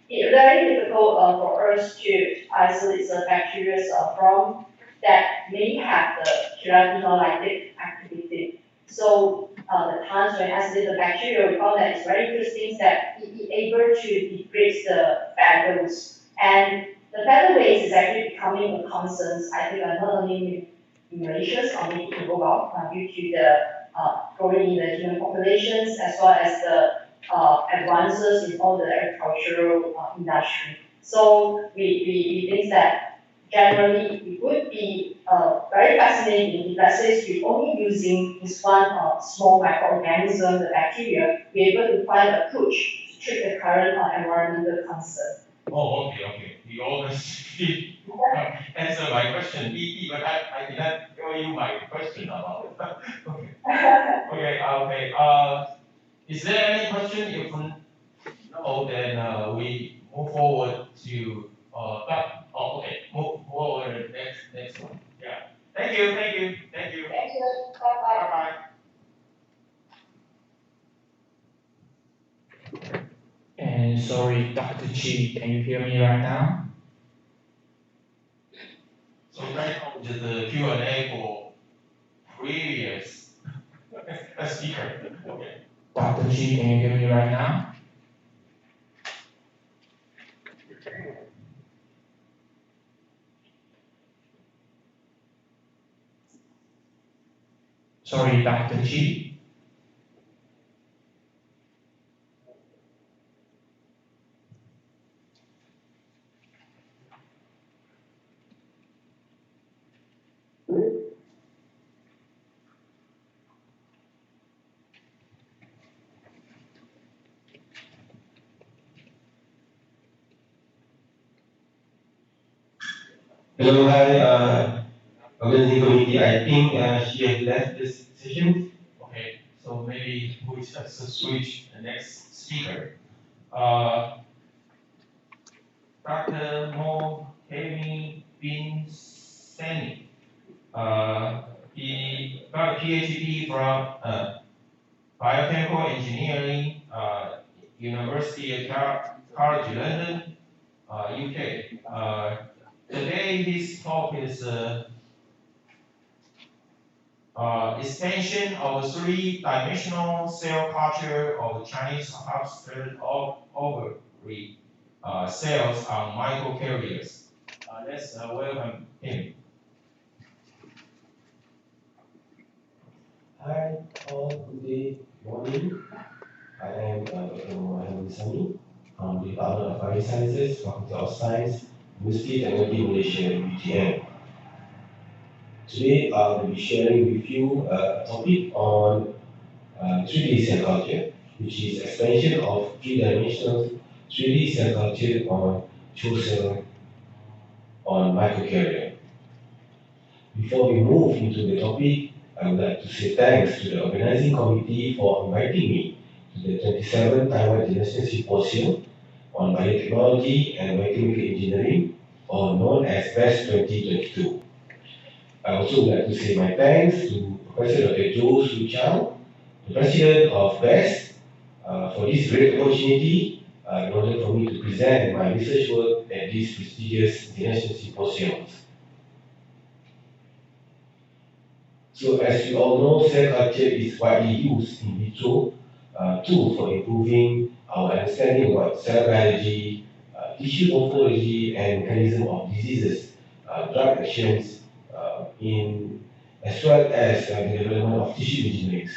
it's very difficult for us to isolate the bacteria from that may have the keratinolytic activity. So the times when I isolate the bacteria, we found that it's very interesting that it is able to degrade the fat dose. And the fat waste is actually becoming a concern, I think, not only in Malaysia or maybe in the world due to the growing in the human populations as well as the advances in all the agricultural industry. So we think that generally it would be very fascinating if, let's say, we're only using this one small microorganism, the bacteria, be able to find a approach to treat the current environmental concern. Oh, okay. You always answer my question, but I did not tell you my question about it. Okay. Okay. Is there any question? If no, then we move forward to okay. Move forward next one. Yeah. Thank you. Thank you. Bye bye. And sorry, Dr. Chi, can you hear me right now? So right now is the Q&A for previous speaker. Okay. Dr. Chi, can you hear me right now? Sorry, Dr. Chi. Hello, hi, organizing committee. I think she has left this session. Okay, so maybe we just switch the next speaker. Dr. Mohemi bin Sani. He got a PhD from Biochemical Engineering, University of College London, UK. Today his talk is extension of three-dimensional cell culture of Chinese upstream ovary cells on microcarriers. Let's welcome him. Hi, all. Good morning. I am Dr. Mohemi Sani from the Department of Biosciences, Faculty of Science, University Technology Malaysia, UTM. Today I will be sharing with you a topic on 3D cell culture, which is expansion of three-dimensional 3D cell culture on CHO cell on microcarrier. Before we move into the topic, I would like to say thanks to the organizing committee for inviting me to the 27th Taiwan International Symposium on Biotechnology and Biochemical Engineering, or known as BEST2022. I also would like to say my thanks to Professor Dr. Zhou Su Chang, the President of BEST, for this great opportunity in order for me to present my research work at these prestigious international symposiums. So as you all know, cell culture is widely used in vitro tool for improving our understanding about cell biology, tissue morphology, and mechanism of diseases, drug actions, as well as the development of tissue engineering.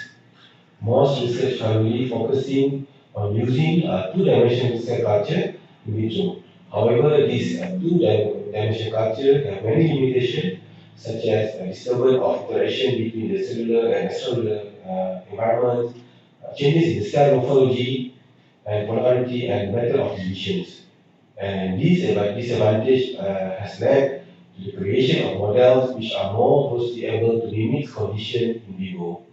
Most research currently focusing on using two-dimensional cell culture in vitro. However, this two-dimensional culture have many limitations, such as disturbance of interaction between the cellular and extracellular environment, changes in the cell morphology and polarity and method of divisions. And this disadvantage has led to the creation of models which are more closely able to mimic conditions in vivo.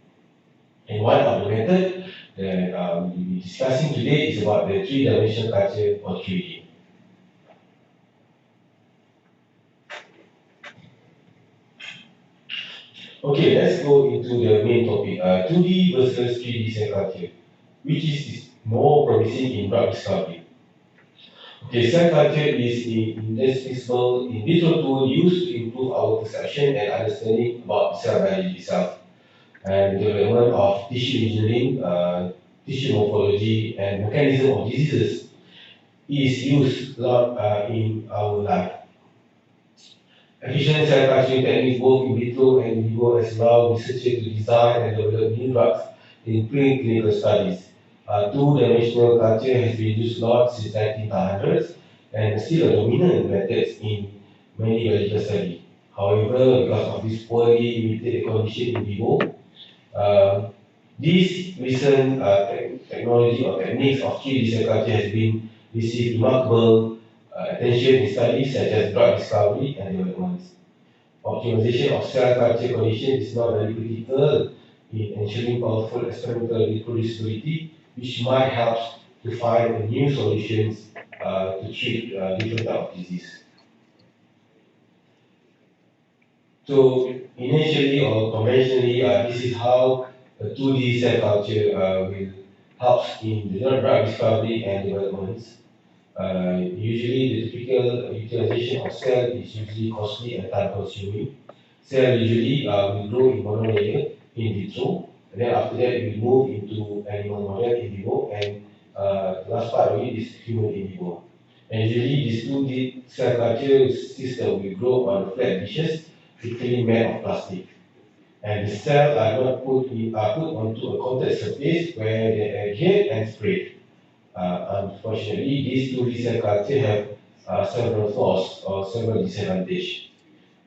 And one of the methods that we'll be discussing today is about the three-dimensional culture or 3D. Okay, let's go into the main topic, 2D versus 3D cell culture, which is more promising in drug discovery. Okay, cell culture is an indispensable in vitro tool used to improve our perception and understanding about cell biology itself, and the development of tissue engineering, tissue morphology, and mechanism of diseases is used a lot in our life. Efficient cell culturing techniques both in vitro and in vivo has allowed researchers to design and develop new drugs in preclinical studies. Two-dimensional culture has been used a lot since 1900s and still a dominant method in many biological studies. However, because of this poorly imitated condition in vivo, this recent technology or techniques of 3D cell culture has been received remarkable attention in studies such as drug discovery and development. Optimization of cell culture conditions is now very critical in ensuring powerful experimental reproducibility, which might help to find new solutions to treat different types of disease. So initially or conventionally, this is how a 2D cell culture will help in the drug discovery and development. Usually the typical utilization of cell is usually costly and time consuming. Cell usually will grow in monolayer in vitro, and then after that we move into animal model in vivo, and the last part of it is human in vivo. And usually this 2D cell culture system will grow on flat dishes, typically made of plastic. And the cells are not put onto a contact surface where they adhere and spread. Unfortunately, these 2D cell culture have several flaws or several disadvantages.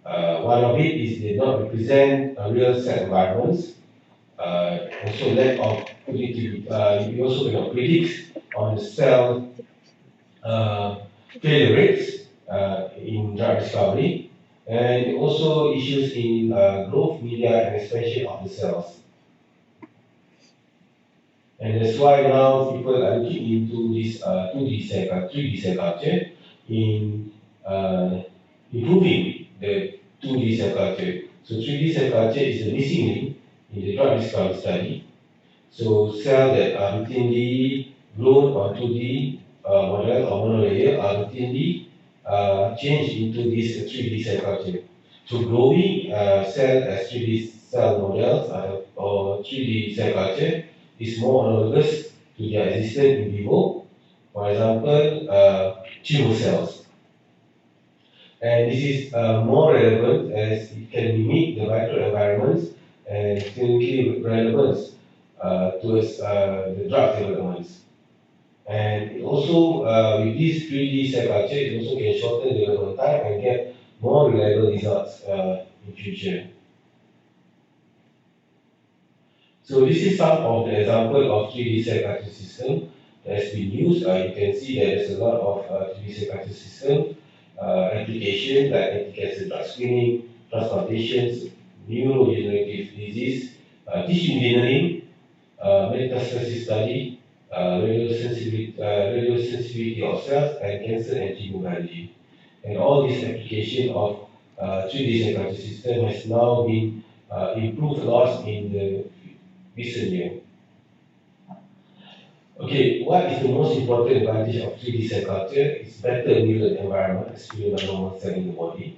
One of it is they don't represent real cell environments. Also lack of predictability. You also cannot predict on the cell failure rates in drug discovery, and also issues in growth, media, and expansion of the cells. And that's why now people are looking into this 2D cell, 3D cell culture in improving the 2D cell culture. So 3D cell culture is the missing link in the drug discovery study. So cells that are routinely grown on 2D model or monolayer are routinely changed into this 3D cell culture. So growing cell as 3D cell models or 3D cell culture is more analogous to their existence in vivo. For example, tumor cells. And this is more relevant as it can mimic the microenvironments and clinically relevance towards the drug developments. And it also, with this 3D cell culture, it also can shorten the development time and get more reliable results in future. So this is some of the example of 3D cell culture system that has been used. You can see that there's a lot of 3D cell culture system application like anti-cancer drug screening, transplantations, neurodegenerative disease, tissue engineering, metastasis study, radiosensitivity of cells, and cancer and chemotherapy. And all this application of 3D cell culture system has now been improved a lot in the recent year. Okay, what is the most important advantage of 3D cell culture? It's better mirror the environment experienced by normal cell in the body,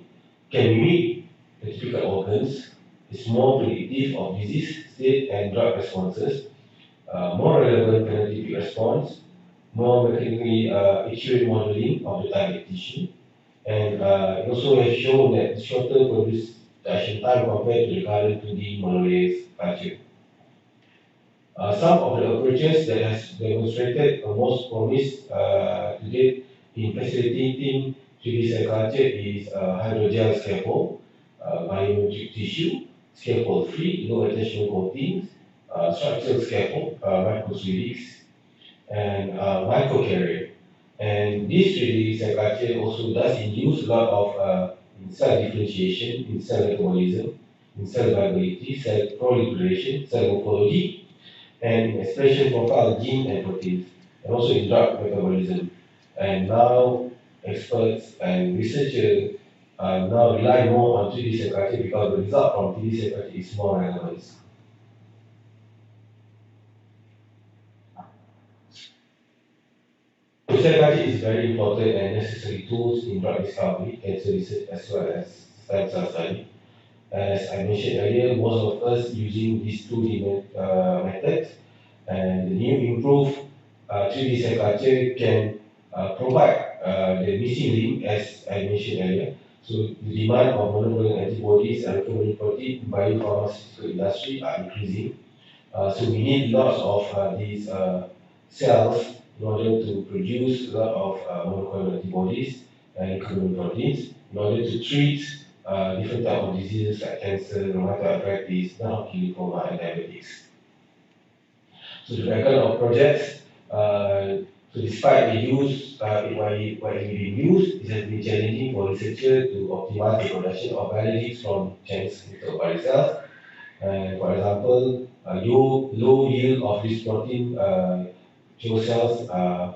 can mimic the typical organs, it's more predictive of disease state and drug responses, more relevant phenotypic response, more mechanically accurate modeling of the target tissue. And it also has shown that shorter production time compared to the current 2D monolayer culture. Some of the approaches that has demonstrated most promise to date in facilitating 3D cell culture is hydrogel scaffold, biometric tissue, scaffold-free, low attachment coatings, structural scaffold, microfluidics, and microcarrier. And this 3D cell culture also does induce a lot of in cell differentiation, in cell metabolism, in cell viability, cell proliferation, cell morphology, and in expression profile gene and proteins, and also in drug metabolism. And now experts and researchers now rely more on 3D cell culture because the result from 3D cell culture is more relevant. Cell culture is very important and necessary tools in drug discovery, cancer research, as well as stem cell study. As I mentioned earlier, most of us using these 2D methods, and the new improved 3D cell culture can provide the missing link, as I mentioned earlier. So the demand of monoclonal antibodies and recombinant protein in biopharmaceutical industry are increasing. So we need lots of these cells in order to produce a lot of monoclonal antibodies and recombinant proteins in order to treat different types of diseases like cancer, rheumatoid arthritis, non-Hodgkin lymphoma, and diabetes. So the record of projects, so despite the use, while it being used, it has been challenging for researchers to optimize the production of biologics from Chinese body cells. For example, low yield of this protein tumor cells are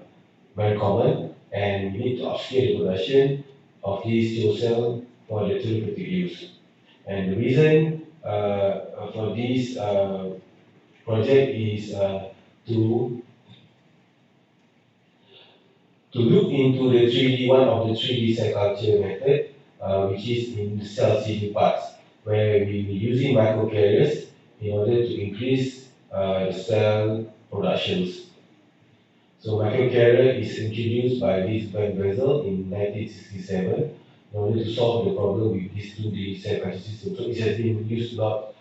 very common, and we need to upscale the production of these tumor cells for the therapeutic use. And the reason for this project is to look into the 3D, one of the 3D cell culture method, which is in the cell seeding parts, where we will be using microcarriers in order to increase the cell productions. So microcarrier is introduced by this Van Bezel in 1967 in order to solve the problem with this 2D cell culture system. So it has been used a lot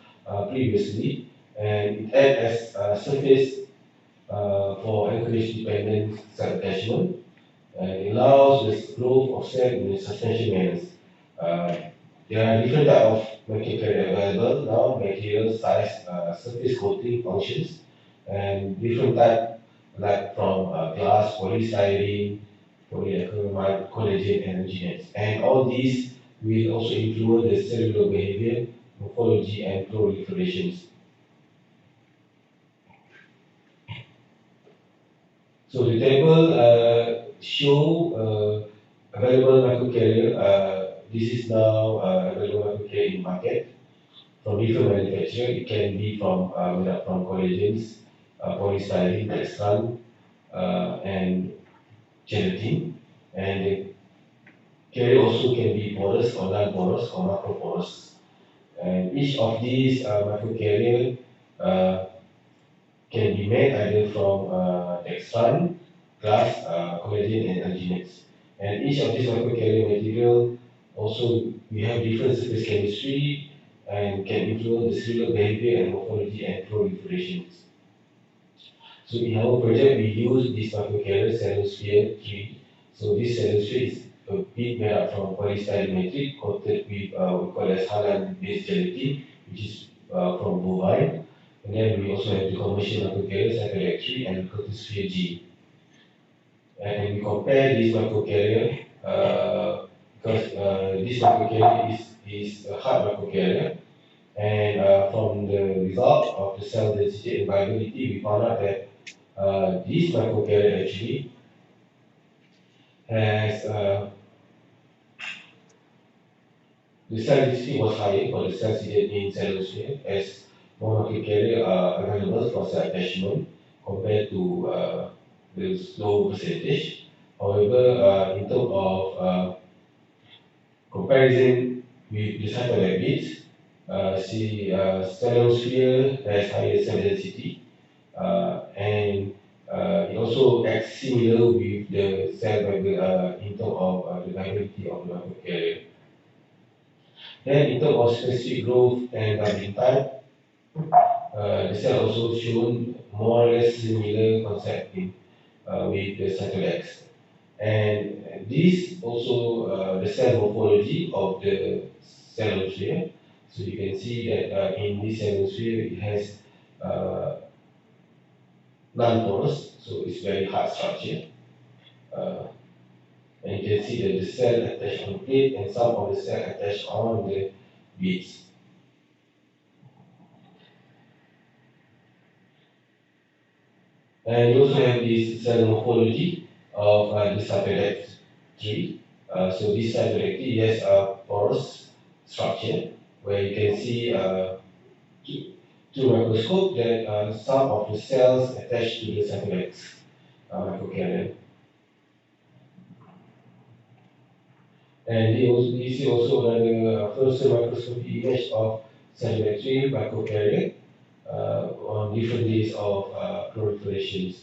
previously, and it acts as a surface for anchorage-dependent cell attachment, and it allows the growth of cell in a substantial manner. There are different types of microcarrier available now, material, size, surface coating functions, and different types like from glass, polystyrene, polyacrylamide, collagen, and engineers. And all these will also influence the cellular behavior, morphology, and proliferations. So the table show available microcarrier. This is now available microcarrier in market from different manufacturers. It can be from collagens, polystyrene, dextran, and gelatin. And the carrier also can be porous or non-porous or macroporous. And each of these microcarrier can be made either from dextran, glass, collagen, and alginates. And each of these microcarrier material also we have different surface chemistry and can influence the cellular behavior and morphology and proliferation. So in our project we use this microcarrier cellosphere 3. So this cellosphere is a bit made up from polystyrene matrix coated with we call as halan-based gelatin, which is from bovine. And then we also have the commercial microcarrier satellite 3 and Curtisphere G. And we compare this microcarrier because this microcarrier is a hard microcarrier. And from the result of the cell density and viability, we found out that this microcarrier actually has the cell density was higher for the cells seeded in cellosphere as more microcarrier are available for cell attachment compared to the low percentage. However, in terms of comparison with the satellite bits, cellosphere has higher cell density and It also acts similar with the cell fiber in terms of the viability of the microcarrier. Then in terms of specific growth and doubling time, the cell also shown more or less similar concept with the cytodex. And this also the cell morphology of the cell sphere. So you can see that in this cell sphere it has non-porous, so it's very hard structure. And you can see that the cell attached on the plate and some of the cell attached on the beads. And you also have this cell morphology of the cytodex tree. So this cytodex tree has a porous structure where you can see through microscope that some of the cells attached to the cytodex microcarrier. And this is also another first microscopy image of cytodex tree microcarrier on different days of proliferations.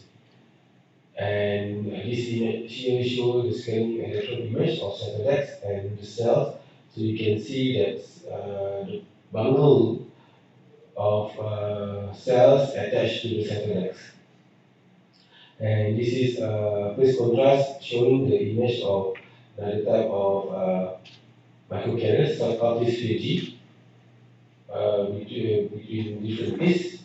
And this image here shows the scanning electron image of cytodex and the cells. So you can see that the bundle of cells attached to the cytodex. And this is phase contrast showing the image of another type of microcarriers, cultisphere G, between different phases.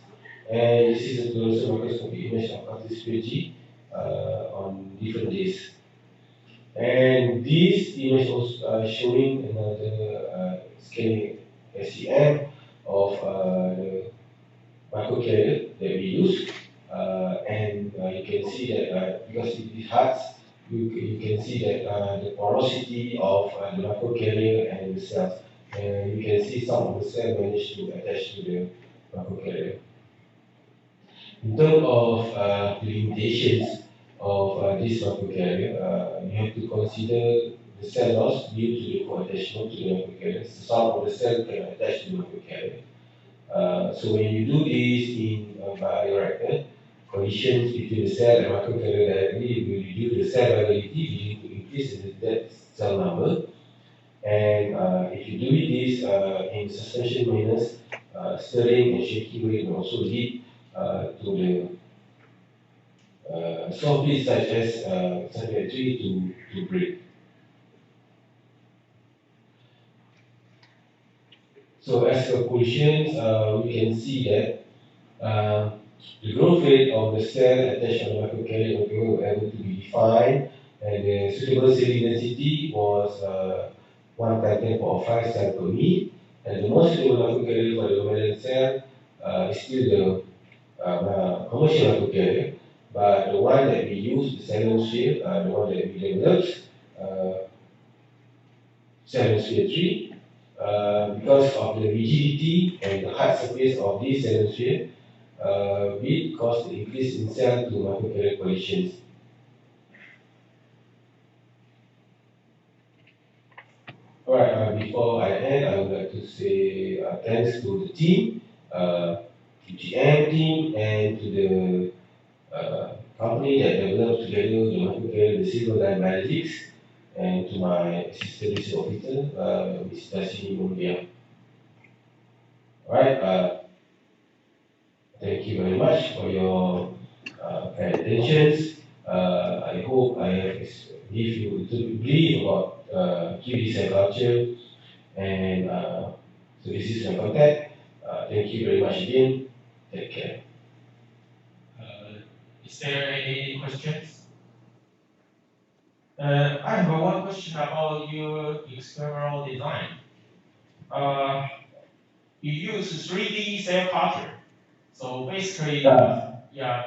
And this is a closer microscopic image of cultisphere G on different days. And this image also showing another scanning SEM of the microcarrier that we use. And you can see that because it is hard, you can see that the porosity of the microcarrier and the cells. And you can see some of the cells managed to attach to the microcarrier. In terms of limitations of this microcarrier, you have to consider the cell loss due to the co-attachment to the microcarrier. So some of the cells can attach to the microcarrier. So when you do this in a bioreactor, collisions between the cell and microcarrier directly will reduce the cell viability, leading to increase in the dead cell number. And if you do this in suspension minus stirring and shaking rate will also lead to the soft beads such as circuitry to break. So as for collisions, we can see that the growth rate of the cell attached on the microcarrier were able to be defined, and the suitable cell density was 1 × 10⁵ cell per meter. And the most suitable microcarrier for the mammalian cell is still the commercial microcarrier, but the one that we use, the Cellsphere, the one that we developed, Cellsphere 3, because of the rigidity and the hard surface of this Cellsphere, will cause the increase in cell to microcarrier collisions. Alright, before I end, I would like to say thanks to the team, to GM team, and to the company that developed together the microcarrier, the silver line biologics, and to my assistant research officer, Ms. Dasini Mundia. Alright, thank you very much for your kind attentions. I hope I have give you a little brief about 3D cell culture, and so this is my contact. Thank you very much again. Take care. Is there any questions? I have one question about your experimental design. You use 3D cell culture. So basically,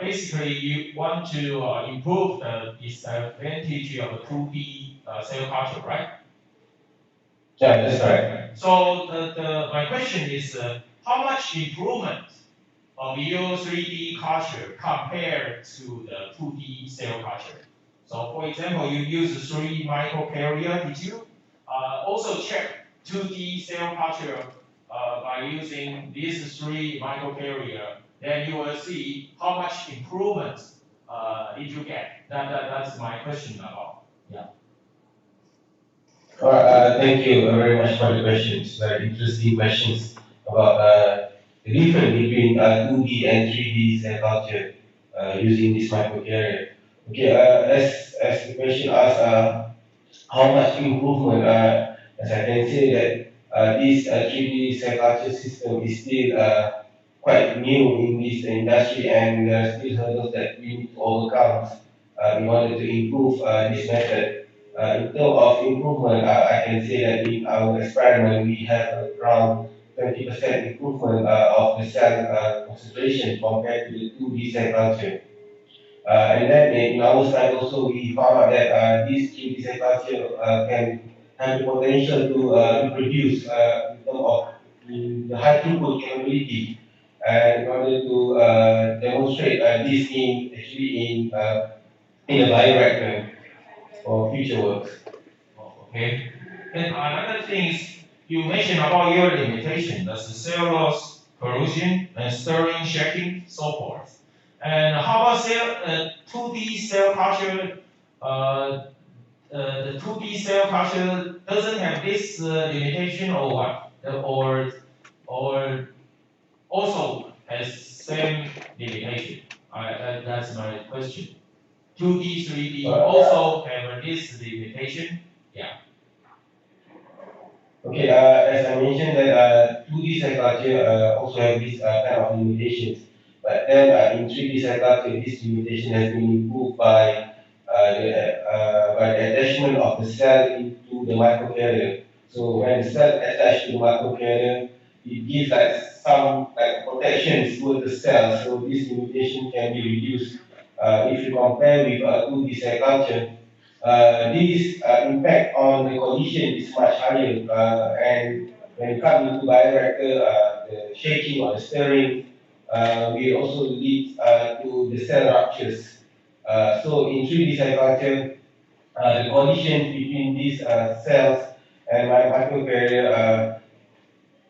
basically you want to improve the disadvantage of 2D cell culture, right? Yeah, that's right. So my question is, how much improvement of your 3D culture compared to the 2D cell culture? So for example, you use 3 microcarrier, did you also check 2D cell culture by using these 3 microcarrier? Then you will see how much improvement did you get? That's my question about. Yeah. Thank you very much for the questions. Very interesting questions about the difference between 2D and 3D cell culture using this microcarrier. Okay, as the question asks, how much improvement? As I can say that this 3D cell culture system is still quite new in this industry, and there are still hurdles that we need to overcome in order to improve this method. In terms of improvement, I can say that in our experiment we have around 20% improvement of the cell concentration compared to the 2D cell culture. And then in our side also we found out that this 3D cell culture can have the potential to reproduce in terms of the high throughput capability, in order to demonstrate this in actually in a bioreactor for future works. Okay. And another thing is, you mentioned about your limitation, that's the cellulose corrosion and stirring, shaking, so forth. And how about 2D cell culture? The 2D cell culture doesn't have this limitation, or what? Or also has same limitation? That's my question. 2D, 3D also have this limitation? Yeah. Okay, as I mentioned that 2D cell culture also have this kind of limitations, but then in 3D cell culture, this limitation has been improved by the attachment of the cell into the microcarrier. So when the cell attached to the microcarrier, it gives like some like protections towards the cell. So this limitation can be reduced if you compare with 2D cell culture. This impact on the collision is much higher, and when it comes into bioreactor, the shaking or the stirring will also lead to the cell ruptures. So in 3D cell culture, the collision between these cells and my microcarrier,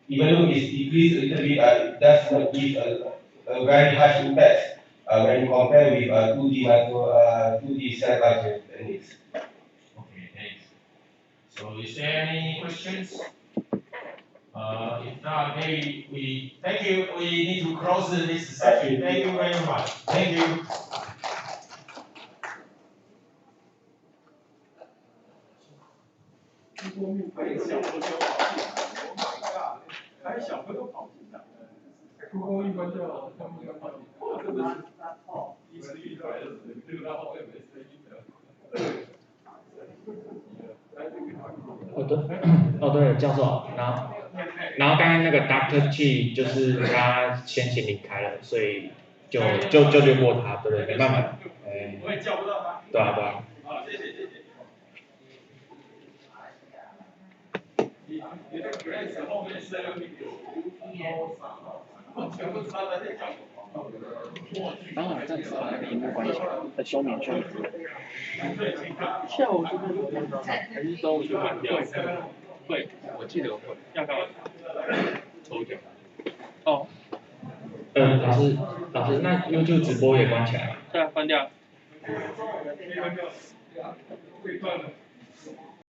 even though it's decreased a little bit, it does not give a very harsh impact when you compare with 2D cell culture techniques. Okay, thanks. So is there any questions? If not, maybe we thank you. We need to close this session. Thank you very much. Thank you. 还小朋友跑进来，不过一般就他们要跑进来，真的是一直一出来的时候，这个然后也没声音的。对，教授，然后刚才那个 Dr. G 就是他先行离开了，所以就略过他，对不对？没办法，我也叫不到他。对啊。好，谢谢。你的 Grace 后面是那个我全部知道他在讲什么。然后暂时把那个荧幕关起来，休眠。下午是不是还是中午就关掉？会，我记得会。要干嘛？抽奖。哦。老师，那 YouTube 直播也关起来了。对啊，关掉。